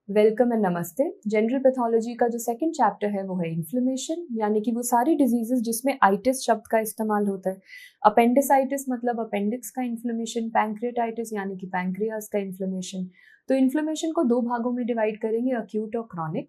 Welcome and नमस्ते। General pathology का जो सेकंड चैप्टर है वो है इन्फ्लेमेशन, यानी कि वो सारी डिजीजेस जिसमें आइटिस शब्द का इस्तेमाल होता है। अपेंडिसाइटिस मतलब अपेंडिक्स का इन्फ्लेमेशन, पैंक्रियाटाइटिस यानी कि पैंक्रियास का इन्फ्लेमेशन। तो इन्फ्लेमेशन को दो भागों में डिवाइड करेंगे, अक्यूट और क्रॉनिक।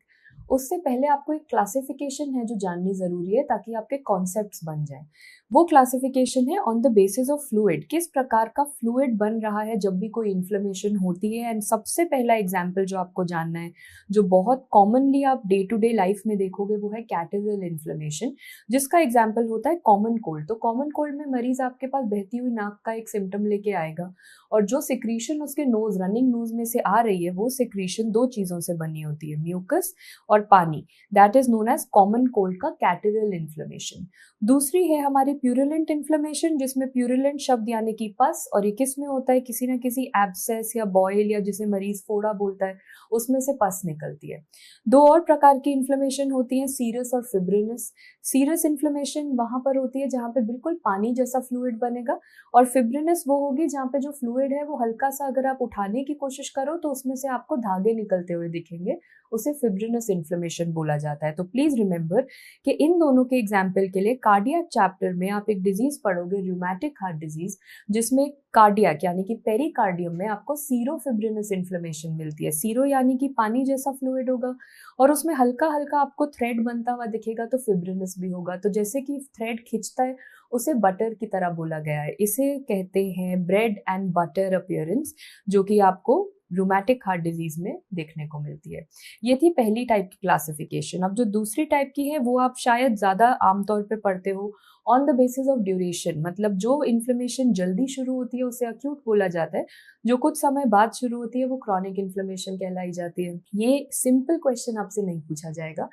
उससे पहले आपको एक क्लासिफिकेशन है जो जाननी जरूरी है ताकि आपके कॉन्सेप्ट्स बन जाए। वो क्लासिफिकेशन है on the basis of fluid, किस प्रकार का फ्लूइड बन रहा है जब भी कोई इन्फ्लेमेशन होती है। एंड सबसे पहला एग्जाम्पल जो आपको जानना है, जो बहुत कॉमनली आप डे टू डे लाइफ में देखोगे, वो है कैटेरियल इन्फ्लेमेशन, जिसका एग्जाम्पल होता है कॉमन कोल्ड। तो कॉमन कोल्ड में मरीज आपके पास बहती हुई नाक का एक सिम्टम लेके आएगा, और जो सिक्रीशन उसके नोज, रनिंग नोज में से आ रही है, वो सिक्रीशन दो चीजों से बनी होती है, म्यूकस और पानी। That is known as common cold का कैटेरियल इन्फ्लेमेशन। दूसरी है हमारी प्यूरिलेंट इन्फ्लेमेशन, जिसमें प्यूरिलेंट शब्द यानी कि पस, और ये किस में होता है, किसी ना किसी एब्सेस या बॉयल या जिसे मरीज फोड़ा बोलता है, उसमें से पस निकलती है। दो और प्रकार की इन्फ्लेमेशन होती है, सीरस और फिब्रिनस। सीरस इन्फ्लेमेशन वहां पर होती है जहां पे बिल्कुल पानी जैसा फ्लूइड बनेगा, और फिब्रिनस वो होगी जहां पे जो फ्लूइड है वो हल्का सा अगर आप उठाने की कोशिश करो तो उसमें से आपको धागे निकलते हुए दिखेंगे, उसे फिब्रिनस इन्फ्लेमेशन बोला जाता है। तो प्लीज रिमेंबर कि इन दोनों के एग्जाम्पल के लिए कार्डियक चैप्टर में आप एक डिजीज पढ़ोगे, रूमेटिक हार्ट डिजीज, जिसमें कार्डियक यानी कि पेरिकार्डियम में आपको सीरोफिब्रिनस इन्फ्लेमेशन मिलती है। सीरो यानी कि पानी जैसा फ्लूइड होगा, और उसमें हल्का हल्का आपको थ्रेड बनता हुआ दिखेगा, तो फिब्रिनस भी होगा। तो जैसे कि थ्रेड खिंचता है, उसे बटर की तरह बोला गया है। इसे कहते हैं ब्रेड एंड बटर अपीयरेंस, जो कि आपको रूमेटिक हार्ट डिजीज में देखने को मिलती है। ये थी पहली टाइप की क्लासिफिकेशन। अब जो दूसरी टाइप की है वो आप शायद ज्यादा आमतौर पे पढ़ते हो, on the basis of duration, मतलब जो इन्फ्लेमेशन जल्दी शुरू होती है उसे अक्यूट बोला जाता है, जो कुछ समय बाद शुरू होती है वो क्रॉनिक इन्फ्लेमेशन कहलाई जाती है। ये सिंपल क्वेश्चन आपसे नहीं पूछा जाएगा।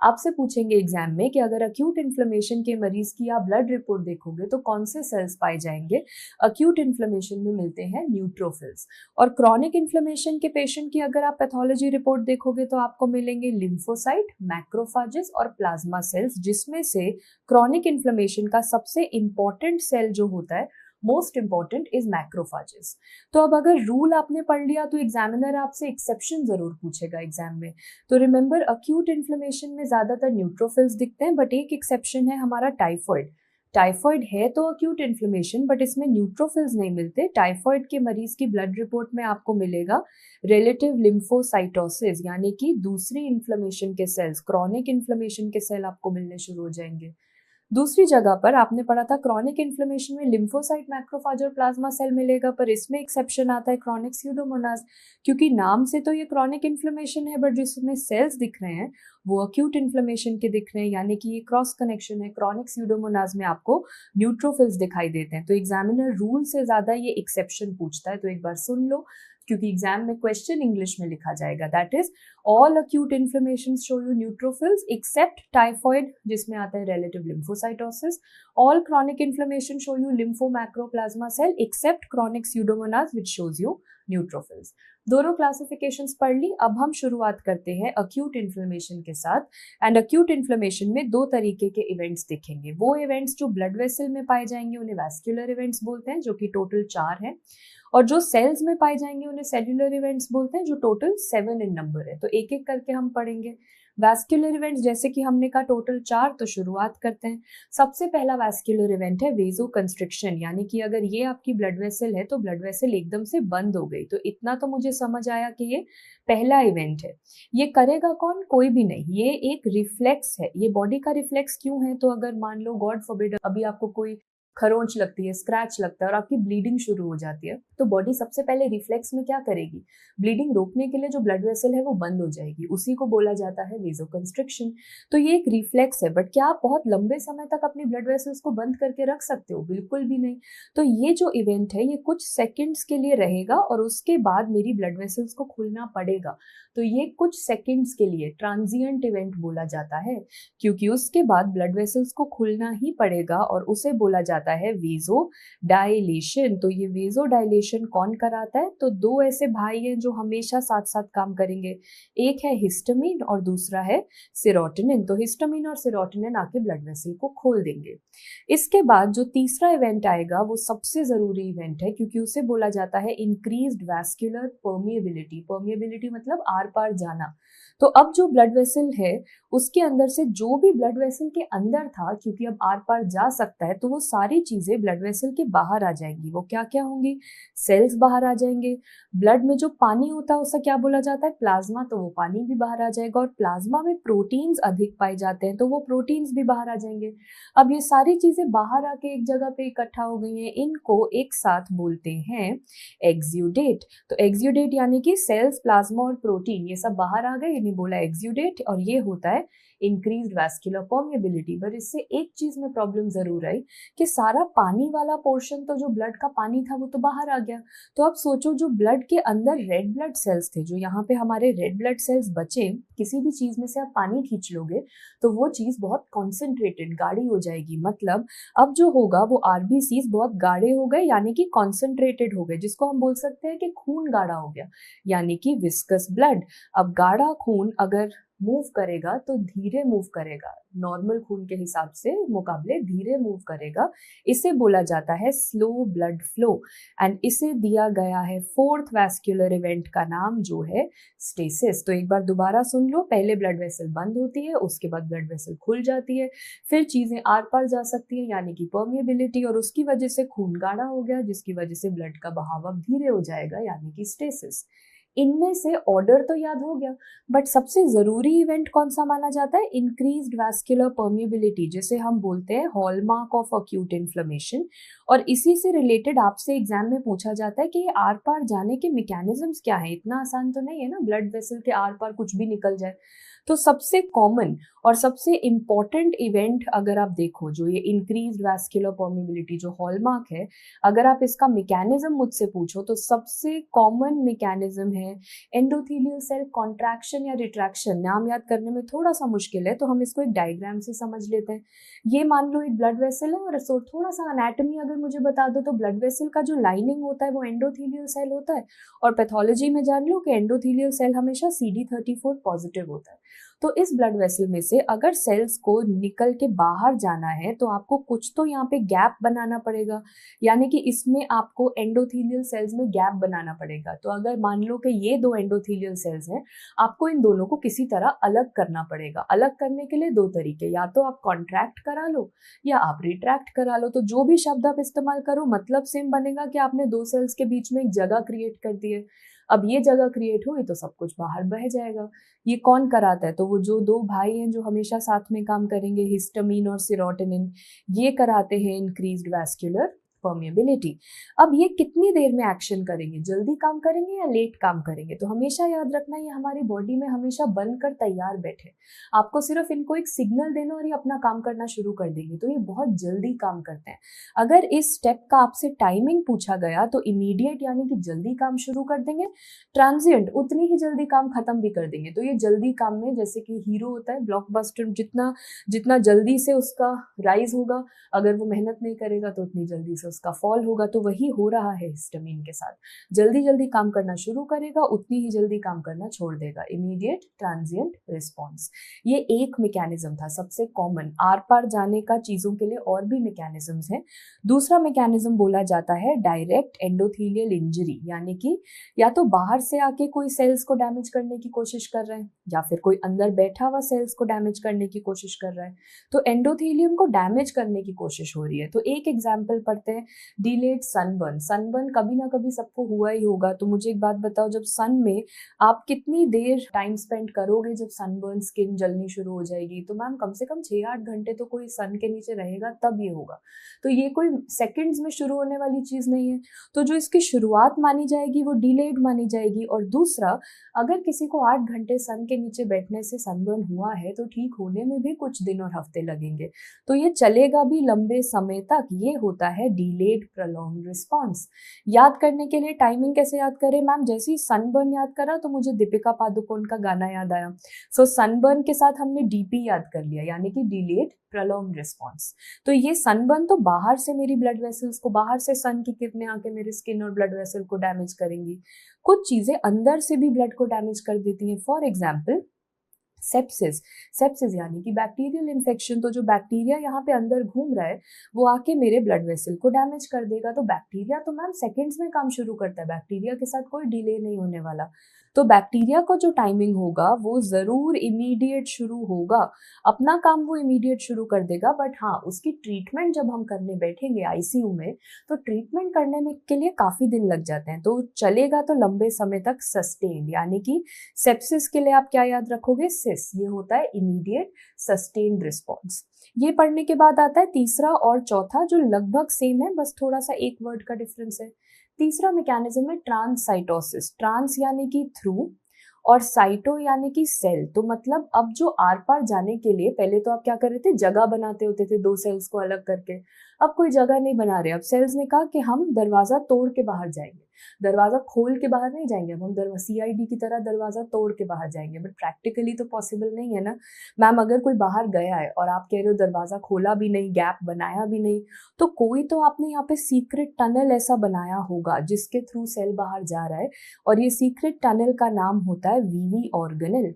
आपसे पूछेंगे एग्जाम में कि अगर अक्यूट इन्फ्लेमेशन के मरीज की आप ब्लड रिपोर्ट देखोगे तो कौन से सेल्स पाए जाएंगे। अक्यूट इन्फ्लेमेशन में मिलते हैं न्यूट्रोफिल्स, और क्रॉनिक इन्फ्लेमेशन के पेशेंट की अगर आप पैथोलॉजी रिपोर्ट देखोगे तो आपको मिलेंगे लिम्फोसाइट, मैक्रोफाजेस और प्लाज्मा सेल्स, जिसमें से क्रॉनिक इन्फ्लेमेशन का सबसे इंपॉर्टेंट सेल जो होता है, मोस्ट इंपॉर्टेंट, इज मैक्रोफाजेस। तो अब अगर रूल आपने पढ़ लिया तो एग्जामिनर आपसे एक्सेप्शन जरूर पूछेगा एग्जाम में। तो रिमेंबर, अक्यूट इन्फ्लेमेशन में ज्यादातर न्यूट्रोफिल्स दिखते हैं, बट एक एक्सेप्शन है हमारा टाइफॉइड। टाइफॉइड है तो अक्यूट इन्फ्लेमेशन, बट इसमें न्यूट्रोफिल्स नहीं मिलते। टाइफॉइड के मरीज की ब्लड रिपोर्ट में आपको मिलेगा रिलेटिव लिम्फोसाइटोसिस, यानी कि दूसरी इन्फ्लेमेशन के सेल्स, क्रॉनिक इन्फ्लेमेशन के सेल आपको मिलने शुरू हो जाएंगे। दूसरी जगह पर आपने पढ़ा था क्रॉनिक इन्फ्लेमेशन में लिम्फोसाइट, मैक्रोफाज और प्लाज्मा सेल मिलेगा, पर इसमें एक्सेप्शन आता है क्रॉनिक स्यूडोमोनास, क्योंकि नाम से तो ये क्रॉनिक इन्फ्लेमेशन है, बट जिसमें सेल्स दिख रहे हैं वो अक्यूट इन्फ्लेमेशन के दिख रहे हैं, यानी कि ये क्रॉस कनेक्शन है। क्रॉनिक स्यूडोमोनास में आपको न्यूट्रोफिल्स दिखाई देते हैं। तो एग्जामिनर रूल से ज्यादा ये एक्सेप्शन पूछता है, तो एक बार सुन लो, क्योंकि एग्जाम में क्वेश्चन इंग्लिश में लिखा जाएगा। That is, all acute inflammation show you neutrophils except typhoid, जिसमें आता है relative lymphocytosis. All chronic inflammation show you lympho macroplasma cell except chronic pseudomonas which shows you neutrophils. दोनों क्लासिफिकेशंस पढ़ ली। अब हम शुरुआत करते हैं अक्यूट इन्फ्लेमेशन के साथ। एंड अक्यूट इन्फ्लेमेशन में दो तरीके के इवेंट्स दिखेंगे। वो इवेंट्स जो ब्लड वेसल में पाए जाएंगे उन्हें वैस्कुलर इवेंट्स बोलते हैं, जो कि टोटल 4 हैं, और जो सेल्स में पाए जाएंगे उन्हें सेल्यूलर इवेंट्स बोलते हैं, जो टोटल 7 इन नंबर है। तो एक एक करके हम पढ़ेंगे। वैस्कुलर इवेंट्स जैसे कि हमने कहा टोटल 4, तो शुरुआत करते हैं। सबसे पहला वैस्कुलर इवेंट है वेजो कंस्ट्रिक्शन, यानी कि अगर ये आपकी ब्लड वेसल है तो ब्लड वेसल एकदम से बंद हो गई। तो इतना तो मुझे समझ आया कि ये पहला इवेंट है। ये करेगा कौन? कोई भी नहीं, ये एक रिफ्लेक्स है। ये बॉडी का रिफ्लेक्स क्यों है? तो अगर मान लो गॉड फॉरबिड अभी आपको कोई खरोंच लगती है, स्क्रैच लगता है और आपकी ब्लीडिंग शुरू हो जाती है, तो बॉडी सबसे पहले रिफ्लेक्स में क्या करेगी? ब्लीडिंग रोकने के लिए जो ब्लड वेसल है वो बंद हो जाएगी, उसी को बोला जाता है वेजोकंस्ट्रिक्शन। तो ये एक रिफ्लेक्स है, बट क्या आप बहुत लंबे समय तक अपनी ब्लड वेसल्स को बंद करके रख सकते हो? बिल्कुल भी नहीं। तो ये जो इवेंट है ये कुछ सेकेंड्स के लिए रहेगा, और उसके बाद मेरी ब्लड वेसल्स को खुलना पड़ेगा। तो ये कुछ सेकेंड्स के लिए ट्रांजिएंट इवेंट बोला जाता है, क्योंकि उसके बाद ब्लड वेसल्स को खुलना ही पड़ेगा, और उसे बोला जाता जाता है वेजो डायलेशन। तो ये वेजो डायलेशन कौन कराता है? तो दो ऐसे भाई हैं जो हमेशा साथ साथ काम करेंगे, एक है हिस्टामिन और दूसरा है सेरोटोनिन। तो हिस्टामिन और सेरोटोनिन आके ब्लड वेसल को खोल देंगे। इसके बाद जो तीसरा इवेंट आएगा वो सबसे जरूरी इवेंट है, क्योंकि उसे बोला जाता है इंक्रीज्ड वैस्कुलर परमिएबिलिटी। परमिएबिलिटी मतलब आर पार जाना। तो अब जो ब्लड वेसल है उसके अंदर से जो भी ब्लड वेसल के अंदर था, क्योंकि अब आर पार जा सकता है, तो वो सारी चीजें ब्लड वेसल के बाहर आ जाएंगी। वो क्या क्या होंगी? सेल्स बाहर आ जाएंगे। ब्लड में जो पानी होता है उसे क्या बोला जाता है? प्लाज्मा। तो वो पानी भी बाहर आ जाएगा। और प्लाज्मा में प्रोटीन्स अधिक पाए जाते हैं, तो वो प्रोटीन्स भी बाहर आ जाएंगे। अब ये सारी चीजें बाहर आके एक जगह पे इकट्ठा हो गई हैं, इनको एक साथ बोलते हैं एक्सुडेट। तो एक्सुडेट यानी कि सेल्स, प्लाज्मा और प्रोटीन ये सब बाहर आ गए, इन्हें बोला एक्सुडेट। और ये होता है इंक्रीज्ड वैस्कुलर परमिएबिलिटी। पर इससे एक चीज में प्रॉब्लम जरूर आई कि सारा पानी वाला पोर्शन, तो जो ब्लड का पानी था वो तो बाहर आ गया। तो अब सोचो, जो ब्लड के अंदर रेड ब्लड सेल्स थे, जो यहाँ पे हमारे रेड ब्लड सेल्स बचे, किसी भी चीज में से आप पानी खींच लोगे तो वो चीज बहुत कॉन्सेंट्रेटेड गाढ़ी हो जाएगी। मतलब अब जो होगा वो आरबीसीज बहुत गाढ़े हो गए, यानी कि कॉन्सेंट्रेटेड हो गए, जिसको हम बोल सकते हैं कि खून गाढ़ा हो गया, यानी कि विस्कस ब्लड। अब गाढ़ा खून अगर मूव करेगा तो धीरे मूव करेगा, नॉर्मल खून के हिसाब से मुकाबले धीरे मूव करेगा। इसे बोला जाता है स्लो ब्लड फ्लो। एंड इसे दिया गया है फोर्थ वैस्कुलर इवेंट का नाम, जो है स्टेसिस। तो एक बार दोबारा सुन लो, पहले ब्लड वेसल बंद होती है, उसके बाद ब्लड वेसल खुल जाती है, फिर चीजें आर पार जा सकती है, यानी कि परमिएबिलिटी, और उसकी वजह से खून गाढ़ा हो गया, जिसकी वजह से ब्लड का बहाव अब धीरे हो जाएगा, यानी कि स्टेसिस। इनमें से ऑर्डर तो याद हो गया, बट सबसे जरूरी इवेंट कौन सा माना जाता है? इंक्रीज्ड वैस्कुलर परमिएबिलिटी, जिसे हम बोलते हैं हॉलमार्क ऑफ अक्यूट इन्फ्लेमेशन। और इसी से रिलेटेड आपसे एग्जाम में पूछा जाता है कि ये आर पार जाने के मैकेनिज्म्स क्या है। इतना आसान तो नहीं है ना ब्लड वेसल के आर पार कुछ भी निकल जाए। तो सबसे कॉमन और सबसे इंपॉर्टेंट इवेंट अगर आप देखो, जो ये इंक्रीज्ड वैस्कुलर परमिएबिलिटी जो हॉलमार्क है, अगर आप इसका मैकेनिज्म मुझसे पूछो तो सबसे कॉमन मैकेनिज्म है एंडोथेलियल सेल कॉन्ट्रैक्शन या रिट्रैक्शन। नाम याद करने में थोड़ा सा मुश्किल है, तो हम इसको एक डायग्राम से समझ लेते हैं। ये मान लो एक ब्लड वेसल है, और थोड़ा सा एनाटॉमी अगर मुझे बता दो, तो ब्लड वेसल का जो लाइनिंग होता है वो एंडोथेलियल सेल होता है। और पैथोलॉजी में जान लो कि एंडोथेलियल सेल हमेशा CD34 पॉजिटिव होता है। तो इस ब्लड वेसल में से अगर सेल्स को निकल के बाहर जाना है, तो आपको कुछ तो यहाँ पे गैप बनाना पड़ेगा, यानी कि इसमें आपको एंडोथेलियल सेल्स में गैप बनाना पड़ेगा। तो अगर मान लो कि ये दो एंडोथेलियल सेल्स हैं, आपको इन दोनों को किसी तरह अलग करना पड़ेगा। अलग करने के लिए दो तरीके, या तो आप कॉन्ट्रैक्ट करा लो या आप रिट्रैक्ट करा लो। तो जो भी शब्द आप इस्तेमाल करो, मतलब सेम बनेगा कि आपने दो सेल्स के बीच में एक जगह क्रिएट कर दी है। अब ये जगह क्रिएट हुई तो सब कुछ बाहर बह जाएगा। ये कौन कराता है? तो वो जो दो भाई हैं जो हमेशा साथ में काम करेंगे, हिस्टामिन और सेरोटोनिन, ये कराते हैं इंक्रीज्ड वैस्कुलर परमिएबिलिटी। अब ये कितनी देर में एक्शन करेंगे? जल्दी काम करेंगे या लेट काम करेंगे? तो हमेशा याद रखना, ये हमारी बॉडी में हमेशा बनकर तैयार बैठे। आपको सिर्फ इनको एक सिग्नल देना और ये अपना काम करना शुरू कर देंगे। तो ये बहुत जल्दी काम करते हैं। अगर इस स्टेप का आपसे टाइमिंग पूछा गया तो इमीडिएट यानी कि जल्दी काम शुरू कर देंगे, ट्रांजिएंट उतनी ही जल्दी काम खत्म भी कर देंगे। तो ये जल्दी काम में, जैसे कि हीरो होता है ब्लॉकबस्टर, जितना जितना जल्दी से उसका राइज होगा, अगर वो मेहनत नहीं करेगा तो उतनी जल्दी से उसका फॉल होगा। तो वही हो रहा है हिस्टामिन के साथ। जल्दी जल्दी काम करना शुरू करेगा, उतनी ही जल्दी काम करना छोड़ देगा। इमीडिएट ट्रांजिएंट रिस्पॉन्स, ये एक मैकेनिज्म था सबसे कॉमन। आर पार जाने का चीजों के लिए और भी मैकेनिज्म्स हैं। दूसरा मैकेनिज्म बोला जाता है डायरेक्ट एंडोथेलियल इंजरी, यानी कि या तो बाहर से आके कोई सेल्स को डैमेज करने की कोशिश कर रहे हैं, या फिर कोई अंदर बैठा हुआ सेल्स को डैमेज करने की कोशिश कर रहा है। तो एंडोथेलियम को डैमेज करने की कोशिश हो रही है। तो एक एग्जाम्पल पढ़ते हैं, डिलेड सनबर्न। सनबर्न कभी ना कभी सबको हुआ ही होगा। तो मुझे एक बात बताओ, जब सन में आप कितनी देर टाइम स्पेंड करोगे जब सनबर्न स्किन जलनी शुरू हो जाएगी? तो मैम कम से कम 6-8 घंटे तो कोई सन के नीचे रहेगा तब ये होगा। तो ये कोई सेकंड्स में शुरू होने वाली चीज नहीं है। तो जो इसकी शुरुआत मानी जाएगी वो डिलेड मानी जाएगी। और दूसरा, अगर किसी को 8 घंटे सन के नीचे बैठने से सनबर्न हुआ है तो ठीक होने में भी कुछ दिन और हफ्ते लगेंगे। तो ये चलेगा भी लंबे समय तक। ये होता है डिलेड प्रॉन्ग्ड रिस्पॉन्स। याद करने के लिए टाइमिंग कैसे याद करें मैम, जैसे ही सनबर्न याद करा तो मुझे दीपिका पादुकोण का गाना याद आया। सो सनबर्न के साथ हमने डीपी याद कर लिया, यानी कि डिलेड प्रॉन्ग्ड रिस्पॉन्स। तो ये सनबर्न तो बाहर से मेरी ब्लड वेसल्स को, बाहर से सन की किरणें आके मेरे स्किन और ब्लड वेसल को डैमेज करेंगी। कुछ चीजें अंदर से भी ब्लड को डैमेज कर देती हैं। For example sepsis. सेप्सिस यानी कि बैक्टीरियल इन्फेक्शन। तो जो बैक्टीरिया यहाँ पे अंदर घूम रहा है वो आके मेरे ब्लड वेसल को डैमेज कर देगा। तो बैक्टीरिया तो मैम सेकेंड्स में काम शुरू करता है, बैक्टीरिया के साथ कोई डिले नहीं होने वाला। तो बैक्टीरिया का जो टाइमिंग होगा वो जरूर इमीडिएट शुरू होगा, अपना काम वो इमीडिएट शुरू कर देगा। बट हाँ, उसकी ट्रीटमेंट जब हम करने बैठेंगे आईसीयू में तो ट्रीटमेंट करने में के लिए काफी दिन लग जाते हैं, तो चलेगा तो लंबे समय तक सस्टेन्ड। यानी कि सेप्सिस के लिए आप क्या याद रखोगे, सिस, ये होता है इमीडिएट सस्टेन्ड रिस्पॉन्स। ये पढ़ने के बाद आता है तीसरा और चौथा जो लगभग सेम है, बस थोड़ा सा एक वर्ड का डिफरेंस है। तीसरा मैकेनिज्म है ट्रांससाइटोसिस। ट्रांस यानी कि थ्रू और साइटो यानी कि सेल। तो मतलब अब जो आर पार जाने के लिए पहले तो आप क्या कर रहे थे, जगह बनाते होते थे दो सेल्स को अलग करके। अब कोई जगह नहीं बना रहे, अब सेल्स ने कहा कि हम दरवाजा तोड़ के बाहर जाएंगे, दरवाजा खोल के बाहर नहीं जाएंगे, अब हम सीआईडी की तरह दरवाजा तोड़ के बाहर जाएंगे। बट प्रैक्टिकली तो पॉसिबल नहीं है ना मैम। अगर कोई बाहर गया है और आप कह रहे हो दरवाजा खोला भी नहीं, गैप बनाया भी नहीं, तो कोई तो आपने यहाँ पे सीक्रेट टनल ऐसा बनाया होगा जिसके थ्रू सेल बाहर जा रहा है। और ये सीक्रेट टनल का नाम होता है वीवी ऑर्गेनेल।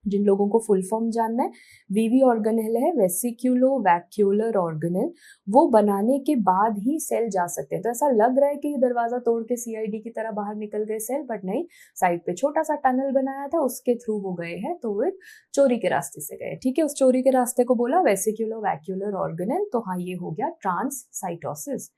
जिन लोगों को फुल फॉर्म जानना है, वीवी ऑर्गेनेल है वेसिक्यूलो वैक्यूलर ऑर्गेनेल। वो बनाने के बाद ही सेल जा सकते हैं। तो ऐसा लग रहा है कि दरवाजा तोड़ के सीआईडी की तरह बाहर निकल गए सेल, बट नहीं, साइड पे छोटा सा टनल बनाया था उसके थ्रू वो गए हैं, तो वो चोरी के रास्ते से गए। ठीक है, उस चोरी के रास्ते को बोला वेसिक्यूलो वैक्यूलर ऑर्गेनेल। तो हाँ, ये हो गया ट्रांससाइटोसिस।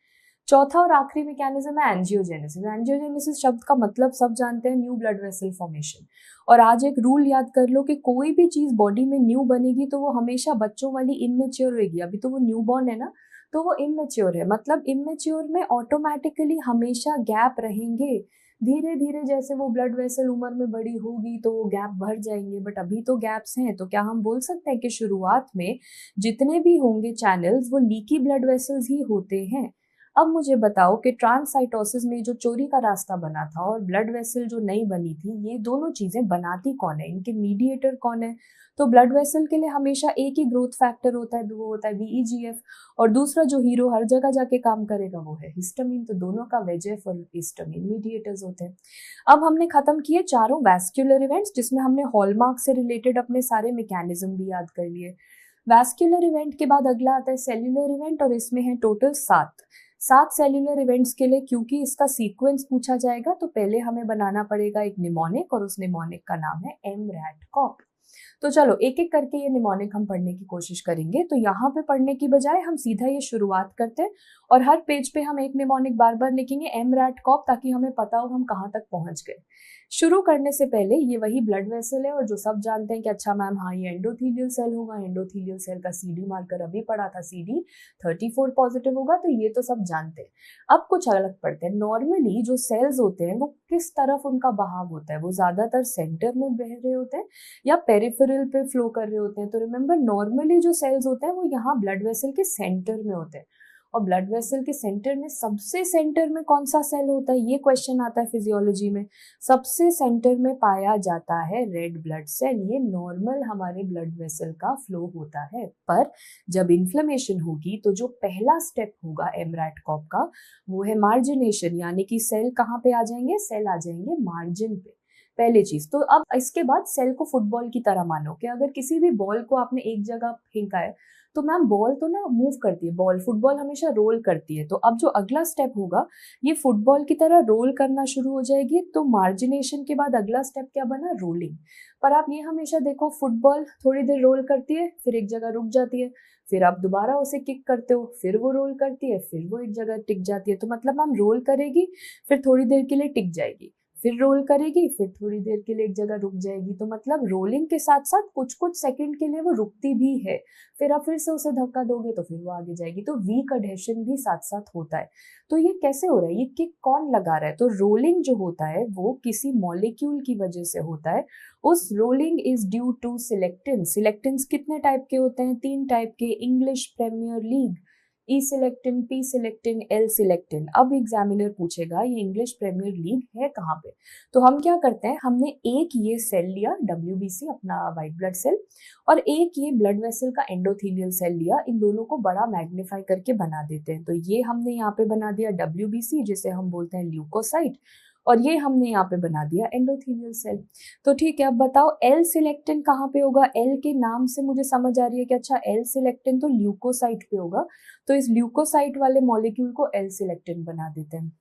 चौथा और आखिरी मैकेनिज्म है एंजियोजेनेसिस। एंजियोजेनेसिस शब्द का मतलब सब जानते हैं, न्यू ब्लड वेसल फॉर्मेशन। और आज एक रूल याद कर लो कि कोई भी चीज बॉडी में न्यू बनेगी तो वो हमेशा बच्चों वाली इमेच्योर होगी। अभी तो वो न्यू बॉर्न है ना, तो वो इमेच्योर है। मतलब इमेच्योर में ऑटोमेटिकली हमेशा गैप रहेंगे। धीरे धीरे जैसे वो ब्लड वेसल उम्र में बड़ी होगी तो वो गैप भर जाएंगे, बट अभी तो गैप्स हैं। तो क्या हम बोल सकते हैं कि शुरुआत में जितने भी होंगे चैनल्स वो लीकी ब्लड वेसल्स ही होते हैं। अब मुझे बताओ कि ट्रांससाइटोसिस में जो चोरी का रास्ता बना था और ब्लड वेसल जो नई बनी थी, ये दोनों चीजें बनाती कौन है, इनके मीडिएटर कौन है। तो ब्लड वेसल के लिए हमेशा एक ही ग्रोथ फैक्टर होता है, वो होता है वीईजीएफ। और दूसरा जो हीरो हर जगह जाके काम करेगा वो है हिस्टामिन। तो दोनों का वेजेफ और हिस्टामिन मीडिएटर्स होते हैं। अब हमने खत्म किए चारों वैस्कुलर इवेंट्स, जिसमें हमने हॉलमार्क से रिलेटेड अपने सारे मैकेनिज्म भी याद कर लिए। वैस्कुलर इवेंट के बाद अगला आता है सेल्यूलर इवेंट, और इसमें है टोटल 7 सेल्यूलर इवेंट्स के लिए। क्योंकि इसका सीक्वेंस पूछा जाएगा तो पहले हमें बनाना पड़ेगा एक निमोनिक, और उस निमोनिक का नाम है एमरैट-कॉप। तो चलो एक एक करके ये निमोनिक हम पढ़ने की कोशिश करेंगे। तो यहाँ पे पढ़ने की बजाय हम सीधा ये शुरुआत करते हैं और हर पेज पे हम एक निमोनिक बार बार लिखेंगे एमरैट-कॉप, ताकि हमें पता हो हम कहाँ तक पहुंच गए। शुरू करने से पहले ये वही ब्लड वेसल है और जो सब जानते हैं कि अच्छा मैम हाँ ये एंडोथीलियल सेल होगा, एंडोथीलियल सेल का सीडी मार्कर अभी पढ़ा था, CD 34 पॉजिटिव होगा, तो ये तो सब जानते हैं। अब कुछ अलग पढ़ते हैं। नॉर्मली जो सेल्स होते हैं वो किस तरफ उनका बहाव होता है, वो ज्यादातर सेंटर में बह रहे होते हैं या पेरिफेरल पे फ्लो कर रहे होते हैं। तो रिमेंबर, नॉर्मली जो सेल्स होते हैं वो यहाँ ब्लड वेसल के सेंटर में होते हैं। और ब्लड वेसल के सेंटर में सबसे सेंटर में कौन सा सेल होता है, ये क्वेश्चन आता है फिजियोलॉजी में। सबसे सेंटर में पाया जाता है रेड ब्लड सेल। ये नॉर्मल हमारे ब्लड वेसल का फ्लो होता है। पर जब इन्फ्लेमेशन होगी तो जो पहला स्टेप होगा एमरैट-कॉप का वो है मार्जिनेशन, यानी कि सेल कहाँ पे आ जाएंगे, सेल आ जाएंगे मार्जिन पे, पहली चीज। तो अब इसके बाद सेल को फुटबॉल की तरह मानो कि अगर किसी भी बॉल को आपने एक जगह फेंका है तो मैम बॉल तो ना मूव करती है, बॉल फुटबॉल हमेशा रोल करती है। तो अब जो अगला स्टेप होगा ये फुटबॉल की तरह रोल करना शुरू हो जाएगी। तो मार्जिनेशन के बाद अगला स्टेप क्या बना, रोलिंग। पर आप ये हमेशा देखो, फुटबॉल थोड़ी देर रोल करती है फिर एक जगह रुक जाती है, फिर आप दोबारा उसे किक करते हो, फिर वो रोल करती है, फिर वो एक जगह टिक जाती है। तो मतलब मैम रोल करेगी फिर थोड़ी देर के लिए टिक जाएगी, फिर रोल करेगी फिर थोड़ी देर के लिए एक जगह रुक जाएगी। तो मतलब रोलिंग के साथ साथ कुछ कुछ सेकंड के लिए वो रुकती भी है, फिर आप फिर से उसे धक्का दोगे तो फिर वो आगे जाएगी। तो वीक एडहेशन भी साथ साथ होता है। तो ये कैसे हो रहा है, ये किक कौन लगा रहा है, तो रोलिंग जो होता है वो किसी मॉलिक्यूल की वजह से होता है। उस rolling is due to selectin. Selectins कितने टाइप के होते हैं, 3 टाइप के। English premiere League E selectin, P selectin, L selectin. अब एग्जामिनर पूछेगा ये इंग्लिश प्रीमियर लीग है कहाँ पे। तो हम क्या करते हैं, हमने एक ये सेल लिया WBC अपना वाइट ब्लड सेल, और एक ये ब्लड वेसल का एंडोथेलियल सेल लिया, इन दोनों को बड़ा मैग्नीफाई करके बना देते हैं। तो ये हमने यहाँ पे बना दिया WBC, जिसे हम बोलते हैं ल्यूकोसाइट, और ये हमने यहाँ पे बना दिया एंडोथेलियल सेल। तो ठीक है, अब बताओ एल सिलेक्टिन कहाँ पे होगा। एल के नाम से मुझे समझ आ रही है कि अच्छा एल सिलेक्टिन तो ल्यूकोसाइट पे होगा, तो इस ल्यूकोसाइट वाले मॉलिक्यूल को एल सिलेक्टिन बना देते हैं।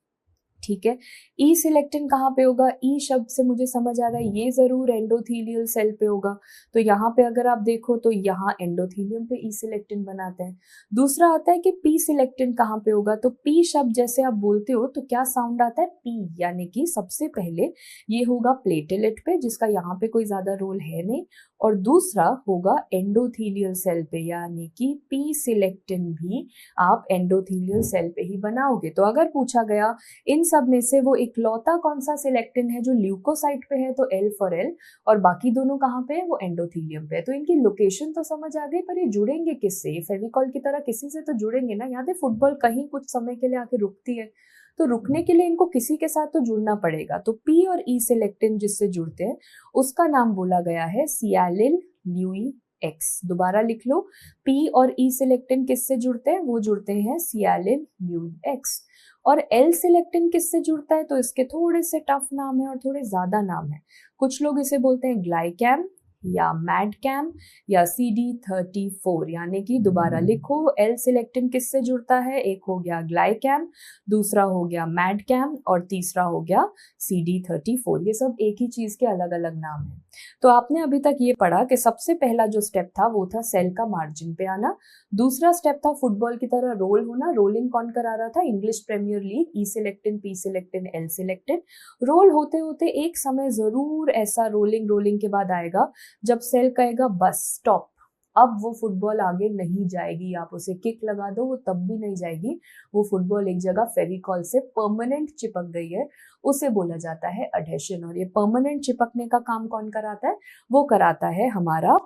ठीक है, ई सिलेक्टिन कहाँ पे होगा। ई शब्द से मुझे समझ आ रहा है ये जरूर एंडोथीलियल सेल पे होगा, तो यहाँ पे अगर आप देखो तो यहाँ एंडोथीलियम पे ई सिलेक्टिन बनाते हैं। दूसरा आता है कि पी सिलेक्टिन कहाँ पे होगा, तो पी शब्द जैसे आप बोलते हो तो क्या साउंड आता है, पी, यानी कि सबसे पहले ये होगा प्लेटेलेट पे, जिसका यहाँ पे कोई ज्यादा रोल है नहीं, और दूसरा होगा एंडोथीलियल सेल पे, यानी कि पी सिलेक्टिन भी आप एंडोथीलियल सेल पे ही बनाओगे। तो अगर पूछा गया इन सब में से वो इकलौता कौन सा सिलेक्टिन है जो ल्यूकोसाइट पे है, तो एल फॉर एल, और बाकी दोनों कहाँ पे है, वो एंडोथीलियम पे है। तो इनकी लोकेशन तो समझ आ गई, पर ये जुड़ेंगे किससे, ये फेविकॉल की तरह किसी से तो जुड़ेंगे ना। याद है फुटबॉल कहीं कुछ समय के लिए आके रुकती है, तो रुकने के लिए इनको किसी के साथ तो जुड़ना पड़ेगा। तो पी और ई सिलेक्टिन जिससे जुड़ते हैं उसका नाम बोला गया है सियालिल ल्यूई एक्स। दोबारा लिख लो, पी और ई सिलेक्टिन किससे जुड़ते हैं, वो जुड़ते हैं सियालिल ल्यूई एक्स। और एल सिलेक्टिन किससे जुड़ता है, तो इसके थोड़े से टफ नाम है और थोड़े ज्यादा नाम है। कुछ लोग इसे बोलते हैं ग्लाइकैम या मैडकैम या CD34, यानी कि दोबारा लिखो, एल सिलेक्टिन किससे जुड़ता है, एक हो गया ग्लाइकैम, दूसरा हो गया मैडकैम, और तीसरा हो गया CD34। ये सब एक ही चीज के अलग अलग नाम है। तो आपने अभी तक ये पढ़ा कि सबसे पहला जो स्टेप था वो था सेल का मार्जिन पे आना, दूसरा स्टेप था फुटबॉल की तरह रोल होना। रोलिंग कौन करा रहा था, English premiere League, E selectin, P selectin, L selectin. Roll होते होते एक समय जरूर ऐसा रोलिंग के बाद आएगा जब सेल कहेगा बस स्टॉप, अब वो फुटबॉल आगे नहीं जाएगी, आप उसे किक लगा दो वो तब भी नहीं जाएगी। वो फुटबॉल एक जगह फेविकॉल से परमानेंट चिपक गई है, उसे बोला जाता है अडहेशन। और ये परमानेंट चिपकने का काम कौन कराता है, वो कराता है हमारा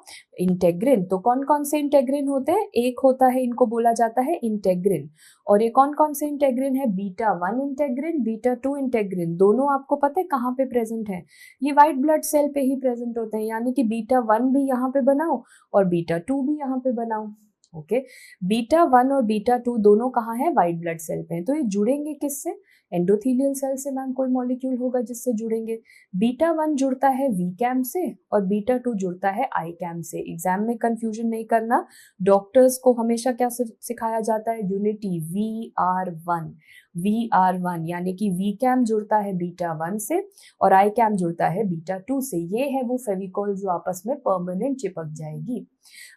इंटेग्रिन। तो कौन कौन से इंटेग्रिन होते हैं, एक होता है, इनको बोला जाता है इंटेग्रिन, और ये कौन कौन से इंटेग्रिन है, β1 इंटेग्रिन, β2 इंटेग्रिन। दोनों आपको पता है कहाँ पे प्रेजेंट है, ये व्हाइट ब्लड सेल पे ही प्रेजेंट होते हैं, यानी कि β1 भी यहाँ पे बनाओ और β2 भी यहाँ पे बनाओ। ओके, β1 और β2 दोनों कहाँ है, व्हाइट ब्लड सेल पे हैं। तो ये जुड़ेंगे किससे, एंडोथेलियल सेल से। मैम कोई मॉलिक्यूल होगा जिससे जुड़ेंगे। β1 जुड़ता है वी कैम से और β2 जुड़ता है आई कैम से। एग्जाम में कंफ्यूजन नहीं करना, डॉक्टर्स को हमेशा क्या सिखाया जाता है, यूनिटी, VR1, VR1, यानी कि वी कैम जुड़ता है β1 से और आई कैम जुड़ता है β2 से। ये है वो फेविकॉल जो आपस में परमानेंट चिपक जाएगी।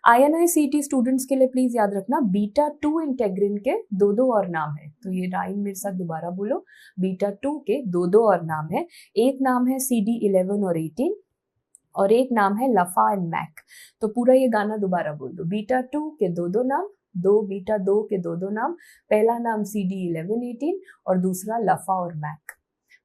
INI-CET स्टूडेंट्स के लिए प्लीज याद रखना, β2 इंटेग्रिन के दो और नाम है। तो ये लाइन मेरे साथ दोबारा बोलो, β2 के दो और नाम है। एक नाम है CD11 और 18 और एक नाम है लफा एंड मैक। तो पूरा ये गाना दोबारा बोल दो, β2 के दो नाम, β2 के दो नाम, पहला नाम CD11 18 और दूसरा लफा और मैक।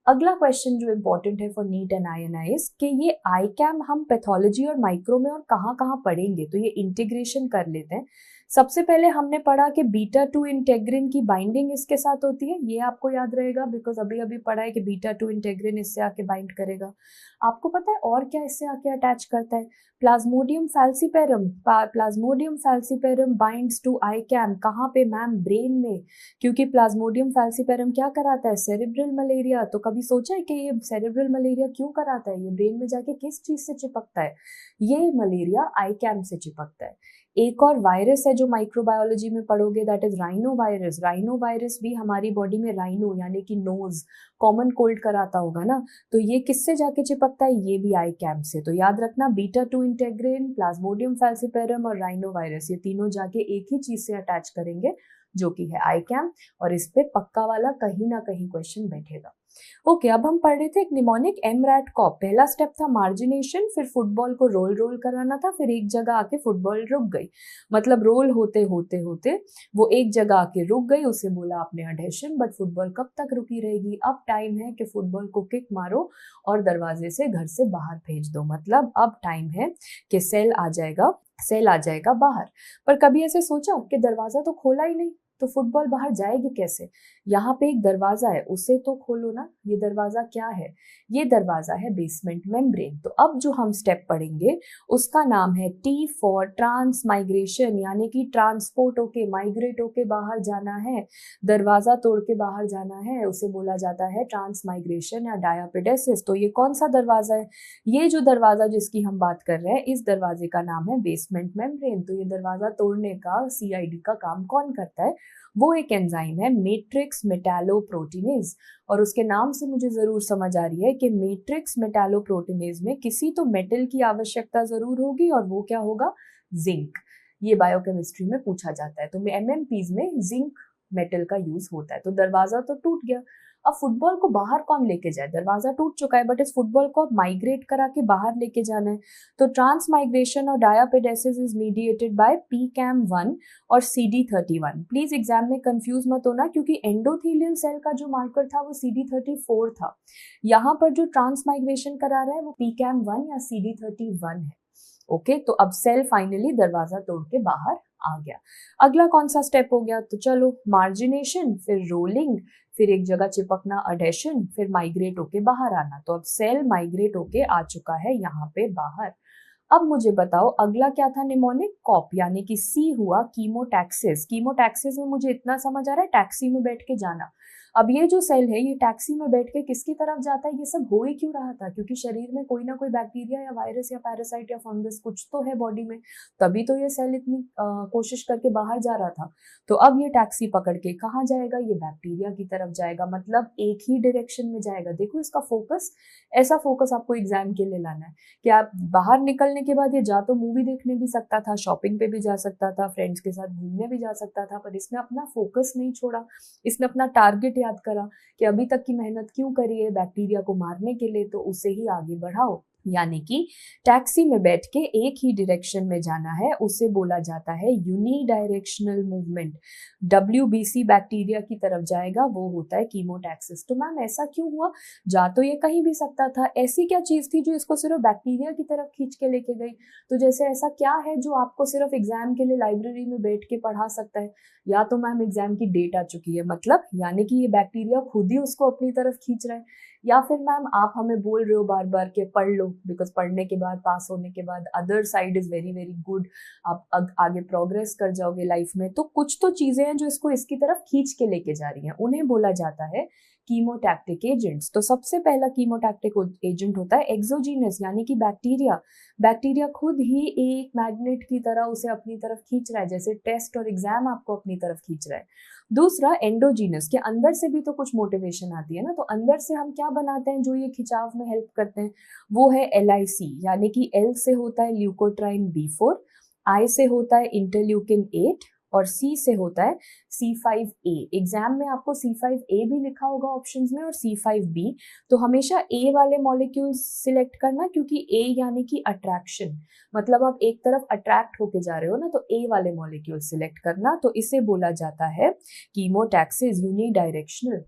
अगला क्वेश्चन जो इंपॉर्टेंट है फॉर नीट एंड INIs कि ये आई कैम हम पैथोलॉजी और माइक्रो में और कहाँ कहाँ पढ़ेंगे, तो ये इंटीग्रेशन कर लेते हैं। सबसे पहले हमने पढ़ा कि β2 इंटेग्रिन की बाइंडिंग इसके साथ होती है, ये आपको याद रहेगा बिकॉज अभी अभी पढ़ा है कि β2 इंटेग्रिन इससे आके बाइंड करेगा। आपको पता है और क्या इससे आके अटैच करता है, plasmodium falciparum. Plasmodium falciparum binds to ICAM, कहाँ पे मैम, ब्रेन में, क्योंकि प्लाज्मोडियम फैल्सीपेरम क्या कराता है, सेरेब्रल मलेरिया। तो कभी सोचा है कि ये सेरेब्रल मलेरिया क्यों कराता है, ये ब्रेन में जाके किस चीज से चिपकता है, ये मलेरिया आई कैम से चिपकता है। एक और वायरस है जो माइक्रोबायोलॉजी में पढ़ोगे, that is rhino virus. Rhino virus भी हमारी बॉडी में राइनो यानी कि नोज, कॉमन कोल्ड कराता होगा ना, तो ये किससे जाके चिपकता है, ये भी आई कैम से। तो याद रखना, β2 इंटेग्रिन, प्लाज्मोडियम फैल्सीपेरम और राइनो वायरस, ये तीनों जाके एक ही चीज से अटैच करेंगे जो कि है आई कैम, और इस पे पक्का वाला कहीं ना कहीं क्वेश्चन बैठेगा। ओके, अब हम पढ़ रहे थे एक निमोनिक एमरैट कॉप। पहला स्टेप था मार्जिनेशन, फिर फुटबॉल को रोल कराना था, फिर एक जगह आके फुटबॉल रुक गई, मतलब रोल होते होते होते वो एक जगह आके रुक गई, उसे बोला आपने अडहेशन। बट फुटबॉल कब तक रुकी रहेगी, अब टाइम है कि फुटबॉल को किक मारो और दरवाजे से घर से बाहर भेज दो, मतलब अब टाइम है कि सेल आ जाएगा बाहर। पर कभी ऐसे सोचा कि दरवाजा तो खोला ही नहीं, तो फुटबॉल बाहर जाएगी कैसे? यहाँ पे एक दरवाजा है, उसे तो खोलो ना। ये दरवाजा क्या है? ये दरवाजा है बेसमेंट मेम्ब्रेन। तो अब जो हम स्टेप पढ़ेंगे उसका नाम है टी फॉर ट्रांस माइग्रेशन, यानी कि ट्रांसपोर्ट होके, माइग्रेट होके बाहर जाना है, दरवाजा तोड़ के बाहर जाना है, उसे बोला जाता है ट्रांस माइग्रेशन या डायापेडेसिस। तो ये कौन सा दरवाजा है? ये जो दरवाजा जिसकी हम बात कर रहे हैं, इस दरवाजे का नाम है बेसमेंट मेम्ब्रेन। तो ये दरवाजा तोड़ने का सीआईडी का काम कौन करता है? वो एक एंजाइम है मैट्रिक्स मेटालोप्रोटीनेज। और उसके नाम से मुझे जरूर समझ आ रही है कि मैट्रिक्स मेटालोप्रोटीनेज में किसी तो मेटल की आवश्यकता जरूर होगी, और वो क्या होगा? जिंक। ये बायोकेमिस्ट्री में पूछा जाता है। तो एमएमपीज में जिंक मेटल का यूज होता है। तो दरवाजा तो टूट गया, अब फुटबॉल को बाहर कौन लेके जाए? दरवाजा टूट चुका है, बट इस फुटबॉल को अब माइग्रेट करा के बाहर लेके जाना है। तो ट्रांस माइग्रेशन और डायापेडेसिस इज मीडिएटेड बाय PCAM1 और CD31। प्लीज एग्जाम में कंफ्यूज मत होना, क्योंकि एंडोथेलियल सेल का जो मार्कर था वो CD34 था। यहाँ पर जो ट्रांस माइग्रेशन करा रहा है वो PCAM1 या CD31 है। ओके, तो अब सेल फाइनली दरवाजा तोड़ के बाहर आ गया। अगला कौन सा स्टेप हो गया? तो चलो, मार्जिनेशन, फिर रोलिंग, फिर एक जगह चिपकना अडेशन, फिर माइग्रेट होके बाहर आना। तो अब सेल माइग्रेट होके आ चुका है यहाँ पे बाहर। अब मुझे बताओ अगला क्या था? निमोनिक कॉप, यानी कि सी हुआ कीमोटैक्सिस। कीमोटैक्सिस में मुझे इतना समझ आ रहा है, टैक्सी में बैठ के जाना। अब ये जो सेल है ये टैक्सी में बैठ के किसकी तरफ जाता है? ये सब हो ही क्यों रहा था? क्योंकि शरीर में कोई ना कोई बैक्टीरिया या वायरस या पैरासाइट या फंगस कुछ तो है बॉडी में, तभी तो ये सेल इतनी कोशिश करके बाहर जा रहा था। तो अब ये टैक्सी पकड़ के कहाँ जाएगा? ये बैक्टीरिया की तरफ जाएगा, मतलब एक ही डायरेक्शन में जाएगा। देखो इसका फोकस, ऐसा फोकस आपको एग्जाम के लिए लाना है कि आप बाहर निकलने के बाद ये जा तो मूवी देखने भी सकता था, शॉपिंग पे भी जा सकता था, फ्रेंड्स के साथ घूमने भी जा सकता था, पर इसने अपना फोकस नहीं छोड़ा। इसने अपना टारगेट याद करा कि अभी तक की मेहनत क्यों करी है बैक्टीरिया को मारने के लिए, तो उसे ही आगे बढ़ाओ। यानी कि टैक्सी में बैठ के एक ही डायरेक्शन में जाना है, उसे बोला जाता है यूनिडायरेक्शनल मूवमेंट। WBC बैक्टीरिया की तरफ जाएगा, वो होता है कीमोटैक्सिस। तो मैम ऐसा क्यों हुआ? जा तो ये कहीं भी सकता था, ऐसी क्या चीज थी जो इसको सिर्फ बैक्टीरिया की तरफ खींच के लेके गई? तो जैसे ऐसा क्या है जो आपको सिर्फ एग्जाम के लिए लाइब्रेरी में बैठ के पढ़ा सकता है? या तो मैम एग्जाम की डेट आ चुकी है, मतलब यानी कि ये बैक्टीरिया खुद ही उसको अपनी तरफ खींच रहा है, या फिर मैम आप हमें बोल रहे हो बार बार कि पढ़ लो, बिकॉज पढ़ने के बाद, पास होने के बाद other side is very very good, आप आगे प्रोग्रेस कर जाओगे लाइफ में। तो कुछ तो चीजें हैं जो इसको इसकी तरफ खींच के लेके जा रही हैं, उन्हें बोला जाता है कीमोटैक्टिक एजेंट्स। तो सबसे पहला कीमोटैक्टिक एजेंट होता है एक्सोजीनस, यानी कि बैक्टीरिया। बैक्टीरिया खुद ही एक मैग्नेट की तरह उसे अपनी तरफ खींच रहा है, जैसे टेस्ट और एग्जाम आपको अपनी तरफ खींच रहा है। दूसरा एंडोजीनस, के अंदर से भी तो कुछ मोटिवेशन आती है ना, तो अंदर से हम क्या बनाते हैं जो ये खिंचाव में हेल्प करते हैं? वो है LIC, यानी कि L से होता है ल्यूकोट्राइन B4, I से होता है इंटरल्यूकिन 8 और C से होता है C5a। एग्जाम में आपको C5a भी लिखा होगा ऑप्शंस में और C5b। तो हमेशा A वाले मॉलिक्यूल्स सिलेक्ट करना, क्योंकि A यानी कि अट्रैक्शन, मतलब आप एक तरफ अट्रैक्ट होके जा रहे हो ना, तो A वाले मॉलिक्यूल सिलेक्ट करना। तो इसे बोला जाता है कीमोटैक्सिस, यूनिडायरेक्शनल।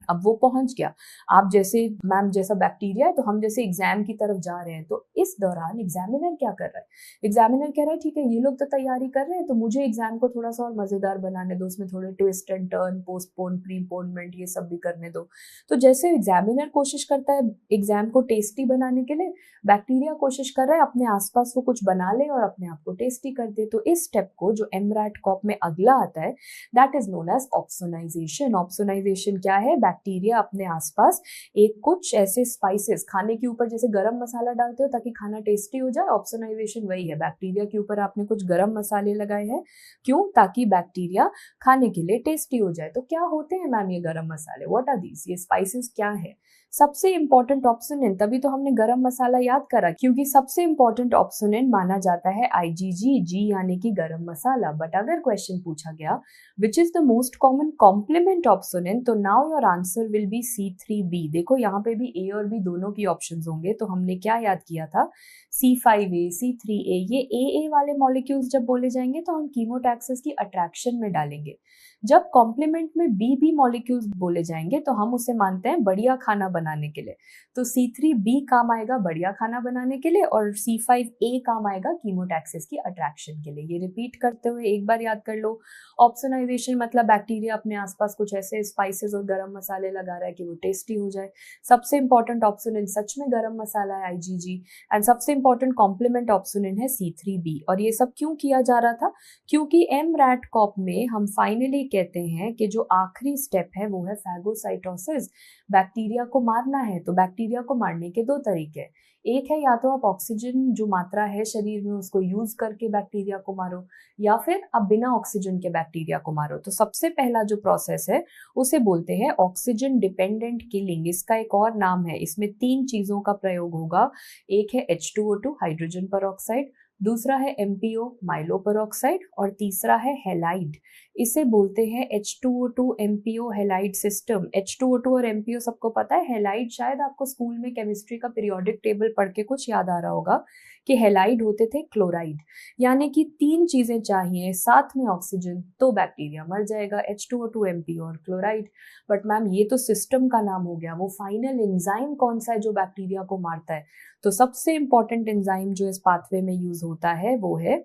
अब वो पहुंच गया। आप जैसे मैम जैसा बैक्टीरिया है, तो हम जैसे एग्जाम की तरफ जा रहे हैं, तो इस दौरान एग्जामिनर क्या कर रहा है? एग्जामिनर कह रहा है ठीक है ये लोग तो तैयारी कर रहे हैं, तो मुझे एग्जाम को थोड़ा सा और मजेदार बनाने दो, उसमें थोड़े ट्विस्ट एंड टर्न, पोस्टपोन, प्रीपोनमेंट, ये सब भी करने दो। तो जैसे एग्जामिनर कोशिश करता है एग्जाम को टेस्टी बनाने के लिए, बैक्टीरिया कोशिश कर रहा है अपने आसपास वो कुछ बना ले और अपने आप को टेस्टी कर दे। तो इस स्टेप को जो एमरैट कॉप में अगला आता है, that is known as opsonization. Opsonization क्या है? बैक्टीरिया अपने आसपास एक कुछ ऐसे स्पाइसेस, खाने के ऊपर जैसे गरम मसाला डालते हो ताकि खाना टेस्टी हो जाए, ऑप्सोनाइजेशन वही है। बैक्टीरिया के ऊपर आपने कुछ गरम मसाले लगाए हैं, क्यों? ताकि बैक्टीरिया खाने के लिए टेस्टी हो जाए। तो क्या होते हैं मैम ये गरम मसाले? What are these? ये स्पाइसेस क्या है? सबसे इंपॉर्टेंट ऑप्शनेंट, तभी तो हमने गरम मसाला याद करा, क्योंकि सबसे इंपॉर्टेंट ऑप्शनेंट माना जाता है IgG, यानी कि गरम मसाला। बट अगर क्वेश्चन पूछा गया which is the most common complement opsonin, तो now your answer will be C3b। देखो यहाँ पे भी A और B दोनों की ऑप्शंस होंगे, तो हमने क्या याद किया था? C5a, C3a, ये AA वाले मॉलिक्यूल्स जब बोले जाएंगे तो हम कीमोटैक्सिस की अट्रैक्शन में डालेंगे। जब कॉम्प्लीमेंट में BB मॉलिक्यूल्स बोले जाएंगे तो हम उसे मानते हैं बढ़िया खाना बनाने के लिए। तो C3b काम आएगा बढ़िया खाना बनाने के लिए और C5a काम आएगा कीमोटैक्सिस की अट्रैक्शन के लिए। ये रिपीट करते हुए एक बार याद कर लो। ऑप्सोनाइजेशन मतलब बैक्टीरिया अपने आसपास कुछ ऐसे स्पाइसेस और गरम मसाले लगा रहा है कि वो टेस्टी हो जाए। सबसे इंपॉर्टेंट ऑप्सोनिन सच में गरम मसाला है IgG, एंड सबसे इंपॉर्टेंट कॉम्प्लीमेंट ऑप्सोनिन है C3b। और ये सब क्यों किया जा रहा था? क्योंकि mRAT-CoP में हम फाइनली कहते हैं कि जो आखिरी स्टेप है वो है फैगोसाइटोसिस। बैक्टीरिया को मारना है, तो बैक्टीरिया को मारने के दो तरीके हैं। एक है या तो आप ऑक्सीजन जो मात्रा है शरीर में उसको यूज करके बैक्टीरिया को मारो, या फिर आप बिना ऑक्सीजन के बैक्टीरिया को मारो। तो सबसे पहला जो प्रोसेस है उसे बोलते हैं ऑक्सीजन डिपेंडेंट किलिंग। इसका एक और नाम है, इसमें 3 चीजों का प्रयोग होगा। एक है H2O2 हाइड्रोजन पेरोक्साइड, दूसरा है MPO माइलो पेरोक्साइड और तीसरा है हेलाइड। इसे बोलते हैं H2O2 MPO halide system. H2O2 और MPO सबको पता है। हेलाइड शायद आपको स्कूल में केमिस्ट्री का पीरियोडिक टेबल पढ़ के कुछ याद आ रहा होगा कि हेलाइड होते थे क्लोराइड। यानी कि 3 चीजें चाहिए साथ में ऑक्सीजन तो बैक्टीरिया मर जाएगा, H2O2 MPO और क्लोराइड। बट मैम ये तो सिस्टम का नाम हो गया, वो फाइनल एंजाइम कौन सा है जो बैक्टीरिया को मारता है? तो सबसे इंपॉर्टेंट एंजाइम जो इस पाथवे में यूज होता है वो है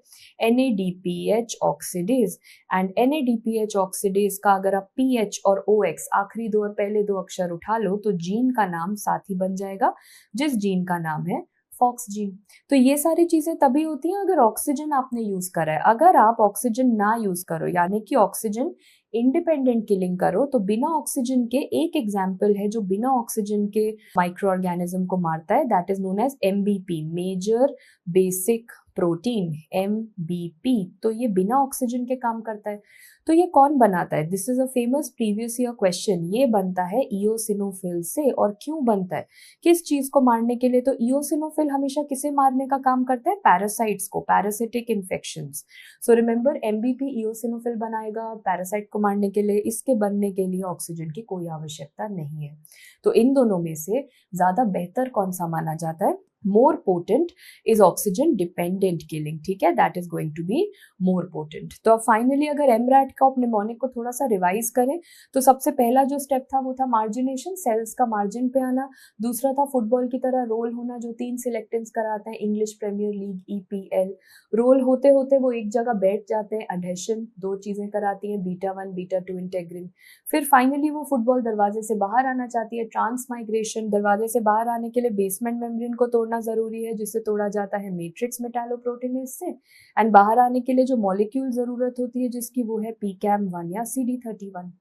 NADPH oxidase. And NADPH oxidase का अगर आप PH और OX आखिरी 2 और पहले 2 अक्षर उठा लो तो जीन का नाम साथ ही बन जाएगा, जिस जीन का नाम है फॉक्स जीन। तो ये सारी चीजें तभी होती हैं अगर ऑक्सीजन आपने यूज करा है। अगर आप ऑक्सीजन ना यूज करो यानी कि ऑक्सीजन इंडिपेंडेंट किलिंग करो तो बिना ऑक्सीजन के एक एग्जाम्पल है जो बिना ऑक्सीजन के माइक्रो ऑर्गेनिज्म को मारता है, that is known as MBP major basic protein MBP। तो ये बिना ऑक्सीजन के काम करता है। तो ये कौन बनाता है? This is a famous previous year question. ये बनता है इओसिनोफिल से। और क्यों बनता है? किस चीज को मारने के लिए? तो इओसिनोफिल हमेशा किसे मारने का काम करता है? पैरासाइट्स को, parasitic infections. So remember MBP eosinophil बनाएगा पैरासाइट को मारने के लिए। इसके बनने के लिए ऑक्सीजन की कोई आवश्यकता नहीं है। तो इन दोनों में से ज्यादा बेहतर कौन सा माना जाता है? more potent is oxygen dependent killing। ठीक है, that is going to be more potent। तो अब फाइनली अगर mRAT-CoP निमोनिक को थोड़ा सा रिवाइज करें तो सबसे पहला जो स्टेप था वो था मार्जिनेशन, सेल्स का मार्जिन पे आना। दूसरा था फुटबॉल की तरह रोल होना जो 3 सिलेक्टेंट्स कराते हैं, English premiere league EPL। Role होते होते वो एक जगह बैठ जाते हैं, अडहेशन 2 चीजें कराती हैं, β1 β2 इंटेग्रिन। फिर फाइनली वो फुटबॉल दरवाजे से बाहर आना चाहती है, ट्रांसमाइग्रेशन। दरवाजे से बाहर आने के लिए बेसमेंट मेम्ब्रेन को तोड़ना जरूरी है जिससे तोड़ा जाता है मैट्रिक्स मेटालोप्रोटीनेज से। एंड बाहर आने के लिए जो मॉलिक्यूल जरूरत होती है जिसकी वो है PCAM1 या CD31।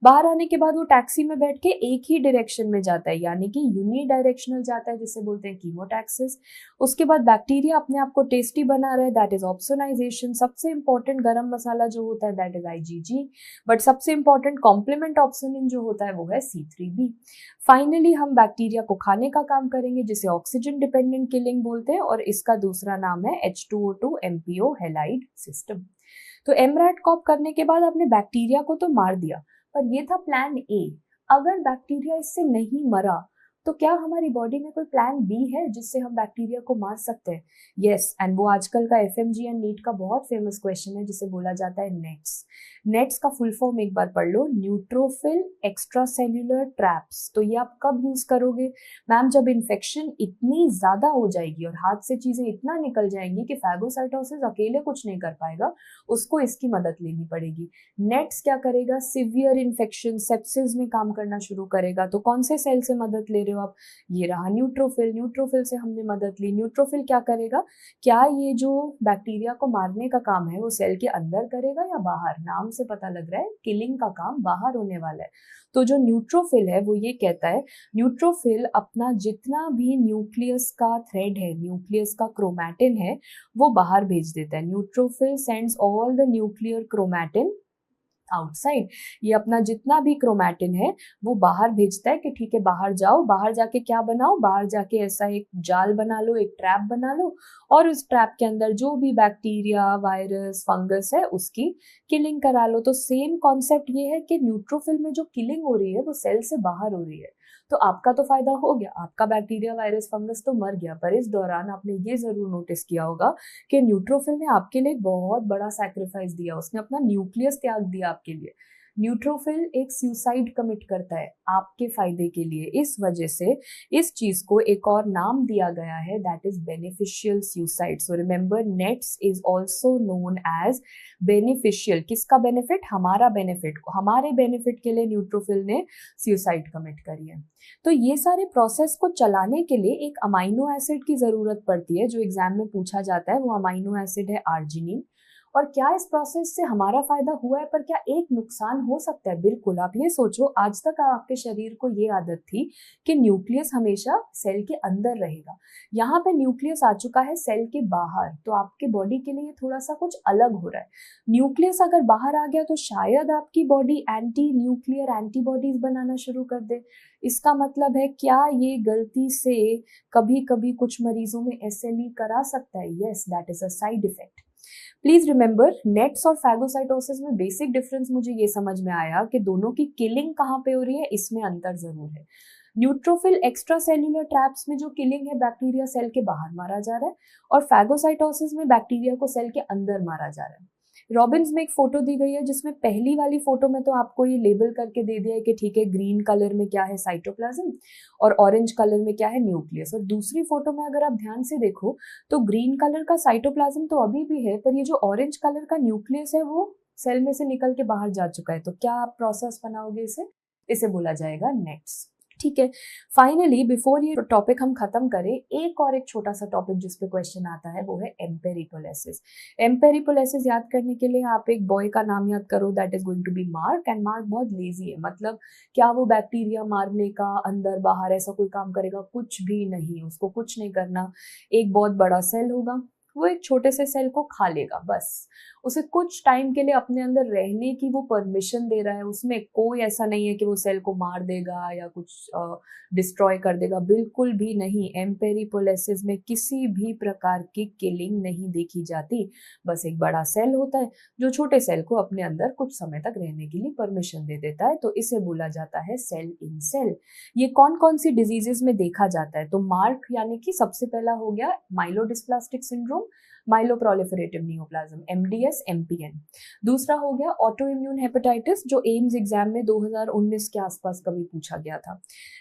बाहर आने के बाद वो टैक्सी में बैठ के एक ही डायरेक्शन में जाता है यानी कि यूनिडायरेक्शनल जाता है जिसे बोलते हैं कीमोटैक्सिस। उसके बाद बैक्टीरिया अपने आप को टेस्टी बना रहा है, दैट इज ऑप्सोनाइजेशन। सबसे इंपॉर्टेंट गरम मसाला जो होता है दैट इज IgG। बट सबसे इंपॉर्टेंट कॉम्प्लीमेंट ऑप्सोनिन जो होता है वो है C3b। फाइनली हम बैक्टीरिया को खाने का काम करेंगे जिसे ऑक्सीजन डिपेंडेंट किलिंग बोलते हैं और इसका दूसरा नाम है H2O2 MPO हेलाइड सिस्टम। तो mRAT-CoP करने के बाद आपने बैक्टीरिया को तो मार दिया, पर ये था प्लान A। अगर बैक्टीरिया इससे नहीं मरा तो क्या हमारी बॉडी में कोई प्लान B है जिससे हम बैक्टीरिया को मार सकते हैं? यस, एंड वो आजकल का FMG एंड नीट का बहुत फेमस क्वेश्चन है जिसे बोला जाता है नेट्स। नेट्स का फुल फॉर्म एक बार पढ़ लो, न्यूट्रोफिल एक्स्ट्रा सेल्यूलर ट्रैप्स। तो ये आप कब यूज करोगे? मैम जब इन्फेक्शन इतनी ज्यादा हो जाएगी और हाथ से चीजें इतना निकल जाएंगी कि फैगोसाइटोसिस अकेले कुछ नहीं कर पाएगा, उसको इसकी मदद लेनी पड़ेगी। नेट्स क्या करेगा? सिवियर इन्फेक्शन सेप्सिस में काम करना शुरू करेगा। तो कौन से सेल से मदद ले रहे हो आप? ये रहा न्यूट्रोफिल। न्यूट्रोफिल से हमने मदद ली। न्यूट्रोफिल क्या करेगा? क्या ये जो बैक्टीरिया को मारने का काम है वो सेल के अंदर करेगा या बाहर? नाम से पता लग रहा है किलिंग का काम बाहर होने वाला है। तो जो न्यूट्रोफिल है वो ये कहता है, न्यूट्रोफिल अपना जितना भी न्यूक्लियस का थ्रेड है, न्यूक्लियस का क्रोमैटिन है, वो बाहर भेज देता है। Neutrophil sends all the nuclear chromatin outside. ये अपना जितना भी क्रोमैटिन है वो बाहर भेजता है कि ठीक है बाहर जाओ। बाहर जाके क्या बनाओ? बाहर जाके ऐसा एक जाल बना लो, एक ट्रैप बना लो और उस ट्रैप के अंदर जो भी बैक्टीरिया वायरस फंगस है उसकी किलिंग करा लो। तो सेम कॉन्सेप्ट ये है कि न्यूट्रोफिल में जो किलिंग हो रही है वो सेल से बाहर हो रही है। तो आपका तो फायदा हो गया, आपका बैक्टीरिया वायरस फंगस तो मर गया, पर इस दौरान आपने ये जरूर नोटिस किया होगा कि न्यूट्रोफिल ने आपके लिए बहुत बड़ा सैक्रिफाइस दिया, उसने अपना न्यूक्लियस त्याग दिया आपके लिए। न्यूट्रोफिल एक सुसाइड कमिट करता है आपके फायदे के लिए, इस वजह से इस चीज को एक और नाम दिया गया है, that is beneficial suicide. So remember, nets is also known as beneficial. किसका बेनिफिट? हमारा बेनिफिट, हमारे बेनिफिट के लिए न्यूट्रोफिल ने सुसाइड कमिट करी है। तो ये सारे प्रोसेस को चलाने के लिए एक अमाइनो एसिड की जरूरत पड़ती है, जो एग्जाम में पूछा जाता है। वो अमाइनो एसिड है आर्जिनिन। और क्या इस प्रोसेस से हमारा फायदा हुआ है, पर क्या एक नुकसान हो सकता है? बिल्कुल। आप ये सोचो, आज तक आपके शरीर को ये आदत थी कि न्यूक्लियस हमेशा सेल के अंदर रहेगा, यहाँ पे न्यूक्लियस आ चुका है सेल के बाहर, तो आपके बॉडी के लिए थोड़ा सा कुछ अलग हो रहा है। न्यूक्लियस अगर बाहर आ गया तो शायद आपकी बॉडी एंटी न्यूक्लियर एंटीबॉडीज बनाना शुरू कर दे। इसका मतलब है, क्या ये गलती से कभी कभी कुछ मरीजों में SLE करा सकता है? Yes, that is a side effect. Please remember, nets और फैगोसाइटोसिस में बेसिक डिफरेंस मुझे ये समझ में आया कि दोनों की किलिंग कहाँ पे हो रही है, इसमें अंतर जरूर है। न्यूट्रोफिल एक्स्ट्रा सेल्यूलर ट्रैप्स में जो किलिंग है, बैक्टीरिया सेल के बाहर मारा जा रहा है, और फैगोसाइटोसिस में बैक्टीरिया को सेल के अंदर मारा जा रहा है। रॉबिन्स में एक फोटो दी गई है, जिसमें पहली वाली फोटो में तो आपको ये लेबल करके दे दिया है कि ठीक है, ग्रीन कलर में क्या है, साइटोप्लाज्म, और ऑरेंज कलर में क्या है, न्यूक्लियस। और दूसरी फोटो में अगर आप ध्यान से देखो तो ग्रीन कलर का साइटोप्लाज्म तो अभी भी है, पर ये जो ऑरेंज कलर का न्यूक्लियस है वो सेल में से निकल के बाहर जा चुका है। तो क्या आप प्रोसेस बनाओगे इसे बोला जाएगा नेट्स। ठीक है। फाइनली, बिफोर ये टॉपिक हम खत्म करें, एक छोटा सा टॉपिक जिस पे क्वेश्चन आता है वो है एम्पेरिपोलेसिस। एम्पेरिपोलेसिस याद करने के लिए आप एक बॉय का नाम याद करो, that is going to be mark. And mark बहुत लेजी है, मतलब क्या वो बैक्टीरिया मारने का अंदर बाहर ऐसा कोई काम करेगा? कुछ भी नहीं, उसको कुछ नहीं करना। एक बहुत बड़ा सेल होगा, वो एक छोटे से सेल को खा लेगा, बस उसे कुछ टाइम के लिए अपने अंदर रहने की वो परमिशन दे रहा है। उसमें कोई ऐसा नहीं है कि वो सेल को मार देगा या कुछ डिस्ट्रॉय कर देगा, बिल्कुल भी नहीं। एम्पेरिपोलेसिस में किसी भी प्रकार की किलिंग नहीं देखी जाती, बस एक बड़ा सेल होता है जो छोटे सेल को अपने अंदर कुछ समय तक रहने के लिए परमिशन दे देता है, तो इसे बोला जाता है सेल इन सेल। ये कौन कौन सी डिजीजेस में देखा जाता है? तो मार्क यानी कि सबसे पहला हो गया myelodysplastic syndrome, myeloproliferative neoplasm, MDS MPN। दूसरा हो गया ऑटो इम्यून हेपेटाइटिस, जो एम्स एग्जाम में 2019 के आसपास कभी पूछा गया था।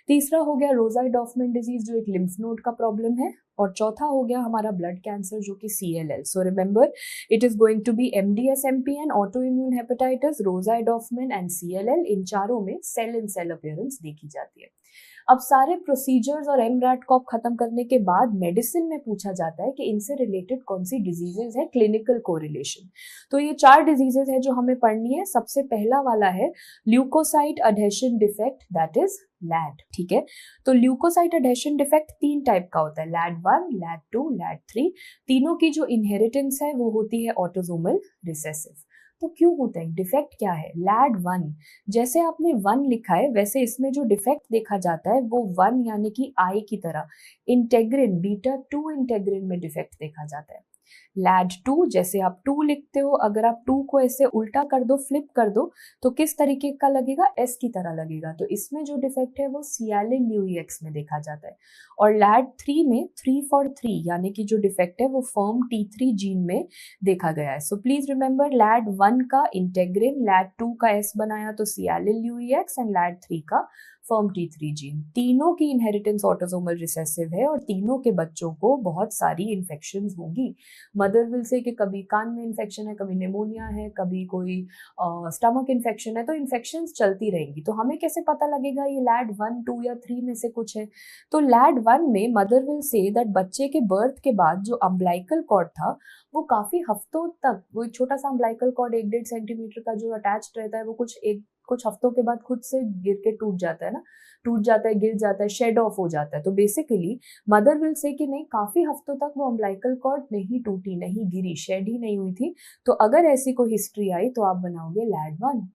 तीसरा हो गया रोजाई डॉफमैन डिजीज, जो एक लिम्फ नोड का प्रॉब्लम है। और चौथा हो गया हमारा ब्लड कैंसर, जो कि CLL। So remember, it is going to be MDS MPN, auto immune hepatitis, Rosai Dorfman and CLL। इन चारों में सेल इन सेल अपीयरेंस देखी जाती है। अब सारे प्रोसीजर्स और MRAT कॉप खत्म करने के बाद मेडिसिन में पूछा जाता है कि इनसे रिलेटेड कौन सी डिजीजेज है, क्लिनिकल कोरिलेशन। तो ये 4 डिजीजेज है जो हमें पढ़नी है। सबसे पहला वाला है leukocyte adhesion defect, that is LAD. ठीक है, तो ल्यूकोसाइट अडहेशन डिफेक्ट 3 टाइप का होता है, LAD1, LAD2, LAD3। तीनों की जो इनहेरिटेंस है वो होती है ऑटोसोमल रिसेसिव। तो क्यों होता है, डिफेक्ट क्या है? LAD1, जैसे आपने 1 लिखा है वैसे इसमें जो डिफेक्ट देखा जाता है वो 1 यानी कि I की तरह इंटेग्रिन, β2 इंटेग्रिन में डिफेक्ट देखा जाता है। LAD2, जैसे आप 2 लिखते हो, अगर आप 2 को ऐसे उल्टा कर दो, फ्लिप कर दो, तो किस तरीके का लगेगा? S की तरह लगेगा। तो इसमें जो डिफेक्ट है वो सियालिन ल्यूई-एक्स में देखा जाता है। और LAD3 में 3 for 3 यानी कि जो डिफेक्ट है वो फर्म T3 जीन में देखा गया है। सो प्लीज रिमेंबर, LAD1 का इंटेग्रिन, LAD2 का S बनाया तो सियालिन ल्यूई-एक्स, एंड LAD3 का फर्म T3 जीन। तीनों की इनहेरिटेंस ऑटोसोमल रिसेसिव है और तीनों के बच्चों को बहुत सारी इन्फेक्शंस होंगी। मदर विल से कि कभी कान में इन्फेक्शन है, कभी निमोनिया है, कभी कोई स्टमक इन्फेक्शन है, तो इन्फेक्शंस चलती रहेंगी। तो हमें कैसे पता लगेगा ये LAD1, 2 या 3 में से कुछ है? तो LAD1 में मदर विल से दैट बच्चे के बर्थ के बाद जो अम्बलाइकल कॉर्ड था वो काफी हफ्तों तक, वो एक छोटा सा अम्बलाइकल कॉर्ड 1-1.5 सेंटीमीटर का जो अटैच्ड रहता है वो कुछ हफ्तों के बाद खुद से गिर के टूट जाता है ना, टूट जाता है, गिर जाता है, शेड ऑफ हो जाता है। तो बेसिकली मदर विल से कि नहीं, काफी हफ्तों तक वो अम्बलाइकल कॉर्ड नहीं टूटी, नहीं गिरी, शेड ही नहीं हुई थी। तो अगर ऐसी कोई हिस्ट्री आई तो आप बनाओगे LAD1।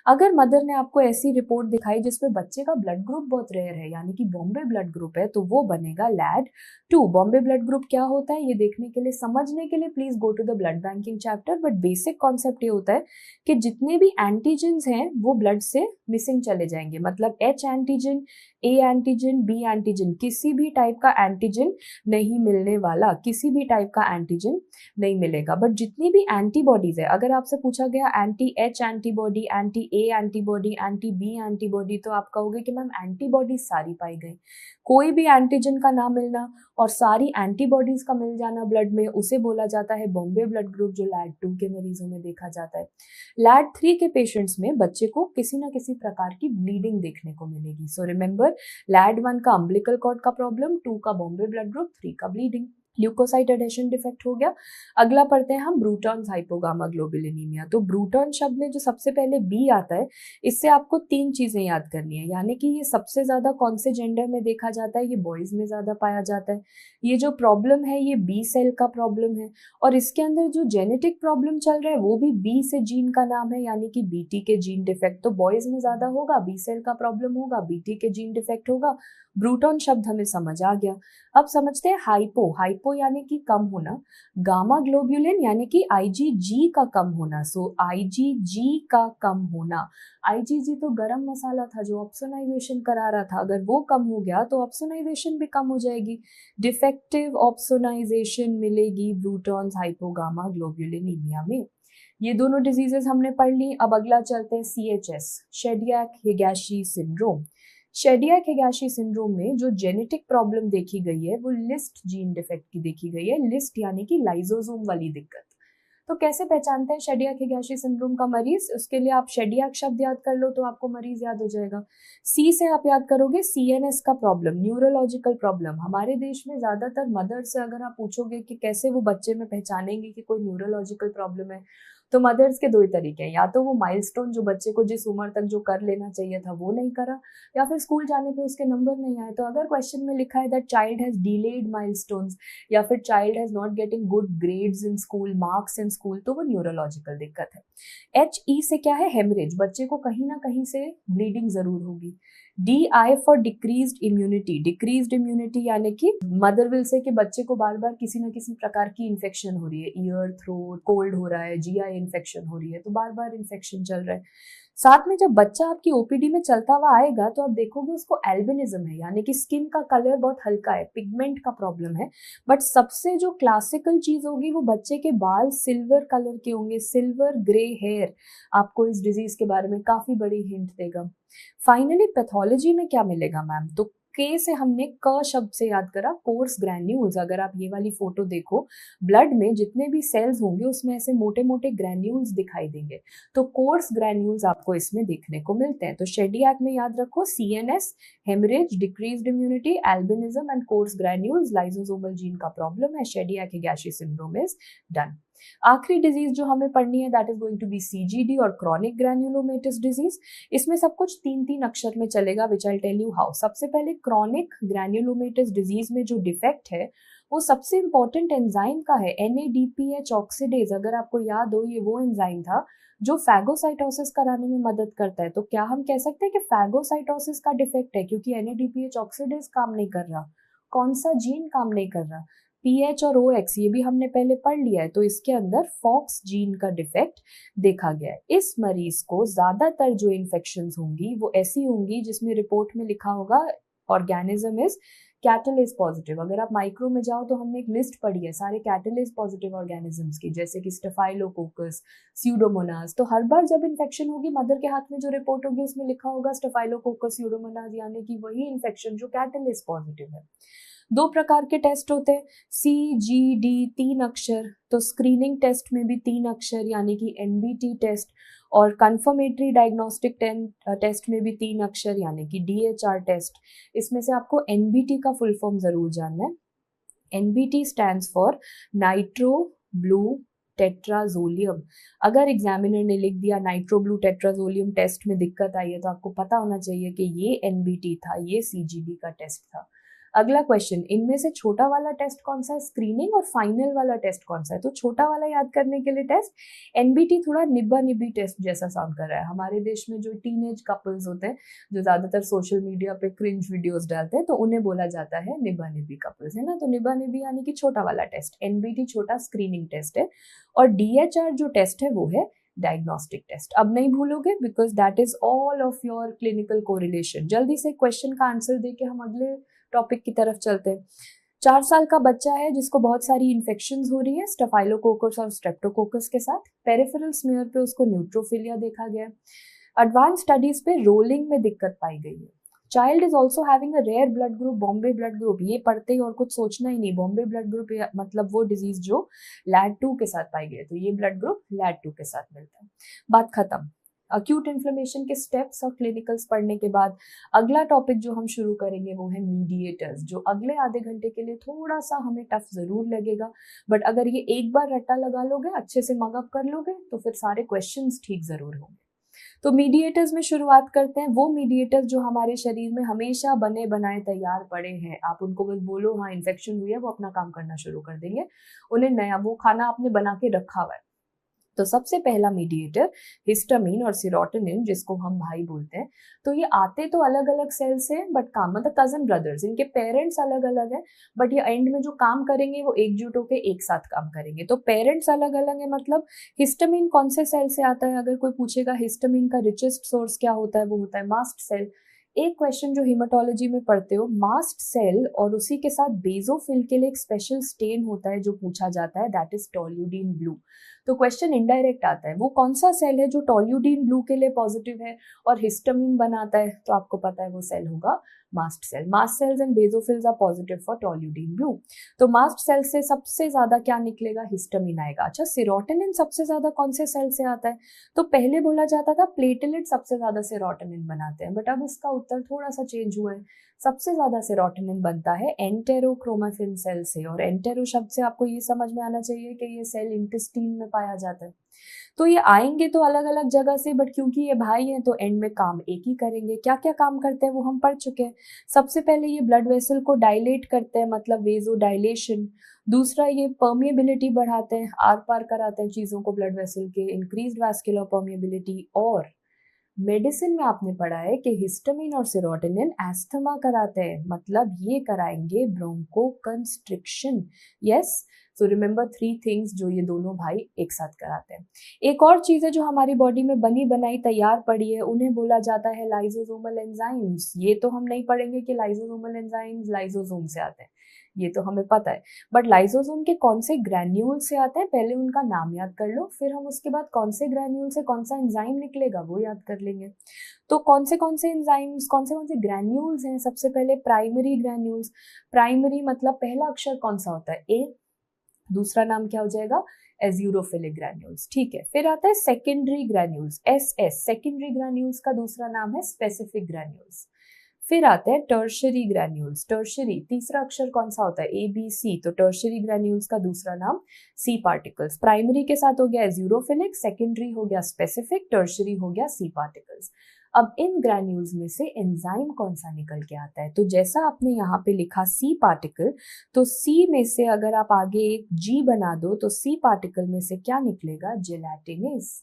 अगर मदर ने आपको ऐसी रिपोर्ट दिखाई जिसमें बच्चे का ब्लड ग्रुप बहुत रेयर है, यानी कि बॉम्बे ब्लड ग्रुप है, तो वो बनेगा LAD2। बॉम्बे ब्लड ग्रुप क्या होता है ये देखने के लिए, समझने के लिए please go to the blood banking chapter. But basic concept ये होता है कि जितने भी एंटीजेंस हैं वो ब्लड से मिसिंग चले जाएंगे। मतलब H antigen A antigen, B antigen, किसी भी टाइप का एंटीजन नहीं मिलने वाला, किसी भी टाइप का एंटीजन नहीं मिलेगा। बट जितनी भी एंटीबॉडीज है, अगर आपसे पूछा गया anti H antibody, anti A antibody, anti B antibody, तो आप कहोगे कि मैम एंटीबॉडीज सारी पाई गई। कोई भी एंटीजन का ना मिलना और सारी एंटीबॉडीज का मिल जाना ब्लड में, उसे बोला जाता है बॉम्बे ब्लड ग्रुप, जो लैड 2 के मरीजों में देखा जाता है। लैड 3 के पेशेंट्स में बच्चे को किसी ना किसी प्रकार की ब्लीडिंग देखने को मिलेगी। सो रिमेंबर, लैड 1 का अम्बिलिकल कॉर्ड का प्रॉब्लम, 2 का बॉम्बे ब्लड ग्रुप, 3 का ब्लीडिंग। ल्यूकोसाइट एडेशन डिफेक्ट हो गया। अगला पढ़ते हैं हम ब्रूटॉन्स हाइपोगामा ग्लोबुलिनीमिया। तो ब्रूटॉन शब्द में जो सबसे पहले बी आता है, इससे आपको 3 चीजें याद करनी है, यानी कि ये सबसे ज्यादा कौन से जेंडर में देखा जाता है, ये बॉयज में ज्यादा पाया जाता है। ये जो प्रॉब्लम है ये बी सेल का प्रॉब्लम है, और इसके अंदर जो जेनेटिक प्रॉब्लम चल रहा है वो भी बी से जीन का नाम है, यानी कि बीटी के जीन डिफेक्ट। तो बॉयज में ज्यादा होगा, बी सेल का प्रॉब्लम होगा, बीटी के जीन डिफेक्ट होगा। ब्रूटॉन शब्द हमें समझ आ गया। अब समझते हैं हाइपो। हाइपो यानी कि कम होना, गामा ग्लोब्यूलिन यानी कि आईजीजी का कम होना। सो आईजीजी का कम होना, आईजीजी तो गरम मसाला था जो ऑप्सोनाइजेशन करा रहा था, अगर वो कम हो गया तो ऑप्सोनाइजेशन भी कम हो जाएगी, डिफेक्टिव ऑप्सोनाइजेशन मिलेगी ब्रूटॉन्स हाइपोगामा ग्लोब्यूलिनीमिया में। ये दोनों डिजीजेस हमने पढ़ ली। अब अगला चलते हैं CHS, शेडियाक Higashi syndrome. शेडियाक Higashi syndrome में जो जेनेटिक प्रॉब्लम देखी गई है वो लिस्ट जीन डिफेक्ट की देखी गई है। लिस्ट यानी कि लाइसोसोम वाली दिक्कत। तो कैसे पहचानते हैं शेडियाक हिगैशी सिंड्रोम का मरीज? उसके लिए आप शेडियाक शब्द याद कर लो तो आपको मरीज याद हो जाएगा। सी से आप याद करोगे सीएनएस का प्रॉब्लम, न्यूरोलॉजिकल प्रॉब्लम। हमारे देश में ज्यादातर मदर से अगर आप पूछोगे कि कैसे वो बच्चे में पहचानेंगे कि कोई न्यूरोलॉजिकल प्रॉब्लम है, तो मदर्स के 2 ही तरीके हैं, या तो वो माइलस्टोन जो बच्चे को जिस उम्र तक जो कर लेना चाहिए था वो नहीं करा, या फिर स्कूल जाने पे उसके नंबर नहीं आए। तो अगर क्वेश्चन में लिखा है that child has delayed milestones, या फिर child has not getting good grades in school, marks in school, तो वो न्यूरोलॉजिकल दिक्कत है। एच ई से क्या है? हेमरेज, बच्चे को कहीं ना कहीं से ब्लीडिंग जरूर होगी। D I for decreased immunity. Decreased immunity यानी कि मदर विल से कि बच्चे को बार बार किसी ना किसी प्रकार की इन्फेक्शन हो रही है, ईयर, थ्रोट, कोल्ड हो रहा है, जीआई इन्फेक्शन हो रही है, तो बार बार इन्फेक्शन चल रहा है। साथ में जब बच्चा आपकी ओपीडी में चलता हुआ आएगा तो आप देखोगे उसको एल्बिनिज्म है, यानी कि स्किन का कलर बहुत हल्का है, पिगमेंट का प्रॉब्लम है। बट सबसे जो क्लासिकल चीज होगी वो बच्चे के बाल सिल्वर कलर के होंगे, सिल्वर ग्रे हेयर आपको इस डिजीज के बारे में काफी बड़ी हिंट देगा। फाइनली पैथोलॉजी में क्या मिलेगा मैम? तो के से हमने क शब्द से याद करा, कोर्स ग्रैन्यूल्स। अगर आप ये वाली फोटो देखो, ब्लड में जितने भी सेल्स होंगे उसमें ऐसे मोटे मोटे ग्रैन्यूल्स दिखाई देंगे, तो कोर्स ग्रैन्यूल्स आपको इसमें देखने को मिलते हैं। तो शेडियाक में याद रखो CNS, haemorrhage, decreased immunity, albinism and coarse granules, lysosomal gene का प्रॉब्लम है। Chediak Higashi syndrome is done. आखिरी डिजीज जो हमें पढ़नी है that is going to be CGD और क्रॉनिक ग्रैन्युलोमेटस डिजीज। इसमें सब कुछ 3-3 अक्षर में चलेगा, which I tell you how. सबसे पहले क्रॉनिक ग्रैन्युलोमेटस डिजीज में जो डिफेक्ट है वो सबसे इंपॉर्टेंट एंजाइम का है, NADPH ऑक्सीडेज। अगर आपको याद हो, ये वो एंजाइम था जो फैगोसाइटोसिस कराने में मदद करता है। तो क्या हम कह सकते हैं कि फैगोसाइटोसिस का डिफेक्ट है, क्योंकि NADPH ऑक्सीडेज काम नहीं कर रहा। कौन सा जीन काम नहीं कर रहा? पीएच और OX, ये भी हमने पहले पढ़ लिया है। तो इसके अंदर फॉक्स जीन का डिफेक्ट देखा गया है। इस मरीज को ज्यादातर जो इन्फेक्शंस होंगी वो ऐसी होंगी जिसमें रिपोर्ट में लिखा होगा ऑर्गेनिज्म इज कैटलेज पॉजिटिव। अगर आप माइक्रो में जाओ तो हमने एक लिस्ट पढ़ी है सारे कैटलेज पॉजिटिव ऑर्गेनिजम्स की, जैसे कि स्टेफाइलोकोकस, स्यूडोमोनास। तो हर बार जब इन्फेक्शन होगी, मदर के हाथ में जो रिपोर्ट होगी उसमें लिखा होगा स्टेफाइलोकोकस स्यूडोमोनास, यानी कि वही इन्फेक्शन जो कैटलेज पॉजिटिव है। 2 प्रकार के टेस्ट होते हैं, CGD 3 अक्षर, तो स्क्रीनिंग टेस्ट में भी 3 अक्षर यानी कि NBT टेस्ट, और कंफर्मेटरी डायग्नोस्टिक टेस्ट में भी 3 अक्षर यानी कि DHR टेस्ट। इसमें से आपको NBT का फुल फॉर्म जरूर जानना है। NBT stands for nitro blue tetrazolium. अगर एग्जामिनर ने लिख दिया नाइट्रो ब्लू टेट्राजोलियम टेस्ट में दिक्कत आई है तो आपको पता होना चाहिए कि ये NBT था, ये CGD का टेस्ट था। अगला क्वेश्चन, इनमें से छोटा वाला टेस्ट कौन सा है? स्क्रीनिंग। और फाइनल वाला टेस्ट कौन सा है? तो छोटा वाला याद करने के लिए टेस्ट NBT थोड़ा निब्बा निब्बी टेस्ट जैसा साउंड कर रहा है। हमारे देश में जो टीनेज कपल्स होते हैं जो ज्यादातर सोशल मीडिया पे क्रिंज वीडियोस डालते हैं, तो उन्हें बोला जाता है निब्बा निब्बी कपल्स, है ना। तो निब्बा निब्बी यानी कि छोटा वाला टेस्ट, NBT छोटा स्क्रीनिंग टेस्ट है। और DHR जो टेस्ट है वो है डायग्नोस्टिक टेस्ट। अब नहीं भूलोगे because that is all of your clinical correlation. जल्दी से क्वेश्चन का आंसर देके हम अगले टॉपिक की तरफ चलते हैं। 4 साल का बच्चा है जिसको बहुत सारी इन्फेक्शंस हो रही है स्टेफाइलोकोकस और स्ट्रेप्टोकोकस के साथ। पेरिफेरल स्मीयर पे उसको न्यूट्रोफिलिया देखा गया। एडवांस स्टडीज पे रोलिंग में दिक्कत पाई गई है। Child is also having a rare blood group, Bombay blood group. ये पढ़ते ही और कुछ सोचना ही नहीं, बॉम्बे ब्लड ग्रुप मतलब वो डिजीज जो LAD2 के साथ पाई गई है, तो ये ब्लड ग्रुप LAD2 के साथ मिलता है। बात खत्म। अक्यूट इन्फ्लेमेशन के स्टेप्स और क्लिनिकल्स पढ़ने के बाद अगला टॉपिक जो हम शुरू करेंगे वो है मीडिएटर्स, जो अगले आधे घंटे के लिए थोड़ा सा हमें टफ जरूर लगेगा, बट अगर ये एक बार रट्टा लगा लोगे, अच्छे से मगअप कर लोगे, तो फिर सारे क्वेश्चंस ठीक जरूर होंगे। तो मीडिएटर्स में शुरुआत करते हैं। वो मीडिएटर्स जो हमारे शरीर में हमेशा बने बनाए तैयार पड़े हैं, आप उनको बस बोलो हाँ इन्फेक्शन हुई है, वो अपना काम करना शुरू कर देंगे। उन्हें नया वो खाना आपने बना के रखा हुआ है। तो सबसे पहला मीडिएटर हिस्टामिन और सीरोटोनिन, जिसको हम भाई बोलते हैं। तो ये आते तो अलग अलग सेल से, बट काम मतलब कजन ब्रदर्स, इनके पेरेंट्स अलग अलग है, बट ये एंड में जो काम करेंगे वो एकजुट होकर एक साथ काम करेंगे। तो पेरेंट्स अलग अलग है, मतलब हिस्टामिन कौन से सेल से आता है, अगर कोई पूछेगा हिस्टामिन का रिचेस्ट सोर्स क्या होता है, वो होता है मास्ट सेल। एक क्वेश्चन जो हिमेटोलॉजी में पढ़ते हो, मास्ट सेल और उसी के साथ बेजोफिल के लिए एक स्पेशल स्टेन होता है जो पूछा जाता है, दैट इज टोल्यूडीन ब्लू। तो क्वेश्चन इनडायरेक्ट आता है, वो कौन सा सेल है जो टोल्यूडीन ब्लू के लिए पॉजिटिव है और हिस्टामिन बनाता है, तो आपको पता है वो सेल होगा mast cell. Mast cells and basophils are positive for toluidine blue. तो मास्ट सेल से सबसे ज्यादा क्या निकलेगा, हिस्टामिन आएगा। अच्छा, सेरोटोनिन सबसे ज्यादा कौन से सेल से आता है, तो पहले बोला जाता था प्लेटलेट सबसे ज्यादा सेरोटोनिन बनाते हैं, बट अब इसका उत्तर थोड़ा सा चेंज हुआ है। सबसे ज्यादा सेरोटोनिन बनता है एंटेरोक्रोमाफिन सेल से, और एंटेरो शब्द से आपको ये समझ में आना चाहिए कि ये सेल इंटेस्टाइन में पाया जाता है। तो ये आएंगे तो अलग अलग जगह से, बट क्योंकि ये भाई हैं तो एंड में काम एक ही करेंगे। क्या क्या काम करते हैं वो हम पढ़ चुके हैं। सबसे पहले ये ब्लड वेसल को डायलेट करते हैं, मतलब वेजो डायलेशन। दूसरा ये परमिएबिलिटी बढ़ाते हैं, आर पार कराते हैं चीजों को ब्लड वेसल के, इंक्रीज्ड वैस्कुलर परमिएबिलिटी। और मेडिसिन में आपने पढ़ा है कि हिस्टामिन और सेरोटोनिन एस्थमा कराते हैं, मतलब ये कराएंगे bronchoconstriction. Yes, so remember 3 things जो ये दोनों भाई एक साथ कराते हैं। एक और चीज है जो हमारी बॉडी में बनी बनाई तैयार पड़ी है, उन्हें बोला जाता है लाइसोसोमल एंजाइम्स। ये तो हम नहीं पढ़ेंगे कि लाइसोसोमल एंजाइम्स लाइसोसोम से आते हैं, ये तो हमें पता है, बट लाइसोसोम के कौन से ग्रैन्यूल से आते हैं पहले उनका नाम याद कर लो, फिर हम उसके बाद कौन से ग्रैन्यूल से कौन सा एंजाइम निकलेगा वो याद कर लेंगे। तो कौन से एंजाइम्स, कौन से ग्रैन्यूल्स हैं। सबसे पहले प्राइमरी ग्रैन्यूल्स। प्राइमरी मतलब पहला अक्षर कौन सा होता है, ए, दूसरा नाम क्या हो जाएगा, एज्यूरोफिलिक ग्रैन्यूल्स। ठीक है, फिर आता है secondary granules, SS। Secondary granules का दूसरा नाम है स्पेसिफिक ग्रैन्यूल्स। फिर आते हैं टर्शरी ग्रैन्यूल्स। टर्शरी तीसरा अक्षर कौन सा होता है, ABC, तो टर्शरी ग्रैन्यूल्स का दूसरा नाम C पार्टिकल्स। प्राइमरी के साथ हो गया एज्यूरोफिलिक, सेकेंडरी हो गया स्पेसिफिक, टर्शरी हो गया C पार्टिकल्स। अब इन ग्रैन्यूल्स में से एंजाइम कौन सा निकल के आता है, तो जैसा आपने यहाँ पे लिखा C पार्टिकल, तो C में से अगर आप आगे एक G बना दो तो C पार्टिकल में से क्या निकलेगा, जेलेटिनेस।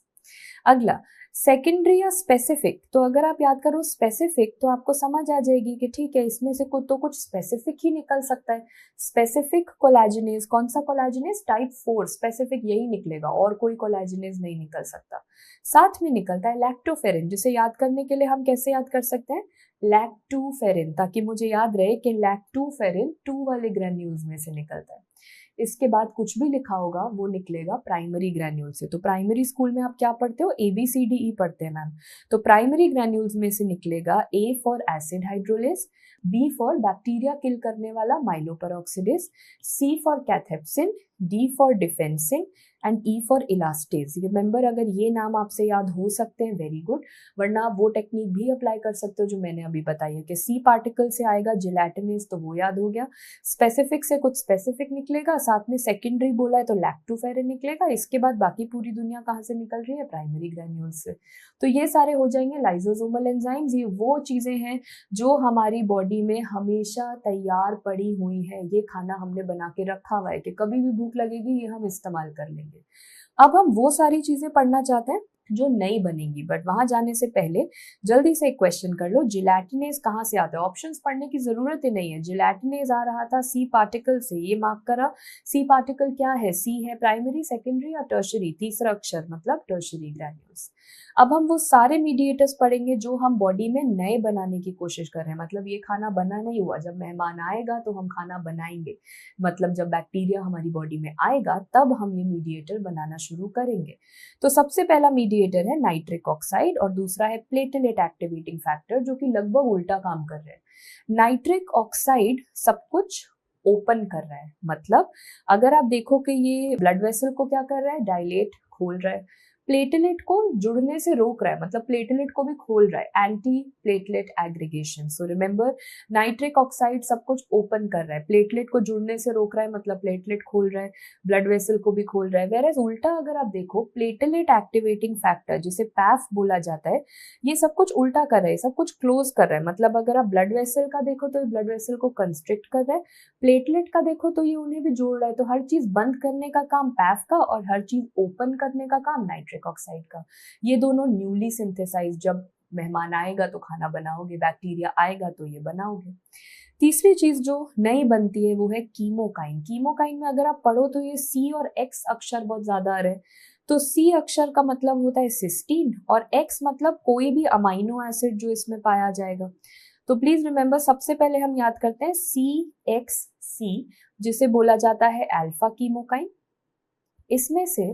अगला सेकेंडरी या स्पेसिफिक, तो अगर आप याद करो स्पेसिफिक तो आपको समझ आ जाएगी कि ठीक है इसमें से कुछ स्पेसिफिक ही निकल सकता है। स्पेसिफिक कोलेजनेस, कौन सा कोलेजनेस, टाइप 4, स्पेसिफिक यही निकलेगा और कोई कोलेजनेस नहीं निकल सकता। साथ में निकलता है लैक्टोफेरिन, जिसे याद करने के लिए हम कैसे याद कर सकते हैं, लैक्टोफेरिन, ताकि मुझे याद रहे कि लैक्टोफेरिन 2 वाले ग्रैन्यूल्स में से निकलता है। इसके बाद कुछ भी लिखा होगा वो निकलेगा प्राइमरी ग्रैन्यूल से। तो प्राइमरी स्कूल में आप क्या पढ़ते हो, ABCDE पढ़ते हैं मैम। तो प्राइमरी ग्रैन्यूल्स में से निकलेगा A for acid hydrolase, B for bacteria kill करने वाला माइलोपेरोक्सिडेस, C for cathepsin, D for defensin and E for elastase. Remember, अगर ये नाम आपसे याद हो सकते हैं वेरी गुड, वरना आप वो टेक्निक भी अप्लाई कर सकते हो जो मैंने अभी बताई है कि C पार्टिकल से आएगा जेलेटिनेस, तो वो याद हो गया। स्पेसिफिक से कुछ स्पेसिफिक निकलेगा, साथ में सेकेंडरी बोला है तो लैक्टोफेरिन निकलेगा। इसके बाद बाकी पूरी दुनिया कहाँ से निकल रही है, प्राइमरी ग्रैन्यूल्स से। तो ये सारे हो जाएंगे लाइसोसोमल एंजाइम्स। ये वो चीजें हैं जो हमारी बॉडी में हमेशा तैयार पड़ी हुई है, ये खाना हमने बना के रखा हुआ है कि कभी भी भूख लगेगी ये हम इस्तेमाल कर लेंगे। अब हम वो सारी चीजें पढ़ना चाहते हैं जो नई बनेंगी। बट वहां जाने से पहले जल्दी से एक क्वेश्चन कर लो, जिलेटिनेज कहाँ से आता है? ऑप्शंस पढ़ने की जरूरत ही नहीं है। जिलेटिनेज आ रहा था सी पार्टिकल से, ये मार्क करा। सी पार्टिकल क्या है? सी है प्राइमरी, सेकेंडरी या टर्शरी? तीसरा अक्षर मतलब टर्शरी ग्रैन्यूल्स। अब हम वो सारे मीडिएटर्स पढ़ेंगे जो हम बॉडी में नए बनाने की कोशिश कर रहे हैं। मतलब ये खाना बना नहीं हुआ, जब मेहमान आएगा तो हम खाना बनाएंगे। मतलब जब बैक्टीरिया हमारी बॉडी में आएगा तब हम ये मीडिएटर बनाना शुरू करेंगे। तो सबसे पहला मीडिएटर है नाइट्रिक ऑक्साइड और दूसरा है प्लेटलेट एक्टिवेटिंग फैक्टर, जो कि लगभग उल्टा काम कर रहे हैं। नाइट्रिक ऑक्साइड सब कुछ ओपन कर रहा है। मतलब अगर आप देखो कि ये ब्लड वेसल को क्या कर रहा है? डायलेट, खोल रहा है। प्लेटलेट को जुड़ने से रोक रहा है, मतलब प्लेटलेट को भी खोल रहा है। Anti platelet aggregation. So remember, nitric oxide सब कुछ ओपन कर रहा है, प्लेटलेट को जुड़ने से रोक रहा है, मतलब प्लेटलेट खोल रहा है, ब्लड वेसल को भी खोल रहा है। वेरएज उल्टा अगर आप देखो, प्लेटलेट एक्टिवेटिंग फैक्टर जिसे पैफ बोला जाता है, ये सब कुछ उल्टा कर रहा है, सब कुछ क्लोज कर रहा है। मतलब अगर आप ब्लड वेसल का देखो तो ब्लड वेसल को कंस्ट्रिक्ट कर रहा है, प्लेटलेट का देखो तो ये उन्हें भी जोड़ रहा है। तो हर चीज बंद करने का काम पैफ का और हर चीज ओपन करने का काम नाइट्रिक ऑक्साइड का। ये दोनों न्यूली सिंथेसाइज, जब मेहमान आएगा तो खाना बनाओगे, बैक्टीरिया आएगा तो ये बनाओगे। तीसरी चीज जो नई बनती है वो है कीमोकाइन। कीमोकाइन में अगर आप पढ़ो तो ये सी और एक्स अक्षर बहुत ज्यादा आ रहे हैं। तो सी अक्षर का मतलब होता है सिस्टीन और एक्स मतलब कोई भी अमाइनो एसिड जो इसमें पाया जाएगा। तो प्लीज रिमेंबर, सबसे पहले हम याद करते हैं CXC, जिसे बोला जाता है अल्फा कीमोकाइन। इसमें से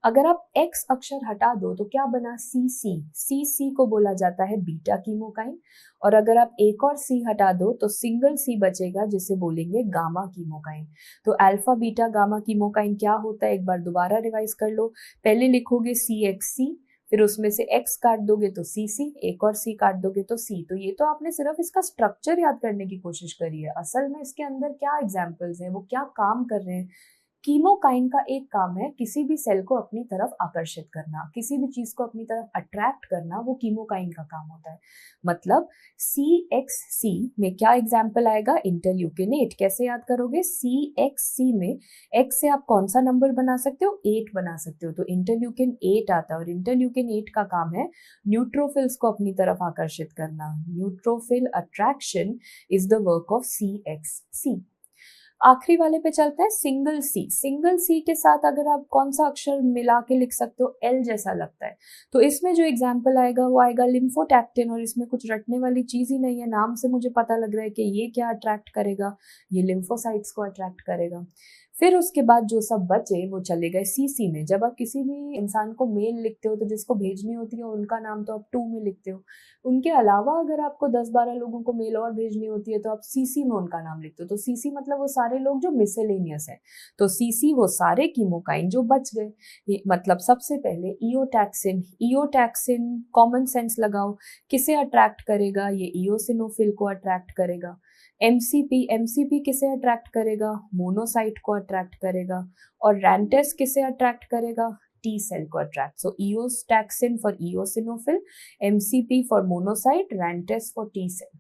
अगर आप एक्स अक्षर हटा दो तो क्या बना? CC को बोला जाता है बीटा कीमोकाइन। और अगर आप एक और सी हटा दो तो सिंगल सी बचेगा, जिसे बोलेंगे गामा कीमोकाइन। तो अल्फा बीटा गामा कीमोकाइन क्या होता है, एक बार दोबारा रिवाइज कर लो। पहले लिखोगे CXC, फिर उसमें से एक्स काट दोगे तो CC, एक और सी काट दोगे तो C। तो ये तो आपने सिर्फ इसका स्ट्रक्चर याद करने की कोशिश करी है, असल में इसके अंदर क्या एग्जाम्पल्स हैं, वो क्या काम कर रहे हैं। कीमोकाइन का एक काम है किसी भी सेल को अपनी तरफ आकर्षित करना, किसी भी चीज को अपनी तरफ अट्रैक्ट करना, वो कीमोकाइन का काम होता है। मतलब CXC में क्या एग्जाम्पल आएगा? इंटरल्यूकिन 8। कैसे याद करोगे? CXC में X से आप कौन सा नंबर बना सकते हो? 8 बना सकते हो। तो इंटरल्यूकिन 8 आता है और इंटरल्यूकिन 8 का काम है न्यूट्रोफिल्स को अपनी तरफ आकर्षित करना। Neutrophil attraction is the work of CXC। आखिरी वाले पे चलते हैं, सिंगल सी। सिंगल सी के साथ अगर आप कौन सा अक्षर मिला के लिख सकते हो? L जैसा लगता है। तो इसमें जो एग्जाम्पल आएगा वो आएगा लिम्फोटैक्टिन, और इसमें कुछ रटने वाली चीज ही नहीं है, नाम से मुझे पता लग रहा है कि ये क्या अट्रैक्ट करेगा, ये लिम्फोसाइट्स को अट्रैक्ट करेगा। फिर उसके बाद जो सब बचे वो चले गए CC में। जब आप किसी भी इंसान को मेल लिखते हो तो जिसको भेजनी होती है उनका नाम तो आप 2 में लिखते हो। उनके अलावा अगर आपको 10-12 लोगों को मेल और भेजनी होती है तो आप CC में उनका नाम लिखते हो। तो CC मतलब वो सारे लोग जो मिसेलेनियस है। तो CC वो सारे कीमोकाइन जो बच गए। मतलब सबसे पहले ईओटैक्सिन। ईओटैक्सिन कॉमन सेंस लगाओ, किसे अट्रैक्ट करेगा? ये ईओसिनोफिल को अट्रैक्ट करेगा। MCP किसे अट्रैक्ट करेगा? मोनोसाइट को अट्रैक्ट करेगा। और रैंटेस किसे अट्रैक्ट करेगा? T सेल को attract. So eotaxin for eosinophil, MCP for monocyte, RANTES for T cell.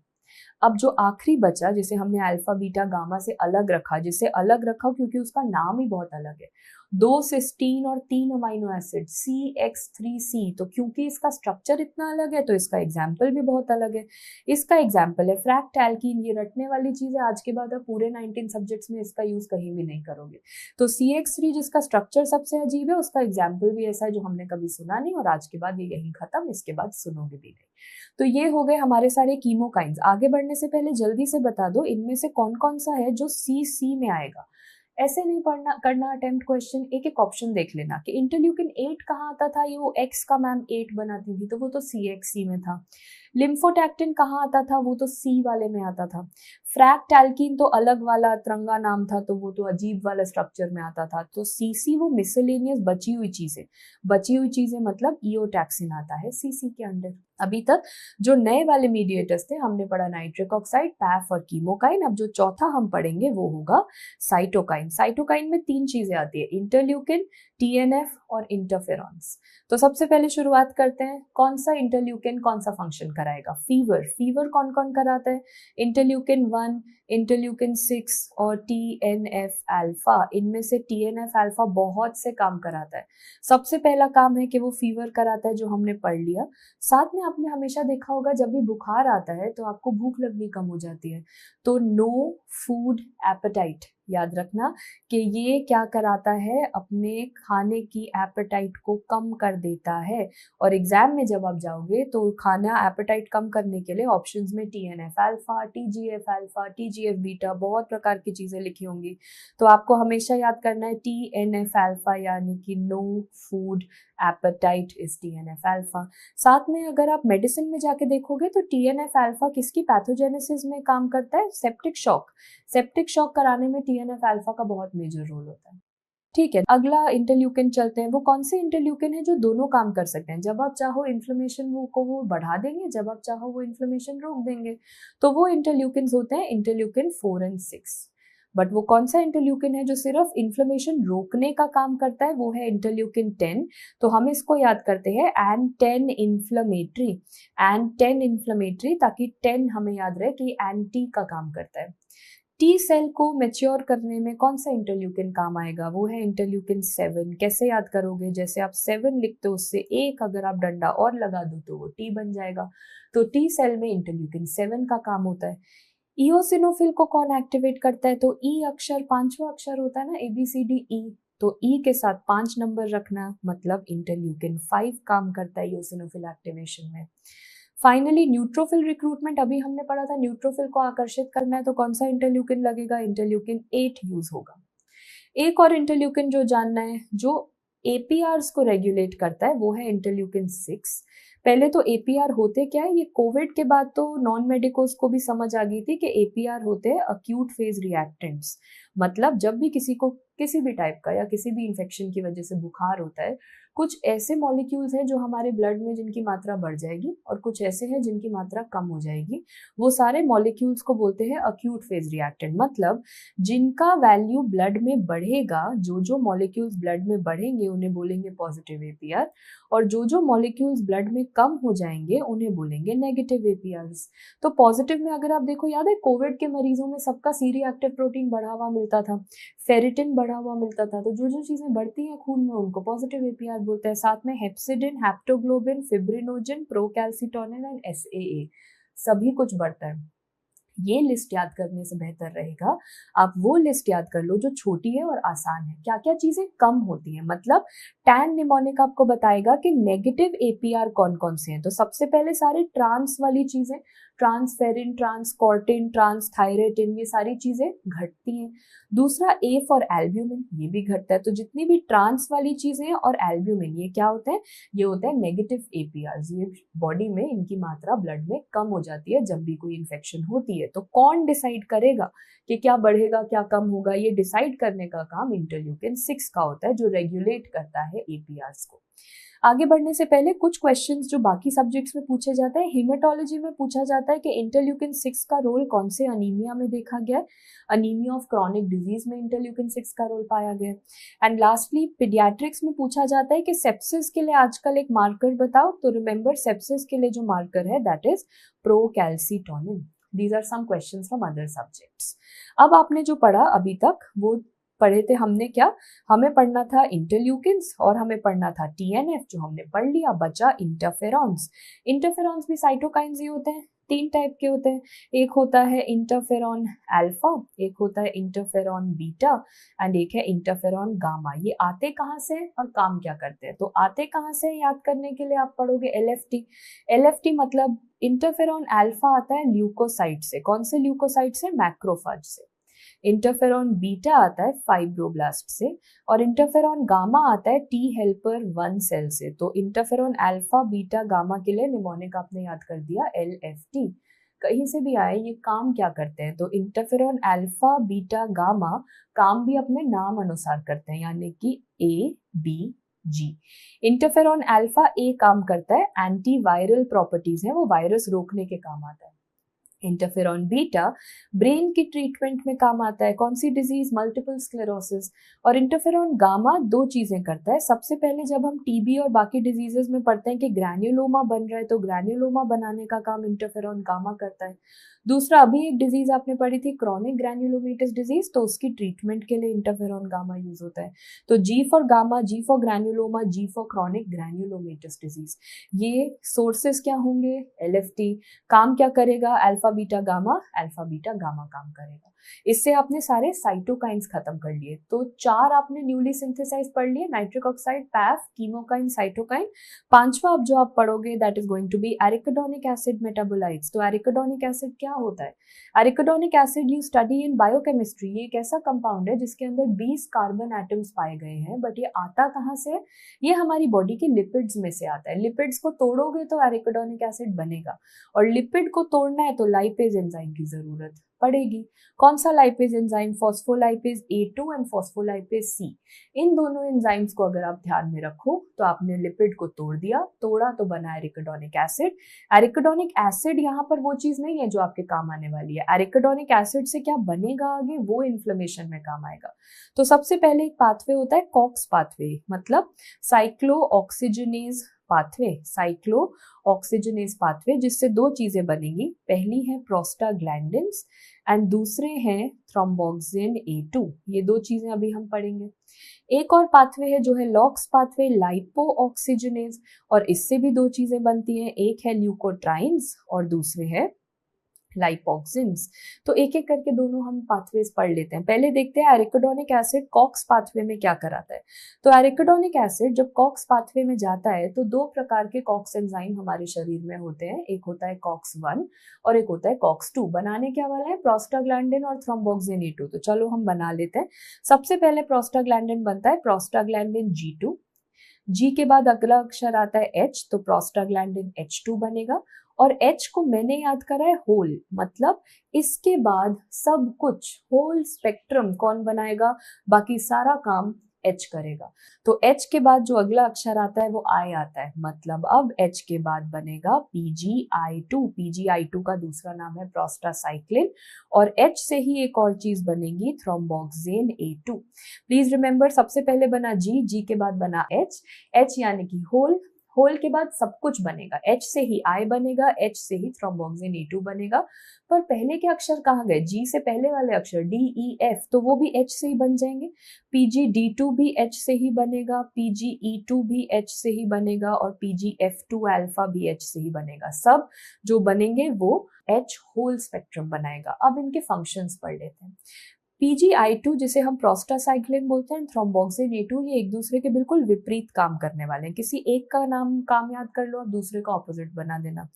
अब जो आखिरी बचा, जिसे हमने अल्फा बीटा गामा से अलग रखा, जिसे अलग रखा क्योंकि उसका नाम ही बहुत अलग है, 2 सिस्टीन और 3 अमाइनो एसिड CX3C। तो क्योंकि इसका स्ट्रक्चर इतना अलग है तो इसका एग्जाम्पल भी बहुत अलग है। इसका एग्जाम्पल है फ्रैक्टैल्कीन। ये रटने वाली चीज है, आज के बाद आप पूरे 19 सब्जेक्ट्स में इसका यूज कहीं भी नहीं करोगे। तो CX3 जिसका स्ट्रक्चर सबसे अजीब है, उसका एग्जाम्पल भी ऐसा है जो हमने कभी सुना नहीं, और आज के बाद ये यहीं खत्म, इसके बाद सुनोगे भी नहीं। तो ये हो गए हमारे सारे कीमोकाइंस। आगे बढ़ने से पहले जल्दी से बता दो इनमें से कौन कौन सा है जो CC में आएगा। ऐसे नहीं पढ़ना करना अटेम्प्ट क्वेश्चन, एक एक ऑप्शन देख लेना कि इंटरल्यूकिन 8 कहाँ आता था, ये वो X का मैम 8 बनाती थी तो वो तो CXC में था। लिम्फोटैक्टिन कहाँ आता था, वो तो C वाले में आता था। फ्रैक्टैल्कीन तो अलग वाला तिरंगा नाम था तो वो तो अजीब वाला स्ट्रक्चर में आता था। तो CC वो मिसलेनियस बची हुई चीजें मतलब ईओटैक्सिन आता है CC के अंडर। अभी तक जो नए वाले मीडिएटर्स थे हमने पढ़ा नाइट्रिक ऑक्साइड, पैफ और कीमोकाइन। अब जो चौथा हम पढ़ेंगे वो होगा साइटोकाइन। साइटोकाइन में 3 चीजें आती है, इंटरल्यूकिन, TNF और इंटरफेरॉन्स। तो सबसे पहले शुरुआत करते हैं, कौन सा इंटरल्यूकिन कौन सा फंक्शन कराएगा? फीवर, फीवर कौन कौन कराता है? इंटरल्यूकिन 1, इंटरल्यूकिन 6 और TNF अल्फा। इनमें से TNF अल्फा बहुत से काम कराता है। सबसे पहला काम है कि वो फीवर कराता है, जो हमने पढ़ लिया। साथ में आपने हमेशा देखा होगा जब भी बुखार आता है तो आपको भूख लगनी कम हो जाती है, तो नो फूड एपेटाइट, याद रखना कि ये क्या कराता है, अपने खाने की एपेटाइट को कम कर देता है। और एग्जाम में जब आप जाओगे तो खाना एपेटाइट कम करने के लिए ऑप्शंस में TNF alpha, TGF alpha, TGF beta, बहुत प्रकार की चीजें लिखी होंगी। तो आपको हमेशा याद करना है TNF अल्फा, यानी कि no food appetite is TNF alpha. साथ में अगर आप मेडिसिन में जाके देखोगे तो TNF अल्फा किसकी पैथोजेनेसिस में काम करता है? Septic shock. सेप्टिक शॉक कराने में TNF अल्फा का बहुत मेजर रोल होता है। ठीक है, अगला इंटरल्यूकिन चलते हैं। वो कौन से इंटरल्यूकिन है जो दोनों काम कर सकते हैं? जब आप चाहो इन्फ्लेमेशन वो बढ़ा देंगे, जब आप चाहो वो इन्फ्लेमेशन रोक देंगे। तो वो इंटरल्यूकिन होते हैं इंटरल्यूकिन 4 और 6। बट वो कौन सा इंटरल्यूकिन है जो सिर्फ इन्फ्लेमेशन रोकने का काम करता है? वो है इंटरल्यूकिन 10। तो हम इसको याद करते हैं एन 10 इन्फ्लेमेटरी, एन 10 इन्फ्लेमेटरी, ताकि 10 हमें याद रहे कि एंटी का काम करता है। टी सेल को मैच्योर करने में कौन सा इंटरल्यूकिन काम आएगा? वो है इंटरल्यूकिन 7। कैसे याद करोगे? जैसे आप 7 लिखते हो, उससे एक अगर आप डंडा और लगा दो तो वो टी बन जाएगा। तो टी सेल में इंटरल्यूकिन 7 का काम होता है। इओसिनोफिल को कौन एक्टिवेट करता है? तो ई अक्षर, पांचवा अक्षर होता है ना, ABCDE, तो ई के साथ 5 नंबर रखना, मतलब इंटरल्यूकिन 5 काम करता है इओसिनोफिल एक्टिवेशन में। फाइनली न्यूट्रोफिल रिक्रूटमेंट, अभी हमने पढ़ा था न्यूट्रोफिल को आकर्षित करना है तो कौन सा इंटरल्यूकिन लगेगा? इंटरल्यूकिन 8 यूज होगा। एक और इंटरल्यूकिन जो जानना है जो APRs को रेगुलेट करता है, वो है इंटरल्यूकिन 6। पहले तो APR होते क्या है, ये कोविड के बाद तो नॉन मेडिकोस को भी समझ आ गई थी कि APR होते हैं अक्यूट फेज रिएक्टेंट्स। मतलब जब भी किसी को किसी भी टाइप का या किसी भी इंफेक्शन की वजह से बुखार होता है, कुछ ऐसे मॉलिक्यूल्स हैं जो हमारे ब्लड में जिनकी मात्रा बढ़ जाएगी और कुछ ऐसे हैं जिनकी मात्रा कम हो जाएगी। वो सारे मॉलिक्यूल्स को बोलते हैं अक्यूट फेज रिएक्टेंट। मतलब जिनका वैल्यू ब्लड में बढ़ेगा, जो मॉलिक्यूल्स ब्लड में बढ़ेंगे उन्हें बोलेंगे पॉजिटिव APR, और जो मॉलिक्यूल्स ब्लड में कम हो जाएंगे उन्हें बोलेंगे नेगेटिव APRs। तो पॉजिटिव में अगर आप देखो, याद है कोविड के मरीजों में सबका C रिएक्टिव प्रोटीन बढ़ा हुआ मिलता था, फेरिटिन बढ़ा हुआ मिलता था। तो जो चीजें बढ़ती हैं खून में उनको पॉजिटिव APR बोलते हैं। साथ में हेप्सिडिन, हेप्टोग्लोबिन, फिब्रिनोजन, प्रोकैल्सिटोनिन एंड SAA, सभी कुछ बढ़ता है। ये लिस्ट याद करने से बेहतर रहेगा आप वो लिस्ट याद कर लो जो छोटी है और आसान है। क्या क्या चीजें कम होती हैं? मतलब टैन निमोनिक आपको बताएगा कि नेगेटिव APR कौन कौन से हैं। तो सबसे पहले सारे ट्रांस वाली चीजें, ट्रांसफेरिन, ट्रांसकॉर्टिन, ट्रांसथायरेटिन, ये सारी चीजें घटती हैं। दूसरा A फॉर एल्ब्यूमिन, ये भी घटता है। तो जितनी भी ट्रांस वाली चीजें हैं और एल्ब्यूमिन, ये क्या होते हैं? ये होते हैं नेगेटिव APRs। ये बॉडी में इनकी मात्रा ब्लड में कम हो जाती है जब भी कोई इन्फेक्शन होती है। तो कौन डिसाइड करेगा कि क्या बढ़ेगा क्या कम होगा? ये डिसाइड करने का काम इंटरल्यूकिन 6 का होता है, जो रेगुलेट करता है APRs को। आगे बढ़ने से पहले कुछ क्वेश्चंस जो बाकी सब्जेक्ट्स में पूछे जाते हैं, हेमेटोलॉजी में पूछा जाता है कि इंटरल्यूकिन 6 का रोल कौन से अनीमिया में देखा गया है? अनीमिया ऑफ क्रॉनिक डिजीज में इंटरल्यूकिन 6 का रोल पाया गया है। एंड लास्टली पीडियाट्रिक्स में पूछा जाता है कि सेप्सिस के लिए आजकल एक मार्कर बताओ। तो रिमेंबर, सेप्सिस के लिए जो मार्कर है that is procalcitonin. These are some questions from other subjects. अब आपने जो पढ़ा अभी तक वो पढ़े थे हमने क्या? हमें पढ़ना था इंटरल्यूकिन्स और हमें पढ़ना था TNF, जो हमने पढ़ लिया। बचा इंटरफेरॉन्स। इंटरफेरॉन्स भी साइटोकाइंस ही होते हैं, 3 टाइप के होते हैं। एक होता है इंटरफेरॉन अल्फा, एक होता है इंटरफेरॉन बीटा एंड एक है इंटरफेरॉन गामा। ये आते कहाँ से और काम क्या करते हैं? तो आते कहाँ से याद करने के लिए आप पढ़ोगे LFT। LFT मतलब इंटरफेरॉन अल्फा आता है ल्यूकोसाइट से। कौन से ल्यूकोसाइट से? मैक्रोफाज से। इंटरफेरॉन बीटा आता है फाइब्रोब्लास्ट से और इंटरफेरॉन गामा आता है T हेल्पर 1 सेल से। तो इंटरफेरॉन अल्फा बीटा गामा के लिए निमोनिक आपने याद कर दिया LFT। कहीं से भी आए, ये काम क्या करते हैं? तो इंटरफेरॉन अल्फा बीटा गामा काम भी अपने नाम अनुसार करते हैं, यानी कि ABG। इंटरफेरॉन अल्फा A काम करता है एंटी वायरल प्रॉपर्टीज है, वो वायरस रोकने के काम आता है। इंटरफेरॉन बीटा ब्रेन की ट्रीटमेंट में काम आता है। कौन सी डिजीज? Multiple sclerosis. और इंटरफेरॉन गामा दो चीजें करता है। सबसे पहले जब हम टीबी और बाकी डिजीजेस में पढ़ते हैं कि ग्रैन्युलोमा बन रहा है, तो ग्रैन्युलोमा बनाने का काम इंटरफेरॉन गामा करता है। दूसरा, अभी एक डिजीज आपने पढ़ी थी क्रॉनिक ग्रैन्युलोमेटस डिजीज, तो उसकी ट्रीटमेंट के लिए इंटरफेरॉन गामा यूज होता है। तो G for gamma, G for granuloma, G for chronic granulomatous disease. ये सोर्सेस क्या होंगे? एलएफटी। काम क्या करेगा? Alpha beta gamma, alpha beta gamma काम करेगा। इससे आपने सारे साइटोकाइंस खत्म कर लिए। तो 4 आपने न्यूली सिंथेसाइज पढ़ लिए, nitric oxide, PAF, chemokine, cytokine. 5वां अब जो आप पढ़ोगे that is going to be arachidonic acid metabolites. तो एरिकोडोनिक एसिड क्या होता है? Arachidonic acid you study in biochemistry. ये एक ऐसा कंपाउंड है जिसके अंदर 20 कार्बन एटम्स पाए गए हैं, बट ये आता कहाँ से? ये हमारी बॉडी के लिपिड्स में से आता है। लिपिड्स को तोड़ोगे तो एरिकोडोनिक एसिड बनेगा, और लिपिड को तोड़ना है तो लाइपेज एंजाइम की जरूरत पड़ेगी। कौन सा lipase enzyme? Phospholipase A2 and phospholipase C। इन दोनों एंजाइम्स को अगर आप ध्यान में रखो तो आपने लिपिड को तोड़ दिया, तोड़ा तो बना एरिकोडोनिक एसिड। एरिकोडोनिक एसिड यहाँ पर वो चीज नहीं है जो आपके काम आने वाली है। एरिकोडोनिक एसिड से क्या बनेगा आगे? वो इन्फ्लेमेशन में काम आएगा। तो सबसे पहले एक पाथवे होता है कॉक्स पाथवे, मतलब cyclo oxygenase pathway, cyclo oxygenase pathway, जिससे दो चीजें बनेंगी। पहली है प्रोस्टाग्लैंडिन्स एंड दूसरे हैं थ्रोम्बोक्सिन A2। ये दो चीजें अभी हम पढ़ेंगे। एक और पाथवे है जो है लॉक्स पाथवे, लाइपो ऑक्सीजनेज, और इससे भी दो चीजें बनती हैं। एक है ल्यूकोट्राइन्स और दूसरे है लाइपोक्सिन्स। तो एक एक करके दोनों हम पाथवेज पढ़ लेते हैं। पहले देखते हैं एरिकोडोनिक एसिड कॉक्स पाथवे में क्या कराता है। तो एरिकोडोनिक एसिड जब कॉक्स पाथवे में जाता है तो दो प्रकार के कॉक्स एंजाइम हमारे शरीर में होते हैं। एक होता है कॉक्स 1 और एक होता है कॉक्स 2। बनाने क्या वाला है? प्रोस्टाग्लैंडिन और थ्रोम्बोक्सिन A2। तो चलो हम बना लेते हैं। सबसे पहले प्रोस्टाग्लैंडिन बनता है, प्रोस्टाग्लैंडिन G2। जी के बाद अगला अक्षर आता है H, तो प्रोस्टाग्लैंडिन H2 बनेगा। और H को मैंने याद करा है होल, मतलब इसके बाद सब कुछ होल स्पेक्ट्रम कौन बनाएगा? बाकी सारा काम H करेगा। तो H के बाद जो अगला अक्षर आता है वो I आता है, मतलब अब H के बाद बनेगा PgI2। PgI2 का दूसरा नाम है प्रोस्टासाइक्लिन, और H से ही एक और चीज बनेगी थ्रोम्बोक्सिन A2। प्लीज रिमेंबर, सबसे पहले बना G, G के बाद बना H, H यानी कि होल, होल के बाद सब कुछ बनेगा। H से ही I बनेगा, H से ही थ्रोम्बोक्सिन A2 बनेगा। पर पहले के अक्षर कहाँ गए? G से पहले वाले अक्षर D, E, F, तो वो भी H से ही बन जाएंगे। PgD2 भी H से ही बनेगा, PgE2 भी H से ही बनेगा, और PgF2 अल्फा भी H से ही बनेगा। सब जो बनेंगे वो H होल स्पेक्ट्रम बनाएगा। अब इनके फंक्शंस पढ़ लेते हैं। PgI2 जिसे हम प्रोस्टासाइक्लिन बोलते हैं, थ्रोम्बोक्सिन A2, ये एक दूसरे के बिल्कुल विपरीत काम करने वाले हैं। किसी एक का नाम काम याद कर लो और दूसरे का ऑपोजिट बना देना।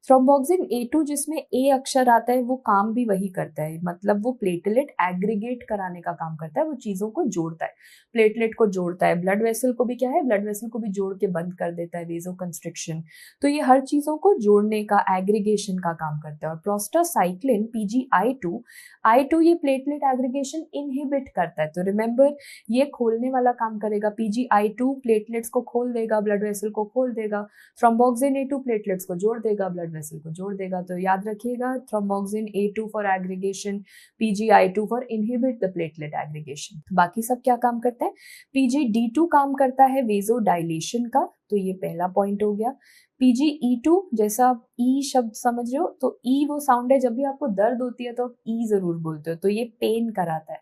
थ्रोम्बोक्सिन A2 जिसमें A अक्षर आता है वो काम भी वही करता है, मतलब वो प्लेटलेट एग्रीगेट कराने का काम करता है, वो चीजों को जोड़ता है, प्लेटलेट को जोड़ता है। ब्लड वेसल को भी क्या है? ब्लड वेसल को भी जोड़ के बंद कर देता है, वेजोकंस्ट्रिक्शन। तो ये हर चीजों को जोड़ने का, एग्रीगेशन का काम करता है। और प्रोस्टासाइक्लिन PgI2, I2 ये प्लेटलेट एग्रीगेशन इनहिबिट करता है। तो रिमेंबर, ये खोलने वाला काम करेगा। PgI2 प्लेटलेट्स को खोल देगा, ब्लड वेसल को खोल देगा। थ्रोम्बोक्सिन A2 प्लेटलेट्स को जोड़ देगा, ब्लड वेसल को जोड़ देगा। तो याद रखिएगा, thromboxane A2 for aggregation, PgI2 for inhibit the platelet aggregation. बाकी सब क्या काम करता है? PgD2 काम करता है वेजो डायलेशन का, तो ये पहला पॉइंट हो गया। PgE2 जैसा आप ई शब्द समझ रहे हो, तो ई वो साउंड है जब भी आपको दर्द होती है तो आप ई जरूर बोलते हो, तो ये पेन कराता है।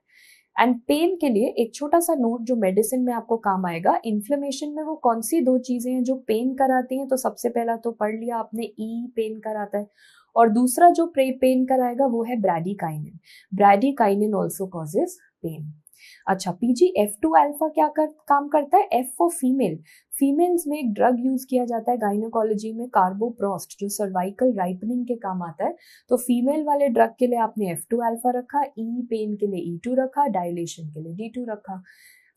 एंड पेन के लिए एक छोटा सा नोट जो मेडिसिन में आपको काम आएगा। इन्फ्लेमेशन में वो कौन सी दो चीजें हैं जो पेन कराती हैं? तो सबसे पहला तो पढ़ लिया आपने, ई पेन कराता है, और दूसरा जो पेन कराएगा वो है bradykinin. Bradykinin also causes pain. अच्छा, PgF2 अल्फा क्या काम करता है? F for female. फीमेल्स में एक ड्रग यूज किया जाता है गाइनोकोलॉजी में, कार्बोप्रोस्ट, जो सर्वाइकल राइपनिंग के काम आता है। तो फीमेल वाले ड्रग के लिए आपने F2 अल्फा रखा, ई पेन के लिए E2 रखा, डायलेशन के लिए D2 रखा।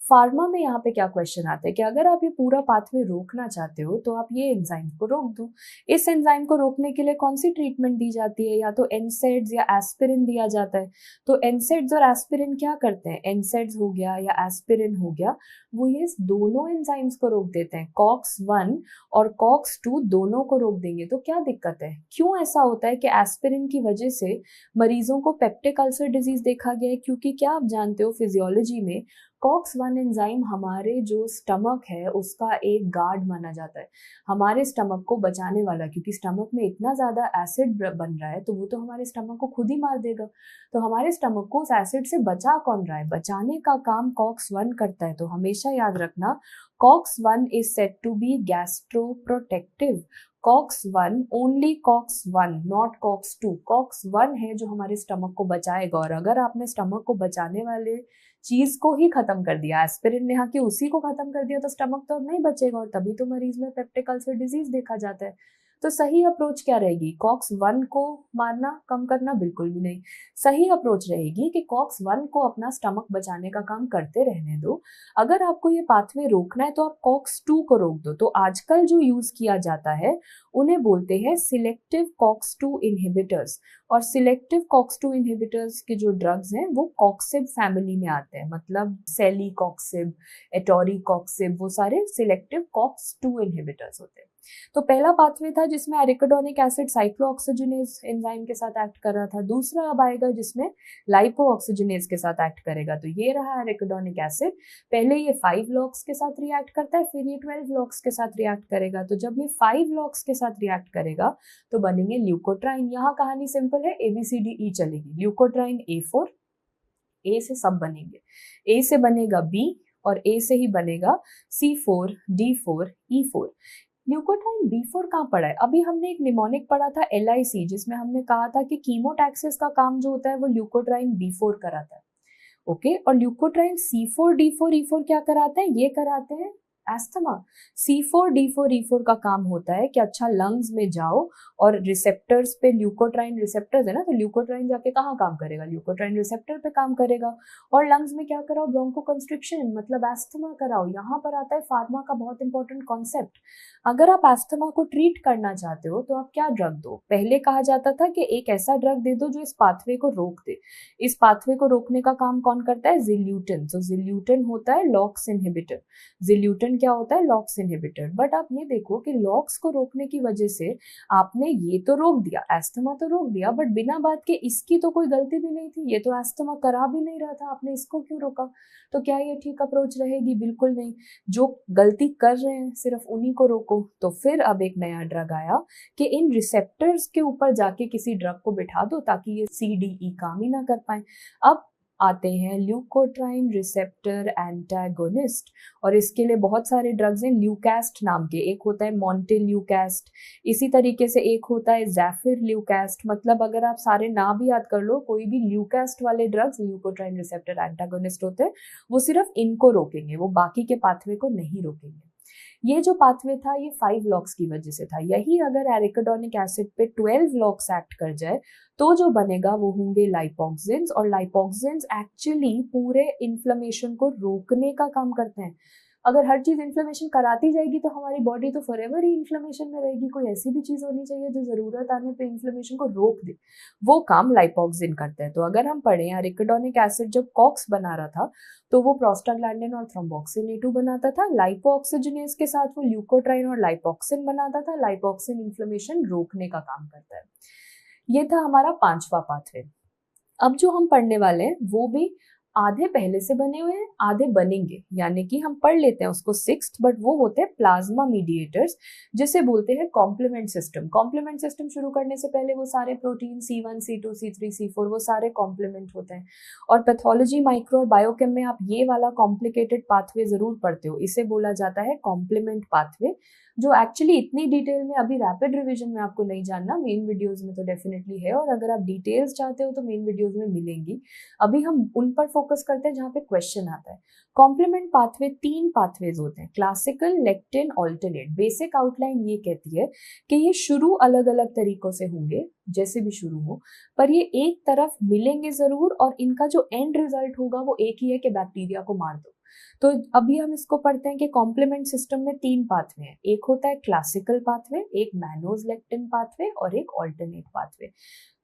फार्मा में यहाँ पे क्या क्वेश्चन आता है कि अगर आप ये पूरा पाथवे रोकना चाहते हो तो आप ये एंजाइम को रोक दो। इस एंजाइम को रोकने के लिए कौन सी ट्रीटमेंट दी जाती है? या तो एनसेड्स या एस्पिरिन दिया जाता है। तो एनसेड्स और एस्पिरिन क्या करते हैं? एनसेड्स हो गया या एस्पिरिन हो गया, वो ये दोनों एंजाइम्स को रोक देते हैं। कॉक्स 1 और कॉक्स 2 दोनों को रोक देंगे। तो क्या दिक्कत है? क्यों ऐसा होता है कि एस्पिरिन की वजह से मरीजों को पेप्टिक अल्सर डिजीज देखा गया है? क्योंकि क्या आप जानते हो फिजियोलॉजी में कॉक्स 1 एंजाइम हमारे जो स्टमक है उसका एक गार्ड माना जाता है, हमारे स्टमक को बचाने वाला। क्योंकि स्टमक में इतना ज्यादा एसिड बन रहा है तो वो तो हमारे स्टमक को खुद ही मार देगा। तो हमारे स्टमक को उस एसिड से बचा कौन रहा है? बचाने का काम कॉक्स 1 करता है। तो हमेशा याद रखना, cox 1 is said to be gastroprotective. Cox 1, only cox 1, not cox 2। Cox 1 है जो हमारे स्टमक को बचाएगा। और अगर आपने स्टमक को बचाने वाले चीज को ही खत्म कर दिया, एस्पिरिन ने आके उसी को खत्म कर दिया, तो स्टमक तो अब नहीं बचेगा। और तभी तो मरीज में पेप्टिक अल्सर डिजीज देखा जाता है। तो सही अप्रोच क्या रहेगी? कॉक्स 1 को मारना, कम करना? बिल्कुल भी नहीं। सही अप्रोच रहेगी कि कॉक्स 1 को अपना स्टमक बचाने का काम करते रहने दो। अगर आपको ये पाथवे रोकना है तो आप कॉक्स 2 को रोक दो। तो आजकल जो यूज किया जाता है उन्हें बोलते हैं सिलेक्टिव कॉक्स 2 इनहिबिटर्स। और सिलेक्टिव कॉक्स 2 इनहिबिटर्स के जो ड्रग्स हैं वो कॉक्सिब फैमिली में आते हैं, मतलब सेलीकॉक्सिब, एटोरीकॉक्सिब, वो सारे सिलेक्टिव कॉक्स 2 इनहिबिटर्स होते हैं। तो पहला पाथवे था जिसमें एरिकोडोनिक एसिड साइक्लोऑक्सीजनेज एंजाइम के साथ एक्ट कर रहा था। दूसरा अब आएगा जिसमें लाइपोऑक्सीजनेज के साथ एक्ट करेगा। तो ये रहा एरिकोडोनिक एसिड। पहले ये 5 लॉक्स के साथ रिएक्ट करता है, फिर ये 12 लॉक्स के साथ रिएक्ट करेगा। तो जब ये 5 लॉक्स के साथ रिएक्ट करेगा तो बनेंगे ल्यूकोट्राइन। यहाँ कहानी सिंपल है, ABCDE चलेगी। ल्यूकोट्राइन A4, ए से सब बनेंगे। ए से बनेगा B और ए से ही बनेगा C4, D4, E4। Leukotriene B4 कहाँ पड़ा है? अभी हमने एक निमोनिक पढ़ा था LIC, जिसमें हमने कहा था कि कीमोटैक्सिस का काम जो होता है वो ल्यूकोट्राइन B4 कराता है। ओके, और ल्यूकोट्राइन C4, D4, E4 क्या कराते हैं? ये कराते हैं एस्थमा। C4, D4, E4 का काम होता है कि अच्छा लंग्स में जाओ और रिसेप्टर्स पे, ल्यूकोट्राइन रिसेप्टर्स है ना, तो ल्यूकोट्राइन जाके कहाँ काम करेगा? ल्यूकोट्राइन रिसेप्टर पे काम करेगा। और लंग्स में क्या कराओ? ब्रोंकोकंस्ट्रिक्शन, मतलब एस्थमा कराओ। यहाँ पर आता है फार्मा का बहुत इंपॉर्टेंट कॉन्सेप्ट। अगर आप एस्थमा को ट्रीट करना चाहते हो तो आप क्या ड्रग दो? पहले कहा जाता था कि एक ऐसा ड्रग दे दो जो इस पाथवे को रोक दे। इस पाथवे को रोकने का काम कौन करता है? जिल्यूटन। तो जिल्यूटन होता है लॉक्स इनहिबिटर। जिल्यूटन क्या होता है? Locks inhibitor. बट आप ये देखो कि लॉक्स को रोकने की वजह से आपने ये तो रोक दिया, एस्थमा तो रोक दिया, बट बिना बात के इसकी तो कोई गलती भी नहीं थी, ये तो एस्थमा करा भी नहीं रहा था, आपने इसको क्यों रोका? तो क्या ये ठीक अप्रोच रहेगी? बिल्कुल नहीं। जो गलती कर रहे हैं सिर्फ उन्हीं को रोको। तो फिर अब एक नया ड्रग आया कि इन रिसेप्टर्स के ऊपर जाके किसी ड्रग को बिठा दो ताकि ये CDE काम ही ना कर पाए। अब आते हैं ल्यूकोट्राइन रिसेप्टर एंटागोनिस्ट। और इसके लिए बहुत सारे ड्रग्स हैं ल्यूकास्ट नाम के। एक होता है मॉन्टेल्यूकास्ट, इसी तरीके से एक होता है ज़ैफिरल्यूकास्ट। मतलब अगर आप सारे नाम भी याद कर लो, कोई भी ल्यूकास्ट वाले ड्रग्स ल्यूकोट्राइन रिसेप्टर एंटागोनिस्ट होते हैं। वो सिर्फ इनको रोकेंगे, वो बाकी के पाथवे को नहीं रोकेंगे। ये जो पाथवे था ये 5 लॉक्स की वजह से था। यही अगर एरिकोडोनिक एसिड पे 12 लॉक्स एक्ट कर जाए तो जो बनेगा वो होंगे लाइपोक्सिन्स। और लाइपोक्सिन्स एक्चुअली पूरे इन्फ्लेमेशन को रोकने का काम करते हैं। अगर हर चीज इन्फ्लेमेशन कराती जाएगी तो हमारी बॉडी तो फॉरएवर ही इन्फ्लेमेशन में रहेगी। कोई ऐसी भी चीज होनी चाहिए जो जरूरत आने पे इन्फ्लेमेशन को रोक दे, वो काम लाइपोक्सिन करता है। तो अगर हम पढ़ें एरिकोडोनिक एसिड जब कॉक्स बना रहा था तो वो प्रोस्टाग्लैंडिन और थ्रोम्बोक्सिन A2 बनाता था। लाइपोऑक्सीजनेज के साथ वो ल्यूकोट्राइन और लाइपोक्सिन बनाता था। लाइपोक्सिन इन्फ्लेमेशन रोकने का काम करता है। ये था हमारा 5वां पाथवे। अब जो हम पढ़ने वाले हैं वो भी आधे पहले से बने हुए हैं, आधे बनेंगे, यानी कि हम पढ़ लेते हैं उसको 6th, बट वो होते हैं प्लाज्मा मीडिएटर्स, जिसे बोलते हैं कॉम्प्लीमेंट सिस्टम। कॉम्प्लीमेंट सिस्टम शुरू करने से पहले वो सारे protein C1, C2, C3, C4 वो सारे कॉम्प्लीमेंट होते हैं। और पैथोलॉजी, माइक्रो और बायोकेम में आप ये वाला कॉम्प्लिकेटेड पाथवे जरूर पढ़ते हो। इसे बोला जाता है कॉम्प्लीमेंट पाथवे, जो एक्चुअली इतनी डिटेल में अभी रैपिड रिवीजन में आपको नहीं जानना, मेन वीडियोस में तो डेफिनेटली है। और अगर आप डिटेल्स चाहते हो तो मेन वीडियोस में मिलेंगी। अभी हम उन पर फोकस करते हैं जहाँ पे क्वेश्चन आता है। कॉम्प्लीमेंट पाथवे 3 पाथवेज होते हैं, classical, lectin, alternate. Basic outline ये कहती है कि ये शुरू अलग अलग तरीकों से होंगे, जैसे भी शुरू हो, पर ये एक तरफ मिलेंगे जरूर। और इनका जो एंड रिजल्ट होगा वो एक ही है कि बैक्टीरिया को मार दो। तो अभी हम इसको पढ़ते हैं कि कॉम्प्लीमेंट सिस्टम में 3 पाथवे हैं। एक होता है क्लासिकल पाथवे, एक मैनोज लेक्टिन पाथवे और एक ऑल्टरनेट पाथवे।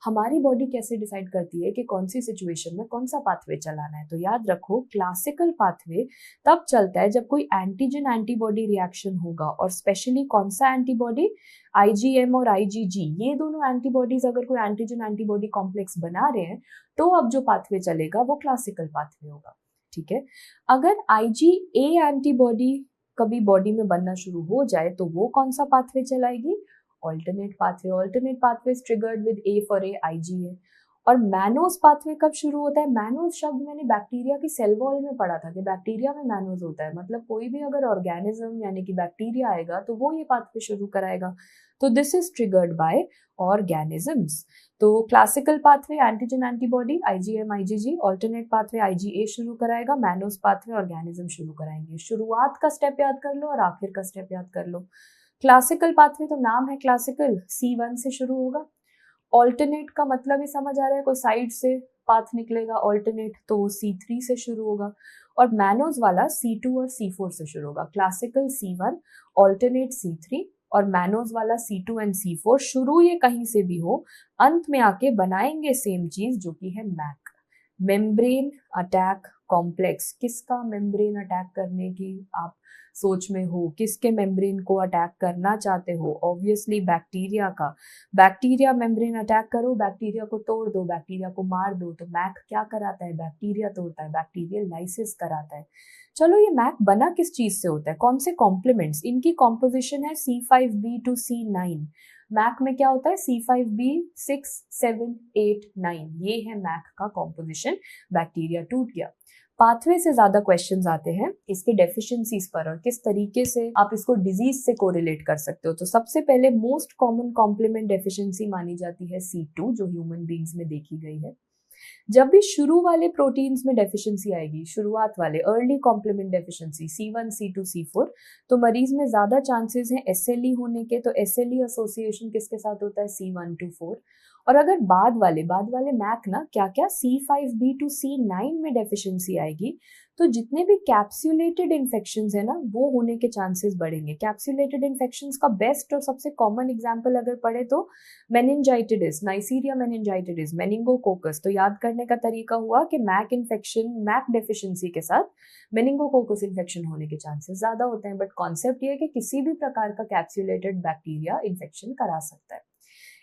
हमारी बॉडी कैसे डिसाइड करती है कि कौन सी सिचुएशन में कौन सा पाथवे चलाना है? तो याद रखो, क्लासिकल पाथवे तब चलता है जब कोई एंटीजन एंटीबॉडी रिएक्शन होगा, और स्पेशली कौन सा एंटीबॉडी? आईजीएम और आईजीजी, ये दोनों एंटीबॉडीज अगर कोई एंटीजन एंटीबॉडी कॉम्प्लेक्स बना रहे हैं तो अब जो पाथवे चलेगा वो क्लासिकल पाथवे होगा। ठीक है, अगर आईजीए एंटीबॉडी कभी बॉडी में बनना शुरू हो जाए तो वो कौन सा पाथवे चलाएगी? Alternate pathway. Alternate pathway triggered with A for a IgA. और मैनोज पाथवे कब शुरू होता है? मैनोज शब्द मैंने बैक्टीरिया की सेल वॉल में पढ़ा था कि बैक्टीरिया में मैनोज होता है, मतलब कोई भी अगर ऑर्गेनिज्म यानी कि बैक्टीरिया आएगा तो वो ये पाथवे शुरू कराएगा। तो this is triggered by organisms. तो classical pathway antigen antibody IgM IgG, alternate pathway IgA शुरू कराएगा, मैनोज पाथवे ऑर्गेनिज्म शुरू कराएंगे। शुरुआत का स्टेप याद कर लो और आखिर का स्टेप याद कर लो। क्लासिकल पाथवे तो नाम है क्लासिकल, C1 से शुरू होगा। ऑल्टरनेट का मतलब ही समझ आ रहा है, कोई साइड से पाथ निकलेगा ऑल्टरनेट, तो C3 से शुरू होगा। और मैनोज वाला C2 और C4 से शुरू होगा। क्लासिकल C1, ऑल्टरनेट C3 और मैनोज वाला C2 एंड C4। शुरू ये कहीं से भी हो, अंत में आके बनाएंगे सेम चीज जो कि है मैक, मेम्ब्रेन अटैक कॉम्प्लेक्स। किसका मेम्ब्रेन अटैक करने की आप सोच में हो? किसके मेम्ब्रेन को अटैक करना चाहते हो? ऑब्वियसली बैक्टीरिया का। बैक्टीरिया मेम्ब्रेन अटैक करो, बैक्टीरिया को तोड़ दो, बैक्टीरिया को मार दो। तो मैक क्या कराता है? बैक्टीरिया तोड़ता है, बैक्टीरियल लाइसिस कराता है। चलो, ये मैक बना किस चीज से होता है? कौन से कॉम्प्लीमेंट्स? इनकी कॉम्पोजिशन है C5b to C9। मैक में क्या होता है? C5b 6 7 8 9, ये है मैक का कॉम्पोजिशन। बैक्टीरिया टूट गया। पाथवे से ज्यादा क्वेश्चंस आते हैं इसके डेफिशिएंसीज पर और किस तरीके से आप इसको डिजीज से कोरिलेट कर सकते हो। तो सबसे पहले मोस्ट कॉमन कॉम्प्लीमेंट डेफिशिएंसी मानी जाती है C2, जो ह्यूमन बींग्स में देखी गई है। जब भी शुरू वाले प्रोटीन्स में डेफिशिएंसी आएगी, शुरुआत वाले early complement deficiency C1 C2 C4, तो मरीज में ज्यादा चांसेस हैं SLE होने के। तो SLE एसोसिएशन किसके साथ होता है? C1 to 4। और अगर बाद वाले मैक ना क्या क्या C5b to C9 में डेफिशिएंसी आएगी, तो जितने भी कैप्सुलेटेड इन्फेक्शंस है ना, वो होने के चांसेस बढ़ेंगे। कैप्सुलेटेड इन्फेक्शंस का बेस्ट और सबसे कॉमन एग्जांपल अगर पढ़े तो मेनिंजाइटिस, नाइसीरिया मेनिंजाइटिस, मेनिंगोकोकस। तो याद करने का तरीका हुआ कि मैक इन्फेक्शन, मैक डेफिशिएंसी के साथ मेनिंगोकोकस इन्फेक्शन होने के चांसेस ज्यादा होते हैं। बट कॉन्सेप्ट ये है कि किसी भी प्रकार का कैप्सुलेटेड बैक्टीरिया इन्फेक्शन करा सकता है।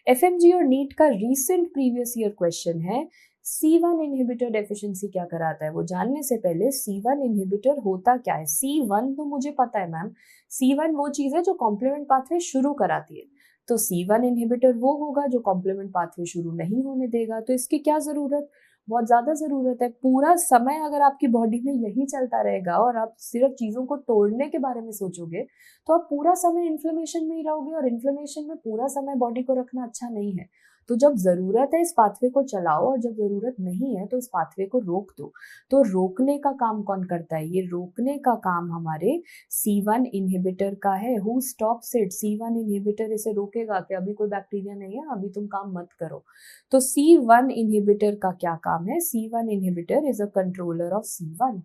FMG और नीट का रीसेंट प्रीवियस ईयर क्वेश्चन है, C1 इनहिबिटर डेफिशिएंसी क्या कराता है? वो जानने से पहले C1 इनहिबिटर होता क्या है? C1 तो मुझे पता है मैम, C1 वो चीज है जो कॉम्प्लीमेंट पाथवे शुरू कराती है। तो C1 इनहिबिटर वो होगा जो कॉम्प्लीमेंट पाथवे शुरू नहीं होने देगा। तो इसकी क्या जरूरत? बहुत ज्यादा जरूरत है। पूरा समय अगर आपकी बॉडी में यही चलता रहेगा और आप सिर्फ चीजों को तोड़ने के बारे में सोचोगे, तो आप पूरा समय इन्फ्लेमेशन में ही रहोगे, और इन्फ्लेमेशन में पूरा समय बॉडी को रखना अच्छा नहीं है। तो जब जरूरत है इस पाथवे को चलाओ, और जब जरूरत नहीं है तो इस पाथवे को रोक दो। तो रोकने का काम कौन करता है? ये रोकने का काम हमारे C1 इनहिबिटर का है। Who stops it? C1 inhibitor इसे रोकेगा कि अभी कोई बैक्टीरिया नहीं है, अभी तुम काम मत करो। तो C1 इनहिबिटर का क्या काम है? C1 inhibitor is a controller of C1।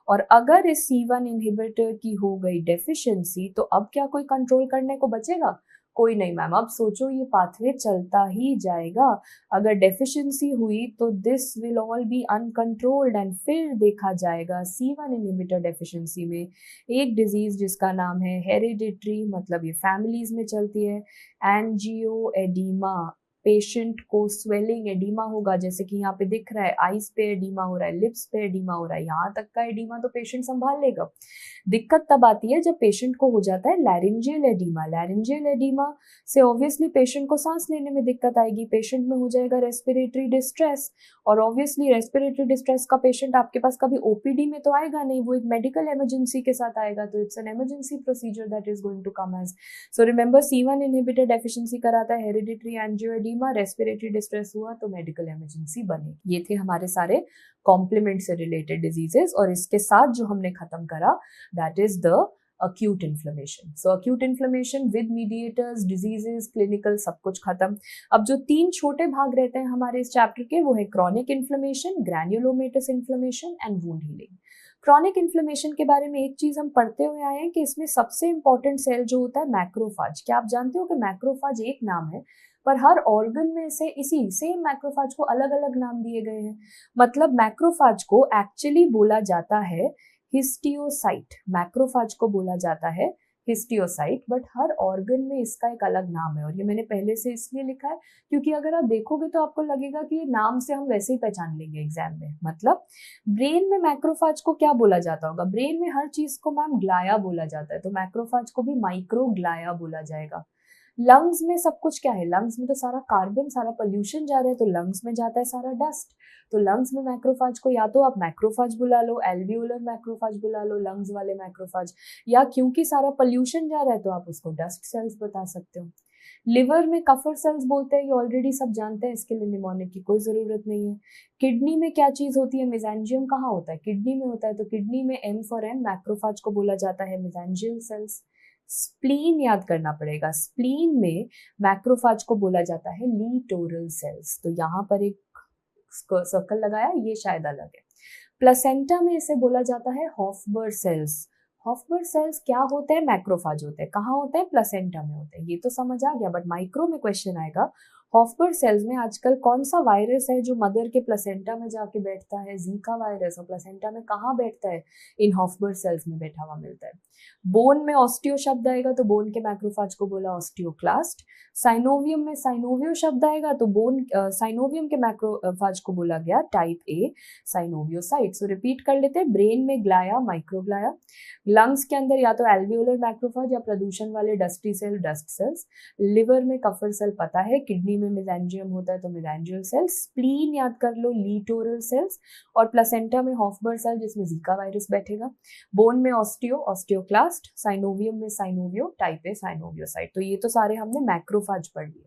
और अगर इस C1 इनहिबिटर की हो गई डेफिशिएंसी, तो अब क्या कोई कंट्रोल करने को बचेगा? कोई नहीं मैम। अब सोचो, ये पाथवे चलता ही जाएगा। अगर डेफिशिएंसी हुई तो this will all B uncontrolled, and फिर देखा जाएगा C1 इनहिबिटर डेफिशिएंसी में एक डिजीज जिसका नाम है हेरिडिटरी, मतलब ये फैमिलीज में चलती है, एंजियोएडिमा। पेशेंट को स्वेलिंग एडिमा होगा, जैसे कि यहाँ पे दिख रहा है, आईज पे एडिमा हो रहा है, लिप्स पे एडिमा हो रहा है। यहाँ तक का एडिमा तो पेशेंट संभाल लेगा। दिक्कत तब आती है जब पेशेंट को हो जाता है लैरिंजियल एडिमा। लैरिंजियल एडिमा से ऑब्वियसली पेशेंट को सांस लेने में दिक्कत आएगी, पेशेंट में हो जाएगा रेस्पिरेटरी डिस्ट्रेस। और ऑब्वियसली रेस्पिरेटरी डिस्ट्रेस का पेशेंट आपके पास कभी ओपीडी में तो आएगा नहीं, वो एक मेडिकल इमरजेंसी के साथ आएगा। तो it's an emergency procedure that is going to come age. So remember, C1 inhibitor deficiency कराता है हेरिडिटरी एंजियोएडिमा, रेस्पिरेटरी डिस्ट्रेस हुआ तो मेडिकल इमरजेंसी बने। ये थे हमारे सारे कॉम्प्लीमेंट से रिलेटेड डिजीजेस। और इसके साथ जो हमने खत्म करा, that is the acute inflammation. So acute inflammation with mediators, diseases, clinical, सब कुछ खत्म। अब जो 3 छोटे भाग रहते हैं हमारे इस चैप्टर के, वो है chronic inflammation, granulomatous inflammation and wound healing। Chronic inflammation के बारे में एक चीज हम पढ़ते हुए आए हैं कि इसमें सबसे इंपॉर्टेंट सेल जो होता है मैक्रोफाज। क्या आप जानते हो कि मैक्रोफाज एक नाम है पर हर ऑर्गन में से इसी सेम मैक्रोफाज को अलग अलग नाम दिए गए हैं। मतलब मैक्रोफाज को एक्चुअली बोला जाता है हिस्टियोसाइट, मैक्रोफाज को बोला जाता है हिस्टियोसाइट, बट हर ऑर्गन में इसका एक अलग नाम है। और ये मैंने पहले से इसलिए लिखा है क्योंकि अगर आप देखोगे तो आपको लगेगा कि ये नाम से हम वैसे ही पहचान लेंगे एग्जाम में। मतलब ब्रेन में मैक्रोफाज को क्या बोला जाता होगा? ब्रेन में हर चीज को मैम ग्लाया बोला जाता है, तो मैक्रोफाज को भी माइक्रोग्लाया बोला जाएगा। लंग्स में सब कुछ क्या है? लंग्स में तो सारा कार्बन, सारा पोल्यूशन जा रहा है, तो लंग्स में जाता है सारा डस्ट। तो लंग्स में मैक्रोफाज को या तो आप मैक्रोफाज बुला लो, एल्वियोलर मैक्रोफाज बुला लो, लंग्स वाले मैक्रोफाज, या क्योंकि सारा पोल्यूशन जा रहा है तो आप उसको डस्ट सेल्स बता सकते हो। लिवर में कफर सेल्स बोलते हैं, ये ऑलरेडी सब जानते हैं, इसके लिए निमोनिक की कोई जरूरत नहीं है। किडनी में क्या चीज होती है? मेसेंजियम कहाँ होता है? किडनी में होता है, तो किडनी में एम फॉर एम मैक्रोफाज को बोला जाता है मेसेंजियल सेल्स। स्प्लीन याद करना पड़ेगा, स्प्लीन में मैक्रोफाज को बोला जाता है लिटोरल सेल्स। तो यहाँ पर एक सर्कल लगाया, ये शायद अलग है। प्लेसेंटा में इसे बोला जाता है हॉफबर्ग सेल्स। हॉफबर्ग सेल्स क्या होते हैं? मैक्रोफाज होते हैं। कहाँ होते हैं? प्लेसेंटा में होते हैं। ये तो समझ आ गया, बट माइक्रो में क्वेश्चन आएगा हॉफबर्ग सेल्स में आजकल कौन सा वायरस है जो मदर के प्लेसेंटा में जाके बैठता है? Zika virus. और प्लेसेंटा में कहाँ बैठता है? इन हॉफबर्ग सेल्स में बैठा हुआ मिलता है। बोन में ऑस्टियो शब्द आएगा तो बोन के मैक्रोफाज को बोला ऑस्टियोक्लास्ट। साइनोवियम में साइनोवियो शब्द आएगा तो बोन साइनोवियम के मैक्रोफाज को बोला गया टाइप ए साइनोवियोसाइट। सो रिपीट कर लेते हैं, ब्रेन में ग्लाया, माइक्रोग्लाया। लंग्स के अंदर या तो एल्वियोलर मैक्रोफाज या प्रदूषण वाले dusty cell, dust cells. Liver में कफर सेल पता है, किडनी में मेसेंजियम होता है तो मेसेंजियल सेल्स। स्प्लीन याद कर लो, लिटोरल सेल्स। और प्लेसेंटा में हॉफबर्ग सेल जिसमें जीका वायरस बैठेगा। बोन में ऑस्टियो, ऑस्टियोक्लास्ट। साइनोवियम में साइनोवियो, टाइप ए साइनोवियोसाइट। तो ये तो सारे हमने मैक्रोफाज पढ़ लिए।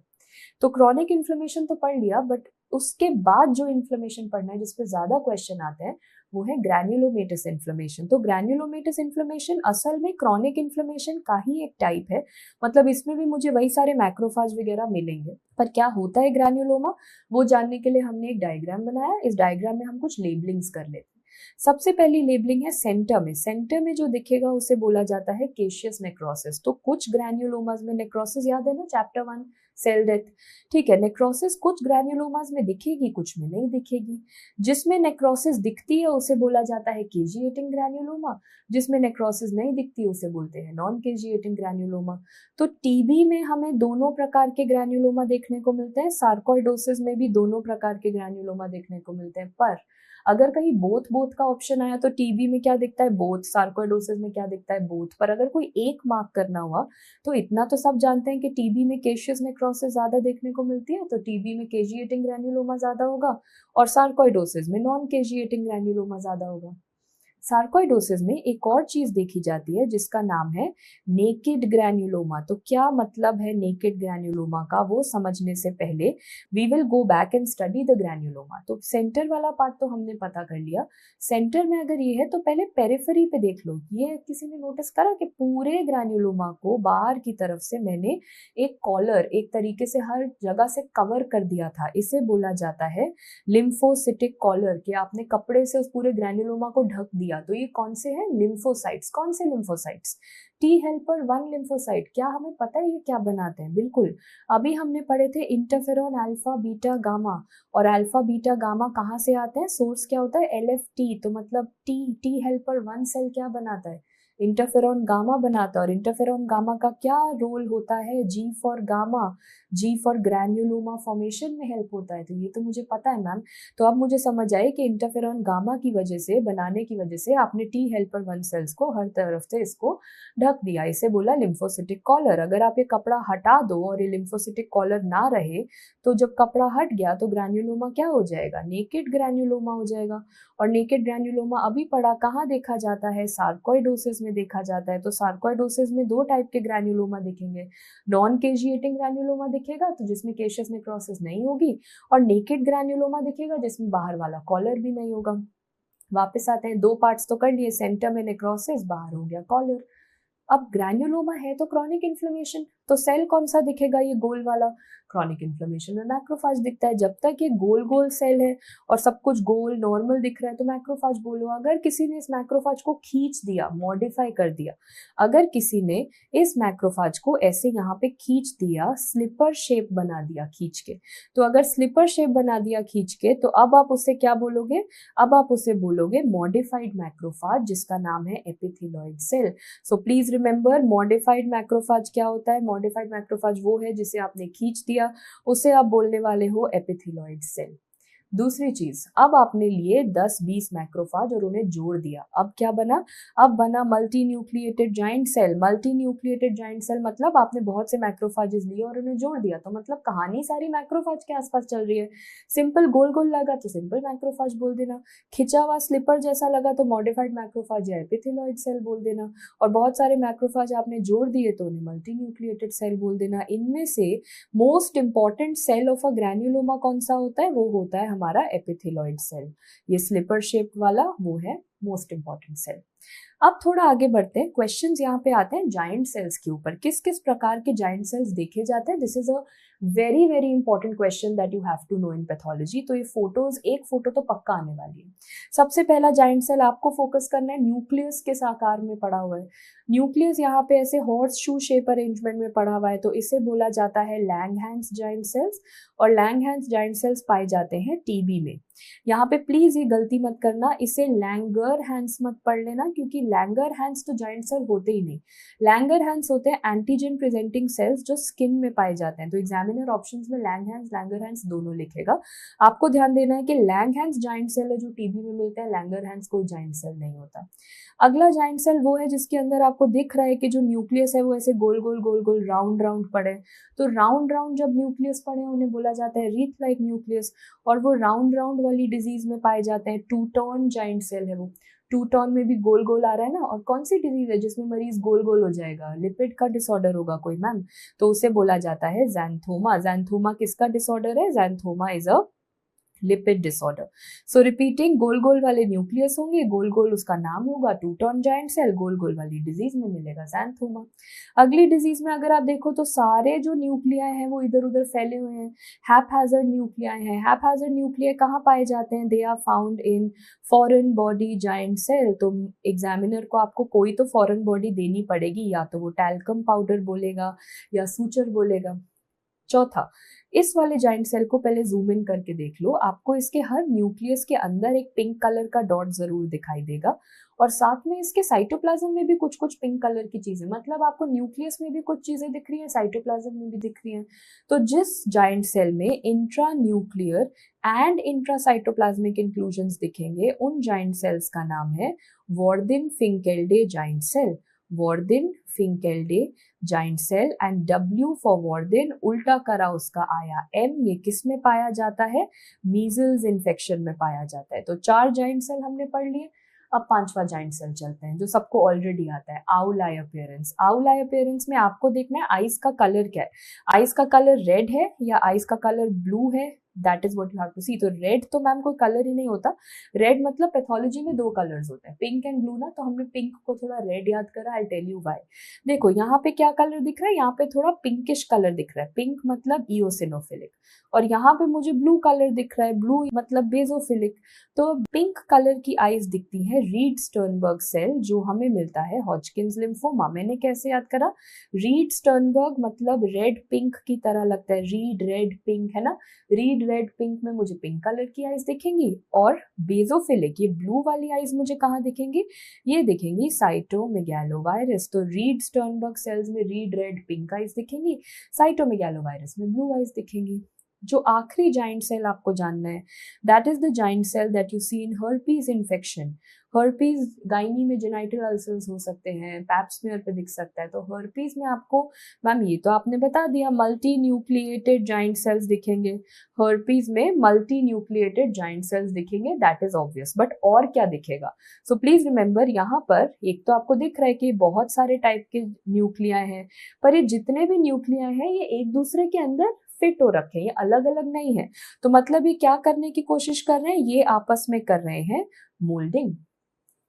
तो क्रॉनिक इन्फ्लेमेशन तो पढ़ लिया, बट उसके बाद जो इन्फ्लेमेशन पढ़ना है जिसपे ज्यादा क्वेश्चन आते हैं वो है ग्रैन्युलोमेटस इन्फ्लेमेशन। तो ग्रैन्युलोमेटस इन्फ्लेमेशन असल में क्रॉनिक इन्फ्लेमेशन का ही एक टाइप है। मतलब इसमें भी मुझे वही सारे मैक्रोफाज वगैरह मिलेंगे, पर क्या होता है ग्रैन्युलोमा वो जानने के लिए हमने एक डायग्राम बनाया। इस डायग्राम में हम कुछ लेबलिंग्स कर लेते हैं। सबसे पहली लेबलिंग है सेंटर में। सेंटर में जो दिखेगा उसे बोला जाता है केशियस नेक्रोसिस। तो कुछ ग्रैन्युलोमास में नेक्रोसिस याद है ना, चैप्टर 1 सेल डेथ। ठीक है, नेक्रोसिस कुछ ग्रैन्युलोमास में दिखेगी, कुछ में नहीं दिखेगी। जिसमें नेक्रोसिस दिखती है उसे बोला जाता है केजिएटिंग ग्रैन्युलोमा, जिसमें नेक्रोसिस नहीं दिखती उसे बोलते हैं नॉन केजिएटिंग ग्रैन्युलोमा। तो टीबी में हमें दोनों प्रकार के ग्रैन्युलोमा देखने को मिलते हैं, सार्कोइडोसिस में भी दोनों प्रकार के ग्रैन्युलोमा देखने को मिलते हैं। पर अगर कहीं बोथ बोथ का ऑप्शन आया तो टीबी में क्या दिखता है? बोथ। सार्कोइडोसिस में क्या दिखता है? बोथ। पर अगर कोई एक मार्क करना हुआ तो इतना तो सब जानते हैं कि टीबी में केशियस नेक्रोसिस ज्यादा देखने को मिलती है, तो टीबी में केजिएटिंग ग्रैन्युलोमा ज्यादा होगा और सार्कोइडोसिस में नॉन केजिएटिंग ग्रैन्युलोमा ज्यादा होगा। सार्कोइडोसिस में एक और चीज देखी जाती है जिसका नाम है नेकेड ग्रैन्युलोमा। तो क्या मतलब है नेकेड ग्रैन्युलोमा का, वो समझने से पहले we will go back and study the granuloma. तो सेंटर वाला पार्ट तो हमने पता कर लिया। सेंटर में अगर ये है तो पहले पेरिफेरी पे देख लो। ये किसी ने नोटिस करा कि पूरे ग्रैन्युलोमा को बाहर की तरफ से मैंने एक कॉलर, एक तरीके से हर जगह से कवर कर दिया था। इसे बोला जाता है लिम्फोसिटिक कॉलर, कि आपने कपड़े से उस पूरे ग्रैन्युलोमा को ढक दिया। तो ये कौन से हैं? लिम्फोसाइट्स। कौन से लिम्फोसाइट्स? T helper 1 lymphocyte. क्या हमें पता है ये क्या बनाते हैं? बिल्कुल, अभी हमने पढ़े थे इंटरफेरॉन अल्फा बीटा गामा। और अल्फा बीटा गामा कहाँ से आते हैं? सोर्स क्या होता है? LFT। तो मतलब टी हेल्पर 1 सेल क्या बनाता है? इंटरफेरॉन गामा बनाता है। और इंटरफेरॉन गामा का क्या रोल होता है? G for gamma, G for granuloma formation में हेल्प होता है। तो ये तो मुझे पता है मैम। तो अब मुझे समझ आई कि इंटरफेरॉन गामा की वजह से, बनाने की वजह से आपने टी हेल्पर 1 सेल्स को हर तरफ से इसको ढक दिया। इसे बोला लिम्फोसिटिक कॉलर। अगर आप ये कपड़ा हटा दो और ये लिम्फोसिटिक कॉलर ना रहे तो जब कपड़ा हट गया तो ग्रैन्युलोमा क्या हो जाएगा? नेकेड ग्रैन्युलोमा हो जाएगा। और नेकेड ग्रैन्युलोमा अभी पढ़ा कहाँ देखा जाता है? सार्कोइडोसिस में देखा जाता है। तो सार्कोइडोसिस में 2 टाइप के ग्रैन्युलोमा दिखेंगे। नॉन केजिएटिंग ग्रैन्युलोमा दिखेगा तो जिसमें केशियस नेक्रोसिस नहीं होगी, और नेकेड ग्रैन्युलोमा दिखेगा जिसमें बाहर वाला कॉलर भी नहीं होगा। वापस आते हैं, 2 पार्ट्स तो कर लिए, सेंटर में नेक्रोसिस, बाहर हो गया कॉलर। अब ग्रैन्युलोमा है तो क्रॉनिक इन्फ्लेमेशन, तो सेल कौन सा दिखेगा, ये गोल वाला, क्रॉनिक इन्फ्लेमेशन में मैक्रोफाज दिखता है। जब तक ये गोल गोल सेल है और सब कुछ गोल नॉर्मल दिख रहा है तो मैक्रोफाज बोलो। अगर किसी ने इस मैक्रोफाज को खींच दिया, मॉडिफाई कर दिया, अगर किसी ने इस मैक्रोफाज को ऐसे यहाँ पे खींच दिया, स्लिपर शेप बना दिया खींच के, तो अगर स्लिपर शेप बना दिया खींच के, तो अब आप उसे क्या बोलोगे, अब आप उसे बोलोगे मॉडिफाइड मैक्रोफाज, जिसका नाम है epithelioid cell. So please remember, modified macrophage क्या होता है? मॉडिफाइड मैक्रोफाज वो है जिसे आपने खींच दिया, उसे आप बोलने वाले हो एपिथेलॉइड सेल। दूसरी चीज, अब आपने लिए 10-20 मैक्रोफाज और उन्हें जोड़ दिया, अब क्या बना? अब बना multinucleated giant cell. Multinucleated giant cell मतलब आपने बहुत से मैक्रोफाजेस लिए और उन्हें जोड़ दिया, तो मतलब कहानी सारी मैक्रोफाज के आसपास चल रही है। सिंपल गोल गोल लगा तो सिंपल मैक्रोफाज बोल देना, खिंचा हुआ स्लिपर जैसा लगा तो मॉडिफाइड मैक्रोफाज या एपिथेलॉइड सेल बोल देना, और बहुत सारे मैक्रोफाज आपने जोड़ दिए तो उन्हें मल्टी न्यूक्लिएटेड सेल बोल देना। इनमें से most important cell of a granuloma कौन सा होता है? वो होता है हमारा एपिथेलॉइड सेल। ये स्लिपर शेप वाला वो है मोस्ट इंपॉर्टेंट सेल। अब थोड़ा आगे बढ़ते हैं, क्वेश्चंस यहाँ पे आते हैं जाइंट सेल्स के ऊपर। किस किस प्रकार के जाइंट सेल्स देखे जाते हैं? This is a very very important question that you have to know in pathology. तो ये फोटोज, एक फोटो तो पक्का आने वाली है। सबसे पहला जाइंट सेल आपको फोकस करना है, न्यूक्लियस के आकार में पड़ा हुआ है। न्यूक्लियस यहाँ पे ऐसे हॉर्स शू शेप अरेंजमेंट में पड़ा हुआ है, तो इसे बोला जाता है लैंगहैंस जाइंट सेल्स, और लैंगहैंस जाइंट सेल्स पाए जाते हैं टीबी में। यहाँ पे प्लीज ये गलती मत करना, इसे लैंगरहैंस मत पढ़ लेना, क्योंकि लैंगरहैंस तो जाइंट सेल होते ही नहीं। लैंगरहैंस होते हैं एंटीजन प्रेजेंटिंग सेल्स जो स्किन में पाए जाते हैं। तो एग्जामिनर ऑप्शंस में लैंगहैंस लैंगरहैंस दोनों लिखेगा। आपको ध्यान देना है कि लैंगहैंस जाइंट सेल है जो टीबी में मिलते हैं, लैंगरहैंस कोई जाइंट सेल नहीं होता। अगला जाइंट सेल वो है जिसके अंदर आपको दिख रहा है कि जो न्यूक्लियस है वो ऐसे गोल गोल गोल गोल राउंड राउंड पड़े। तो राउंड राउंड जब न्यूक्लियस पड़े उन्हें बोला जाता है रीथ लाइक न्यूक्लियस, और वो राउंड राउंड वाली डिजीज में पाए जाते हैं। टू टोन जाइंट सेल है वो, टू टोन में भी गोल गोल आ रहा है ना। और कौन सी डिजीज है जिसमें मरीज गोल गोल हो जाएगा? लिपिड का डिसऑर्डर होगा कोई मैम, तो उसे बोला जाता है ज़ैंथोमा। ज़ैंथोमा किसका डिसऑर्डर है? Xanthoma is a lipid disorder. So repeating, गोल गोल वाले न्यूक्लियस होंगे, गोल गोल उसका नाम होगा टू टोन जाइंट सेल, गोल गोल वाली डिजीज में मिलेगा ज़ैंथोमा। अगली डिजीज में अगर आप देखो तो सारे जो न्यूक्लियाई हैं वो इधर उधर फैले हुए हैं, हैप्पैज़ार्ड न्यूक्लियाई हैं। हैप्पैज़ार्ड न्यूक्लियाई कहाँ पाए जाते हैं? They are found in foreign body giant cell. तो एग्जामिनर को आपको कोई तो फॉरेन बॉडी देनी पड़ेगी, या तो वो टैल्कम पाउडर बोलेगा या सूचर बोलेगा। चौथा, इस वाले जाइंट सेल को पहले जूम इन करके देख लो, आपको इसके हर न्यूक्लियस के अंदर एक पिंक कलर का डॉट जरूर दिखाई देगा, और साथ में इसके साइटोप्लाज्म में भी कुछ कुछ पिंक कलर की चीजें, मतलब आपको न्यूक्लियस में भी कुछ चीजें दिख रही है, साइटोप्लाज्म में भी दिख रही हैं। तो जिस जाइंट सेल में intra nuclear and intracytoplasmic inclusions दिखेंगे उन जाइंट सेल्स का नाम है Warthin Finkeldey giant cell. Warthin Finkeldey giant cell, and W for Warthin, उल्टा करा उसका आया M। ये किस में पाया जाता है? मीजल्स इन्फेक्शन में पाया जाता है। तो 4 जाइंट सेल हमने पढ़ लिए। अब 5वां जाइंट सेल चलते हैं जो सबको ऑलरेडी आता है, आउल आई अपीयरेंस। आउल आई अपीयरेंस में आपको देखना है आइज का कलर क्या है। आइज का कलर रेड है या आइज का कलर ब्लू है, that is what you have to see. तो रेड तो मैम कोई कलर ही नहीं होता, रेड मतलब पैथोलॉजी में 2 कलर्स होते हैं, पिंक एंड ब्लू ना, तो हमने पिंक को थोड़ा रेड याद करा। I tell you why. देखो यहाँ पे क्या कलर दिख रहा है, यहाँ पे थोड़ा पिंकिश कलर दिख रहा है, पिंक मतलब इओसिनोफिलिक, और यहाँ पे मुझे ब्लू कलर दिख रहा है, ब्लू मतलब बेजोफिलिक। तो पिंक कलर की आइज दिखती है रीड स्टर्नबर्ग सेल जो हमें मिलता है हॉजकिंस लिम्फोमा। मैंने कैसे याद करा? रीड स्टर्नबर्ग मतलब रेड पिंक की तरह लगता है, रीड रेड पिंक है ना, रीड रेड पिंक में मुझे पिंक कलर की आइज दिखेंगी। और बेजोफिलिक, ये ब्लू वाली आइज मुझे कहाँ दिखेंगी? ये दिखेंगी साइटोमेगैलोवायरस। तो रीड स्टर्नबर्ग सेल्स में रीड रेड पिंक आइज दिखेंगी, साइटोमेगैलोवायरस में ब्लू आइज दिखेंगी। जो आखिरी जाइंट सेल आपको जानना है, that is the giant cell that you see in herpes infection. Herpes gynae में जेनाइटल अल्सर्स हो सकते हैं, पैप्समियर पे दिख सकता है। तो हर्पीज में आपको, मैम ये तो आपने बता दिया, मल्टी न्यूक्लिएटेड जाइंट सेल्स दिखेंगे। हर्पीज में मल्टी न्यूक्लिएटेड जाइंट सेल्स दिखेंगे, दैट इज ऑब्वियस, बट और क्या दिखेगा? सो प्लीज रिमेंबर, यहाँ पर एक तो आपको दिख रहा है कि बहुत सारे टाइप के न्यूक्लियाई हैं, पर ये जितने भी न्यूक्लियाई हैं ये एक दूसरे के अंदर फिट हो रखे हैं, ये अलग अलग नहीं है। तो मतलब ये क्या करने की कोशिश कर रहे हैं? ये आपस में कर रहे हैं मोल्डिंग।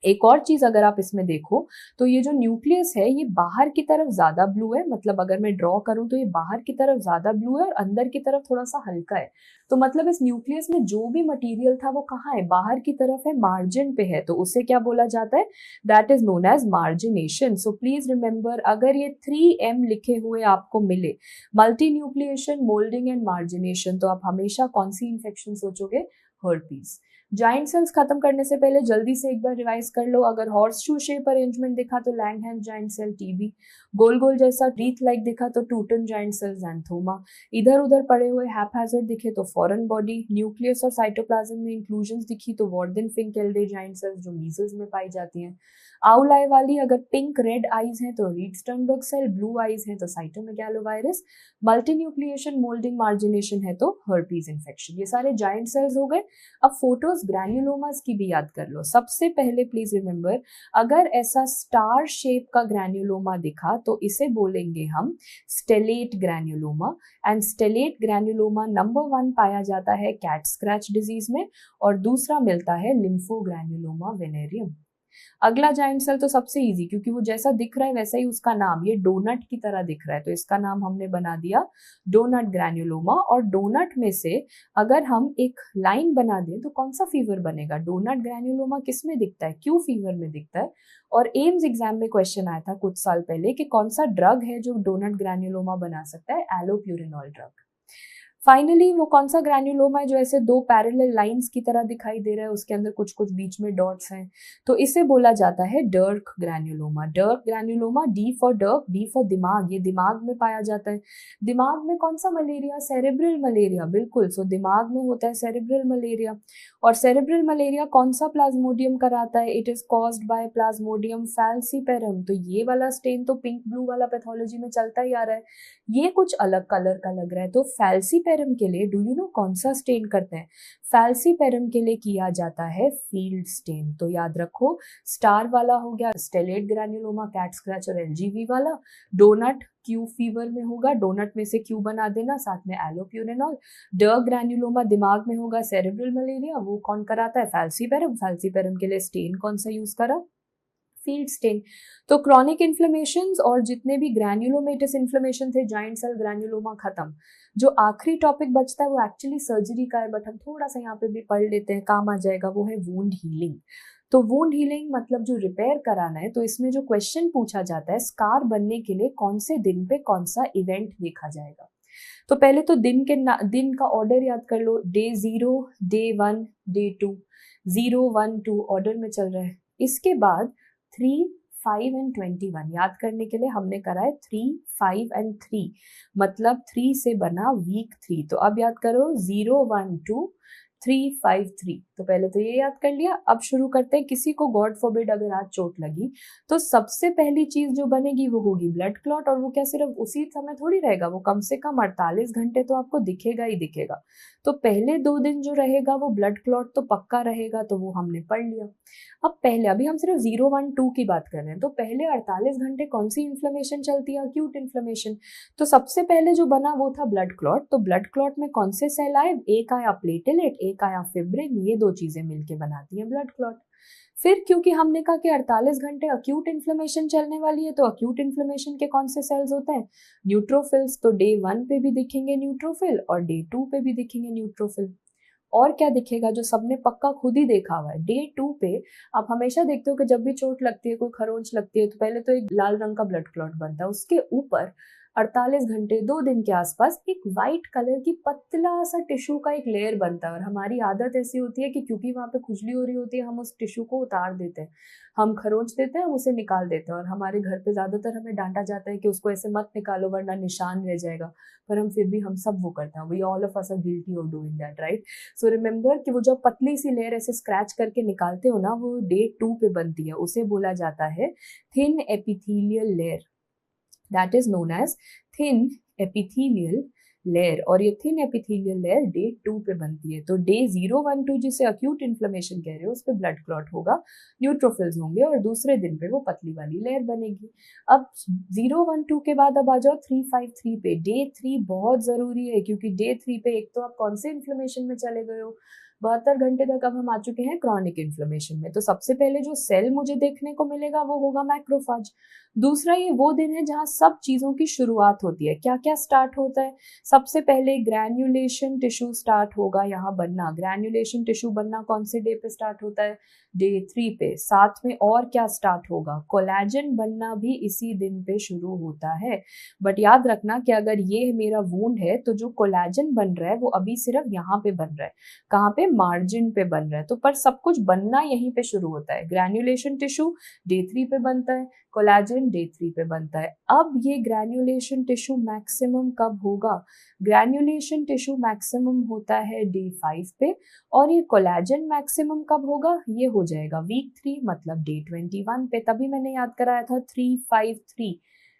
एक और चीज अगर आप इसमें देखो तो ये जो न्यूक्लियस है ये बाहर की तरफ ज्यादा ब्लू है, मतलब अगर मैं ड्रॉ करूं तो ये बाहर की तरफ ज्यादा ब्लू है और अंदर की तरफ थोड़ा सा हल्का है। तो मतलब इस न्यूक्लियस में जो भी मटेरियल था वो कहाँ है, बाहर की तरफ है, मार्जिन पे है, तो उसे क्या बोला जाता है, that is known as margination. So please remember, अगर ये 3M लिखे हुए आपको मिले, multinucleation, moulding and margination, तो आप हमेशा कौन सी इंफेक्शन सोचोगे, हर्पीज। जाइंट सेल्स खत्म करने से पहले जल्दी से एक बार रिवाइज कर लो। अगर हॉर्स शू शेप अरेंजमेंट दिखा तो लैंगहैंस जाइंट सेल टीबी, गोल गोल जैसा रीथ लाइक दिखा तो टूटन जाइंट सेल ज़ैंथोमा, इधर उधर पड़े हुए हैप्हाज़र्ड दिखे तो फॉरेन बॉडी, न्यूक्लियस और साइटोप्लाज्म में इंक्लूजन्स दिखी तो वार्डन-फिंकेल्डे जाइंट सेल्स जो मीजल्स में पाई जाती हैं। आउल आई वाली अगर पिंक रेड आईज हैं तो Reed Sternberg cell, blue eyes हैं तो cytomegalovirus, multinucleation, moulding, margination है तो हर्पीज इन्फेक्शन। ये सारे जाइंट सेल्स हो गए। अब फोटोज ग्रैन्युलोमास की भी याद कर लो। सबसे पहले प्लीज रिमेंबर, अगर ऐसा स्टार शेप का ग्रैन्युलोमा दिखा तो इसे बोलेंगे हम stellate granuloma. And stellate granuloma number 1 पाया जाता है कैट स्क्रैच डिजीज में और दूसरा मिलता है लिम्फोग्रैन्युलोमा वेनेरियम। अगला जाइंट सेल तो सबसे इजी, क्योंकि वो जैसा दिख रहा है वैसा ही उसका नाम, ये डोनट की तरह दिख रहा है तो इसका नाम हमने बना दिया डोनट ग्रैन्युलोमा। और डोनट में से अगर हम एक लाइन बना दें तो कौन सा फीवर बनेगा, डोनट ग्रैन्युलोमा किस में दिखता है, क्यू फीवर में दिखता है। और एम्स एग्जाम में क्वेश्चन आया था कुछ साल पहले कि कौन सा ड्रग है जो डोनट ग्रैन्युलोमा बना सकता है, एलोप्यूरिनॉल ड्रग। फाइनली वो कौन सा ग्रैन्युलोमा है जो ऐसे दो पैरेलल लाइंस की तरह दिखाई दे रहा है, उसके अंदर कुछ कुछ बीच में डॉट्स हैं, तो इसे बोला जाता है डर्क granuloma. डर्क granuloma, D for डर्क, D for दिमाग, ये दिमाग में पाया जाता है। दिमाग में कौन सा मलेरिया, सेरेब्रल मलेरिया, बिल्कुल। सो दिमाग में होता है सेरेब्रल मलेरिया। और सेरेब्रल मलेरिया कौन सा प्लाज्मोडियम कराता है, it is caused by Plasmodium falciparum. तो ये वाला स्टेन तो पिंक ब्लू वाला पैथोलॉजी में चलता ही आ रहा है, ये कुछ अलग कलर का लग रहा है। तो फैल्सीपेरम के लिए डू यू नो कौन सा स्टेन करते हैं, फैल्सीपेरम के लिए किया जाता है फील्ड स्टेन। तो याद रखो, स्टार वाला हो गया स्टेलेट ग्रैन्युलोमा, कैट स्क्रैच और एलजीवी वाला। डोनट क्यू फीवर में होगा, डोनट में से क्यू बना देना, साथ में एलोप्यूरिनॉल। डर्क ग्रैन्युलोमा दिमाग में होगा, सेरेब्रल मलेरिया, वो कौन कराता है, फैल्सीपेरम। फैल्सीपेरम के लिए स्टेन कौन सा यूज करा, फील्ड स्टेन। तो क्रॉनिक इन्फ्लेमेशन और जितने भी ग्रैन्युलोमेटस इन्फ्लेमेशन थे, जाइंट सेल ग्रैन्युलोमा खत्म। जो आखिरी टॉपिक बचता है वो एक्चुअली सर्जरी का है, बट हम थोड़ा सा यहाँ पे भी पढ़ लेते हैं, काम आ जाएगा, वो है वुंड हीलिंग। तो वुंड हीलिंग मतलब जो रिपेयर कराना है, तो इसमें जो क्वेश्चन पूछा जाता है, स्कार बनने के लिए कौन से दिन पे कौन सा इवेंट देखा जाएगा। तो पहले तो दिन का ऑर्डर याद कर लो, डे 0, डे 1, डे 2, 0, 1, 2 ऑर्डर में चल रहा है। इसके बाद 3, 5 एंड 21 याद करने के लिए हमने करा है 3, 5 एंड 3, मतलब 3 से बना वीक 3। तो अब याद करो 0, 1, 2, 3, 5, 3। तो पहले तो ये याद कर लिया। अब शुरू करते हैं। किसी को गॉड फॉरबिड अगर आज चोट लगी तो सबसे पहली चीज जो बनेगी वो होगी ब्लड क्लॉट। और वो क्या सिर्फ उसी समय थोड़ी रहेगा, वो कम से कम 48 घंटे तो आपको दिखेगा ही दिखेगा। तो पहले 2 दिन जो रहेगा वो ब्लड क्लॉट तो पक्का रहेगा, तो वो हमने पढ़ लिया। अब पहले अभी हम सिर्फ 0, 1, 2 की बात कर रहे हैं, तो पहले 48 घंटे कौन सी इन्फ्लेमेशन चलती है, अक्यूट इन्फ्लेमेशन। तो सबसे पहले जो बना वो था ब्लड क्लॉट। तो ब्लड क्लॉट में कौन से सेल आए, एक आया प्लेटलेट, एक आया फिब्रिन, ये 2 चीजें मिलके बनाती हैं ब्लड क्लॉट। फिर क्योंकि हमने कहा कि 48 घंटे अक्यूट इन्फ्लेमेशन चलने वाली है, तो अक्यूट इन्फ्लेमेशन के कौन से सेल्स होते हैं, न्यूट्रोफिल्स। तो डे 1 पे भी दिखेंगे न्यूट्रोफिल और डे 2 पे भी दिखेंगे न्यूट्रोफिल। और क्या दिखेगा जो सबने पक्का खुद ही देखा हुआ है, डे 2 पे आप हमेशा देखते हो कि जब भी चोट लगती है, कोई खरोंच लगती है, तो पहले तो एक लाल रंग का ब्लड क्लॉट बनता है, उसके ऊपर 48 घंटे 2 दिन के आसपास एक वाइट कलर की पतला सा टिश्यू का एक लेयर बनता है। और हमारी आदत ऐसी होती है कि क्योंकि वहां पे खुजली हो रही होती है, हम उस टिश्यू को उतार देते हैं, हम खरोंच देते हैं, हम उसे निकाल देते हैं। और हमारे घर पे ज्यादातर हमें डांटा जाता है कि उसको ऐसे मत निकालो वरना निशान रह जाएगा, पर हम फिर भी हम सब वो करते हैं। We all of us are guilty of doing that, right. So remember कि वो जो पतली सी लेयर ऐसे स्क्रैच करके निकालते हो ना, वो डे 2 पे बनती है, उसे बोला जाता है thin epithelial layer, that is known as thin epithelial layer. और ये थिन एपिथेलियल लेयर डे 2 पे बनती है। तो डे 0, 1, 2 जिसे अक्यूट इन्फ्लेमेशन कह रहे हो, उस पे ब्लड क्लॉट होगा, न्यूट्रोफिल्स होंगे और दूसरे दिन पे वो पतली वाली लेयर बनेगी। अब 0, 1, 2 के बाद अब आ जाओ 3, 5, 3 पे। डे 3 बहुत जरूरी है, क्योंकि डे 3 पे एक तो आप कौन से इन्फ्लेमेशन में चले गए हो, 72 घंटे तक अब हम आ चुके हैं क्रॉनिक इन्फ्लेमेशन में। तो सबसे पहले जो सेल मुझे देखने को मिलेगा वो होगा मैक्रोफाज। दूसरा, ये वो दिन है जहाँ सब चीज़ों की शुरुआत होती है। क्या क्या स्टार्ट होता है? सबसे पहले ग्रैन्युलेशन टिश्यू स्टार्ट होगा यहाँ बनना। ग्रैन्युलेशन टिश्यू बनना कौन से डे पे स्टार्ट होता है? डे 3 पे। साथ में और क्या स्टार्ट होगा? कोलेजन बनना भी इसी दिन पे शुरू होता है। बट याद रखना कि अगर ये मेरा वूंड है तो जो कोलेजन बन रहा है वो अभी सिर्फ यहाँ पे बन रहा है। कहाँ पे? मार्जिन पे बन रहा है। तो पर सब कुछ बनना यहीं पे शुरू होता है। ग्रैन्युलेशन टिश्यू डे 3 पे बनता है, कोलेजन डे 3 पे बनता है। अब ये ग्रैन्युलेशन टिश्यू मैक्सिमम कब होगा? ग्रैन्युलेशन टिश्यू मैक्सिमम होता है डे 5 पे, और ये कोलेजन मैक्सिमम कब होगा? ये हो जाएगा वीक 3 मतलब डे 21 पे। तभी मैंने याद कराया था 3-5-3।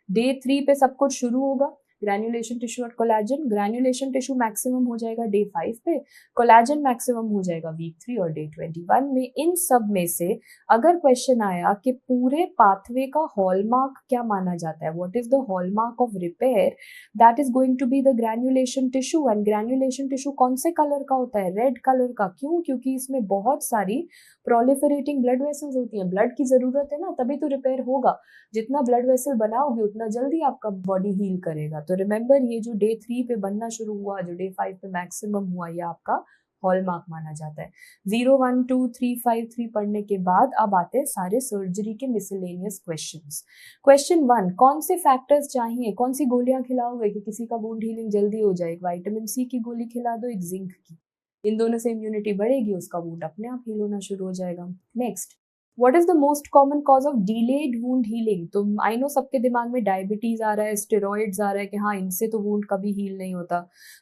डे 3 पे सब कुछ शुरू होगा, ग्रैन्युलेशन टिश्यू और कोलेजन। ग्रैन्युलेशन टिश्यू मैक्सिमम हो जाएगा डे 5 पे, कोलेजन मैक्सिमम हो जाएगा वीक 3 और डे 21 में। इन सब में से अगर क्वेश्चन आया कि पूरे पाथवे का हॉलमार्क क्या माना जाता है, what is the hallmark of repair, that is going to be the granulation tissue. And granulation tissue कौन से कलर का होता है? रेड कलर का। क्यों? क्योंकि इसमें बहुत सारी प्रोलिफरेटिंग ब्लड वेसल्स होती हैं। ब्लड की जरूरत है ना, तभी तो रिपेयर होगा। जितना ब्लड वेसल बनाओगे उतना जल्दी आपका बॉडी हील करेगा। तो रिमेंबर, ये जो डे 3 पे बनना शुरू हुआ, जो डे 5 पे मैक्सिमम हुआ, ये आपका हॉलमार्क माना जाता है। 0, 1, 2, 3, 5, 3 पढ़ने के बाद अब आते हैं सारे सर्जरी के मिसलेनियस क्वेश्चंस। क्वेश्चन 1, कौन से फैक्टर्स चाहिए? कौन सी गोलियां खिलाओगे कि किसी का वुंड हीलिंग जल्दी हो जाए? एक विटामिन सी की गोली खिला दो, एक जिंक की। इन दोनों से इम्यूनिटी बढ़ेगी, उसका वुंड अपने आप हील होना शुरू हो जाएगा। Next, what is the most common cause of delayed wound healing? तो आई नो सबके दिमाग में डायबिटीज आ रहा है, स्टेरॉइड्स आ रहा है कि हाँ इनसे तो वुंड कभी हील नहीं होता।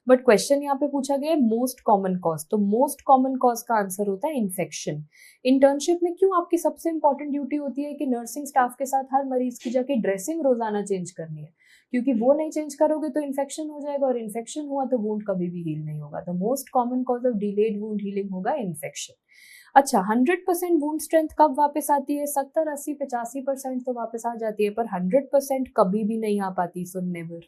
बट क्वेश्चन यहाँ पे पूछा गया है मोस्ट कॉमन कॉज। तो मोस्ट कॉमन कॉज का आंसर होता है इन्फेक्शन। इंटर्नशिप में क्यों आपकी सबसे इंपॉर्टेंट ड्यूटी होती है कि नर्सिंग स्टाफ के साथ हर मरीज की जाके ड्रेसिंग रोजाना चेंज करनी है? क्योंकि वो नहीं चेंज करोगे तो इन्फेक्शन हो जाएगा, और इन्फेक्शन हुआ तो वुंड कभी भी हील नहीं होगा। तो most common cause of delayed wound healing होगा इन्फेक्शन। अच्छा, 100% वुंड स्ट्रेंथ कब वापस आती है? 70, 80, 85% तो वापस आ जाती है, पर 100% कभी भी नहीं आ पाती। So never.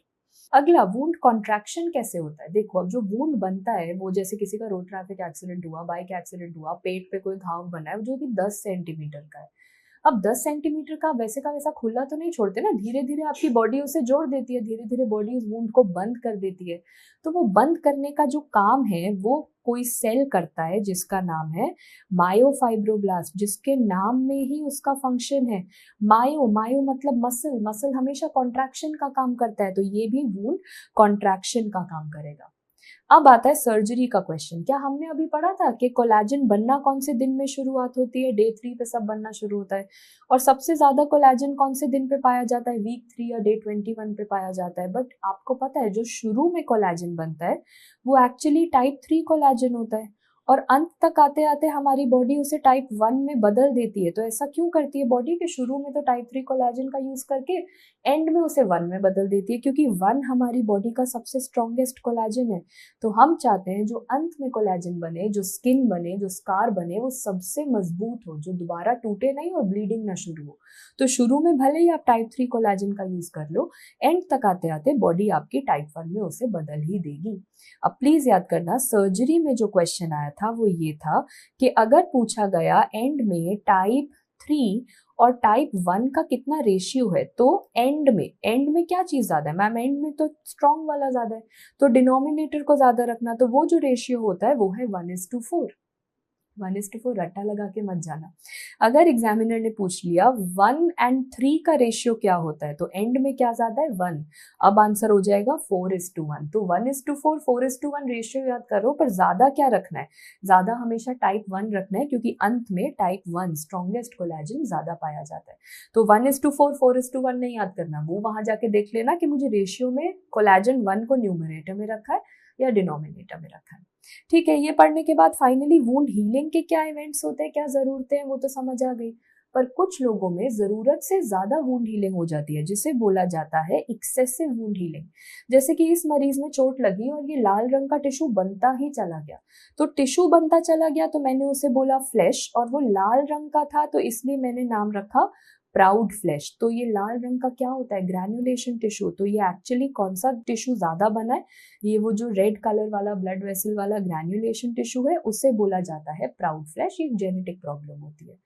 अगला, वुंड कॉन्ट्रैक्शन कैसे होता है? देखो, अब जो वुंड बनता है वो जैसे किसी का रोड ट्रैफिक एक्सीडेंट हुआ, बाइक एक्सीडेंट हुआ, पेट पे कोई घाव बना है जो कि 10 सेंटीमीटर का है। अब 10 सेंटीमीटर का वैसे का वैसा खुला तो नहीं छोड़ते ना, धीरे धीरे आपकी बॉडी उसे जोड़ देती है, धीरे धीरे बॉडी उस वुंड को बंद कर देती है। तो वो बंद करने का जो काम है वो कोई सेल करता है जिसका नाम है मायोफाइब्रोब्लास्ट, जिसके नाम में ही उसका फंक्शन है। मायो, मायो मतलब मसल, मसल हमेशा कॉन्ट्रैक्शन का काम करता है, तो ये भी वुंड कॉन्ट्रैक्शन का काम करेगा। अब आता है सर्जरी का क्वेश्चन। क्या हमने अभी पढ़ा था कि कोलेजन बनना कौन से दिन में शुरुआत होती है? डे 3 पे सब बनना शुरू होता है। और सबसे ज्यादा कोलेजन कौन से दिन पे पाया जाता है? वीक 3 या डे 21 पे पाया जाता है। बट आपको पता है जो शुरू में कोलेजन बनता है वो एक्चुअली टाइप 3 कोलेजन होता है, और अंत तक आते आते हमारी बॉडी उसे टाइप 1 में बदल देती है। तो ऐसा क्यों करती है बॉडी के? शुरू में तो टाइप 3 कोलेजन का यूज करके एंड में उसे 1 में बदल देती है, क्योंकि 1 हमारी बॉडी का सबसे स्ट्रॉन्गेस्ट कोलेजन है। तो हम चाहते हैं जो अंत में कोलेजन बने, जो स्किन बने, जो स्कार बने, वो सबसे मजबूत हो, जो दोबारा टूटे नहीं और ब्लीडिंग ना शुरू हो। तो शुरू में भले ही आप टाइप 3 कोलेजन का यूज कर लो, एंड तक आते आते बॉडी आपकी टाइप 1 में उसे बदल ही देगी। अब प्लीज याद करना, सर्जरी में जो क्वेश्चन आया था वो ये था कि अगर पूछा गया एंड में टाइप 3 और टाइप 1 का कितना रेशियो है, तो एंड में क्या चीज ज्यादा है? मैम एंड में तो स्ट्रॉन्ग वाला ज्यादा है, तो डिनोमिनेटर को ज्यादा रखना। तो वो जो रेशियो होता है वो है 1:4। 1:4 रट्टा लगा के मत जाना। अगर एग्जामिनर ने पूछ लिया 1 और 3 का रेशियो क्या होता है, तो एंड में क्या ज्यादा है? 1। अब आंसर हो जाएगा 4:1। तो 1:4, 4:1 रेशियो याद करो, पर ज्यादा क्या रखना है? ज्यादा हमेशा टाइप 1 रखना है, क्योंकि अंत में टाइप 1 स्ट्रॉन्गेस्ट कोलेजन ज्यादा पाया जाता है। तो 1:4, 4:1 नहीं याद करना, वो वहां जाके देख लेना कि मुझे रेशियो में कोलेजन 1 को न्यूमरेटर में रखा है या डिनोमिनेटर में रखा है। ठीक है, ये पढ़ने के बाद फाइनली वुंड हीलिंग के क्या इवेंट्स होते हैं, क्या जरूरतें हैं, वो तो समझ आ गई। पर कुछ लोगों में जरूरत से ज्यादा वुंड हीलिंग हो जाती है, जिसे बोला जाता है एक्सेसिव वुंड हीलिंग। जैसे कि इस मरीज में चोट लगी और ये लाल रंग का टिश्यू बनता ही चला गया। तो टिश्यू बनता चला गया तो मैंने उसे बोला फ्लैश, और वो लाल रंग का था तो इसलिए मैंने नाम रखा प्राउड फ्लैश, तो ये लाल रंग का क्या होता है, ग्रैन्युलेशन टिश्यू। तो ये एक्चुअली कौन सा टिश्यू ज्यादा बना है, ये वो जो रेड कलर वाला ब्लड वेसल वाला ग्रैन्युलेशन टिश्यू है, उसे बोला जाता है प्राउड फ्लैश। ये जेनेटिक प्रॉब्लम होती है।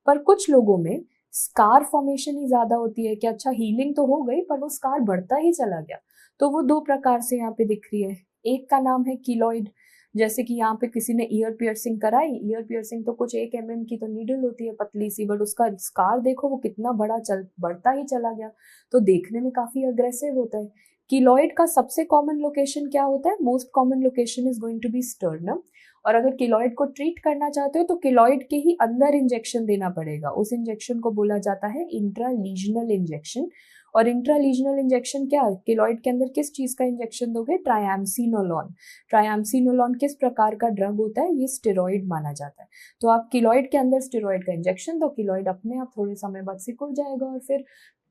पर कुछ लोगों में स्कार फॉर्मेशन ही ज्यादा होती है कि अच्छा हीलिंग तो हो गई पर वो स्कार बढ़ता ही चला गया। तो वो दो प्रकार से यहाँ पे दिख रही है। एक का नाम है कीलॉइड, जैसे कि यहाँ पे किसी ने ईयर पियर्सिंग कराई, ईयर पियर्सिंग तो कुछ 1 mm की तो नीडल होती है पतली सी, बट उसका स्कार देखो वो कितना बढ़ता ही चला गया, तो देखने में काफी अग्रेसिव होता है। कीलॉइड का सबसे कॉमन लोकेशन क्या होता है, most common location is going to be sternum. और अगर कीलॉइड को ट्रीट करना चाहते हो तो कीलॉइड के ही अंदर इंजेक्शन देना पड़ेगा, उस इंजेक्शन को बोला जाता है इंट्रालीजनल इंजेक्शन। और इंट्रालीजनल इंजेक्शन क्या है, कीलॉइड के अंदर किस चीज का इंजेक्शन दोगे, ट्राइएम्सिनोलॉन। ट्राइएम्सिनोलॉन किस प्रकार का ड्रग होता है, ये स्टेरॉइड माना जाता है। तो आप कीलॉइड के अंदर स्टेरॉइड का इंजेक्शन दो, कीलॉइड अपने आप थोड़े समय बाद सिकुड़ जाएगा और फिर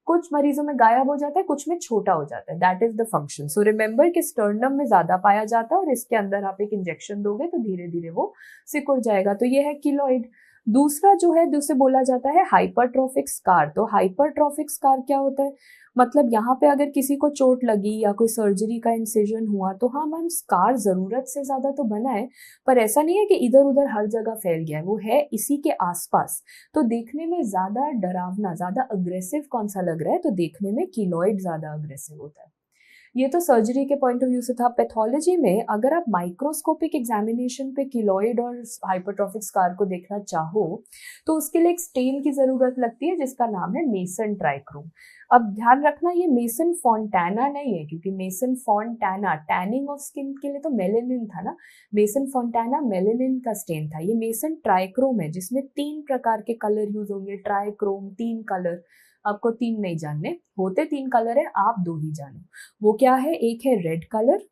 कुछ मरीजों में गायब हो जाता है, कुछ में छोटा हो जाता है। That is the function. So remember कि स्टर्नम में ज्यादा पाया जाता है और इसके अंदर आप एक इंजेक्शन दोगे तो धीरे धीरे वो सिकुड़ जाएगा। तो ये है कीलॉइड। दूसरा जो है जिसे बोला जाता है हाइपरट्रॉफिक स्कार। तो हाइपरट्रॉफिक स्कार क्या होता है, मतलब यहाँ पे अगर किसी को चोट लगी या कोई सर्जरी का इंसिजन हुआ तो हाँ मैम स्कार जरूरत से ज्यादा तो बना है, पर ऐसा नहीं है कि इधर उधर हर जगह फैल गया है, वो है इसी के आसपास। तो देखने में ज्यादा डरावना, ज्यादा अग्रेसिव कौन सा लग रहा है, तो देखने में कीलॉइड ज्यादा अग्रेसिव होता है। ये तो सर्जरी के पॉइंट ऑफ व्यू से था। पैथोलॉजी में अगर आप माइक्रोस्कोपिक एग्जामिनेशन पे कीलॉइड और हाइपरट्रॉफिक स्कार को देखना चाहो तो उसके लिए एक स्टेन की जरूरत लगती है जिसका नाम है मेसन ट्राइक्रोम। अब ध्यान रखना ये मेसन फॉन्टाना नहीं है, क्योंकि मेसन फॉन्टाना टैनिंग ऑफ स्किन के लिए तो मेलेनिन था ना, मेसन फॉन्टाना मेलेनिन का स्टेन था। ये मेसन ट्राइक्रोम है जिसमें 3 प्रकार के कलर यूज होंगे। ट्राइक्रोम 3 कलर, आपको 3 नहीं जानने, होते 3 कलर है, आप 2 ही जानो। वो क्या है, एक है रेड कलर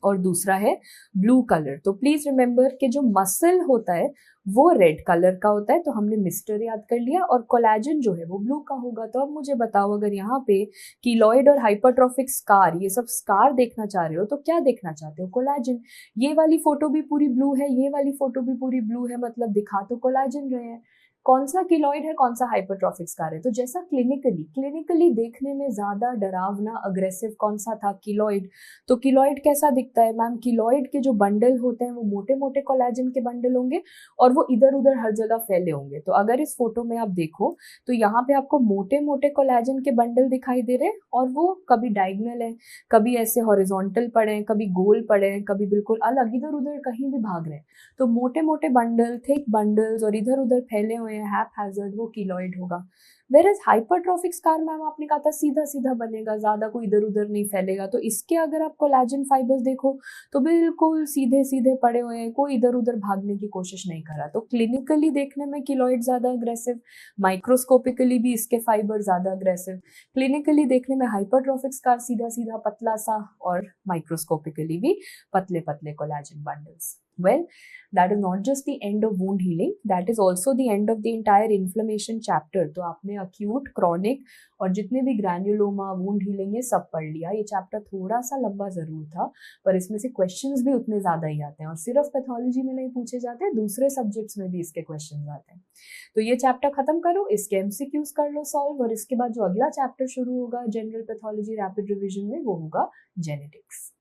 और दूसरा है ब्लू कलर। तो प्लीज रिमेंबर कि जो मसल होता है वो रेड कलर का होता है, तो हमने मिस्टर याद कर लिया, और कोलेजन जो है वो ब्लू का होगा। तो अब मुझे बताओ अगर यहाँ पे कीलॉइड और हाइपरट्रॉफिक स्कार, ये सब स्कार देखना चाह रहे हो तो क्या देखना चाहते हो, कोलेजन। ये वाली फोटो भी पूरी ब्लू है, ये वाली फोटो भी पूरी ब्लू है, मतलब दिखा तो कोलेजन रहे हैं। कौन सा कीलॉइड है, कौन सा हाइपरट्रॉफिक स्कार है। तो जैसा क्लिनिकली देखने में ज्यादा डरावना अग्रेसिव कौन सा था, कीलॉइड। तो कीलॉइड कैसा दिखता है मैम, कीलॉइड के जो बंडल होते हैं वो मोटे मोटे कोलेजन के बंडल होंगे और वो इधर उधर हर जगह फैले होंगे। तो अगर इस फोटो में आप देखो तो यहाँ पे आपको मोटे मोटे कोलेजन के बंडल दिखाई दे रहे हैं और वो कभी डायगोनल है, कभी ऐसे हॉरिजॉन्टल पड़े हैं, कभी गोल पड़े हैं, कभी बिल्कुल अलग, इधर उधर कहीं भी भाग रहे हैं। तो मोटे मोटे बंडल, थिक बंडल्स और इधर उधर फैले हुए हैं हैप्पैज़ार्ड, वो कीलॉइड होगा। वेरएज हाइपरट्रॉफिक स्कार मैम आपने कहा था सीधा सीधा बनेगा, ज्यादा कोई इधर उधर नहीं फैलेगा। तो इसके अगर आप कोलेजन फाइबर्स देखो तो बिल्कुल सीधे सीधे पड़े हुए हैं, कोई इधर उधर भागने की कोशिश नहीं करा। तो क्लिनिकली देखने में कीलॉइड ज्यादा अग्रेसिव, माइक्रोस्कोपिकली भी इसके फाइबर ज्यादा अग्रेसिव, क्लिनिकली देखने में हाइपरट्रॉफिक स्कार सीधा सीधा पतला सा, और माइक्रोस्कोपिकली भी पतले पतले collagen bundles. Well, that is not just the end of wound healing, that is also the end of the entire inflammation chapter. तो आपने acute, chronic और जितने भी ग्रैन्युलोमा, वूंड हीलिंग ये सब पढ़ लिया। ये चैप्टर थोड़ा सा लंबा जरूर था पर इसमें से क्वेश्चंस भी उतने ज्यादा ही आते हैं, और सिर्फ पैथोलॉजी में नहीं पूछे जाते हैं, दूसरे सब्जेक्ट्स में भी इसके क्वेश्चंस आते हैं। तो ये चैप्टर खत्म करो, इसके एमसीक्यूज कर लो सॉल्व, और इसके बाद जो अगला चैप्टर शुरू होगा जनरल पैथोलॉजी रैपिड रिवीजन में वो होगा जेनेटिक्स।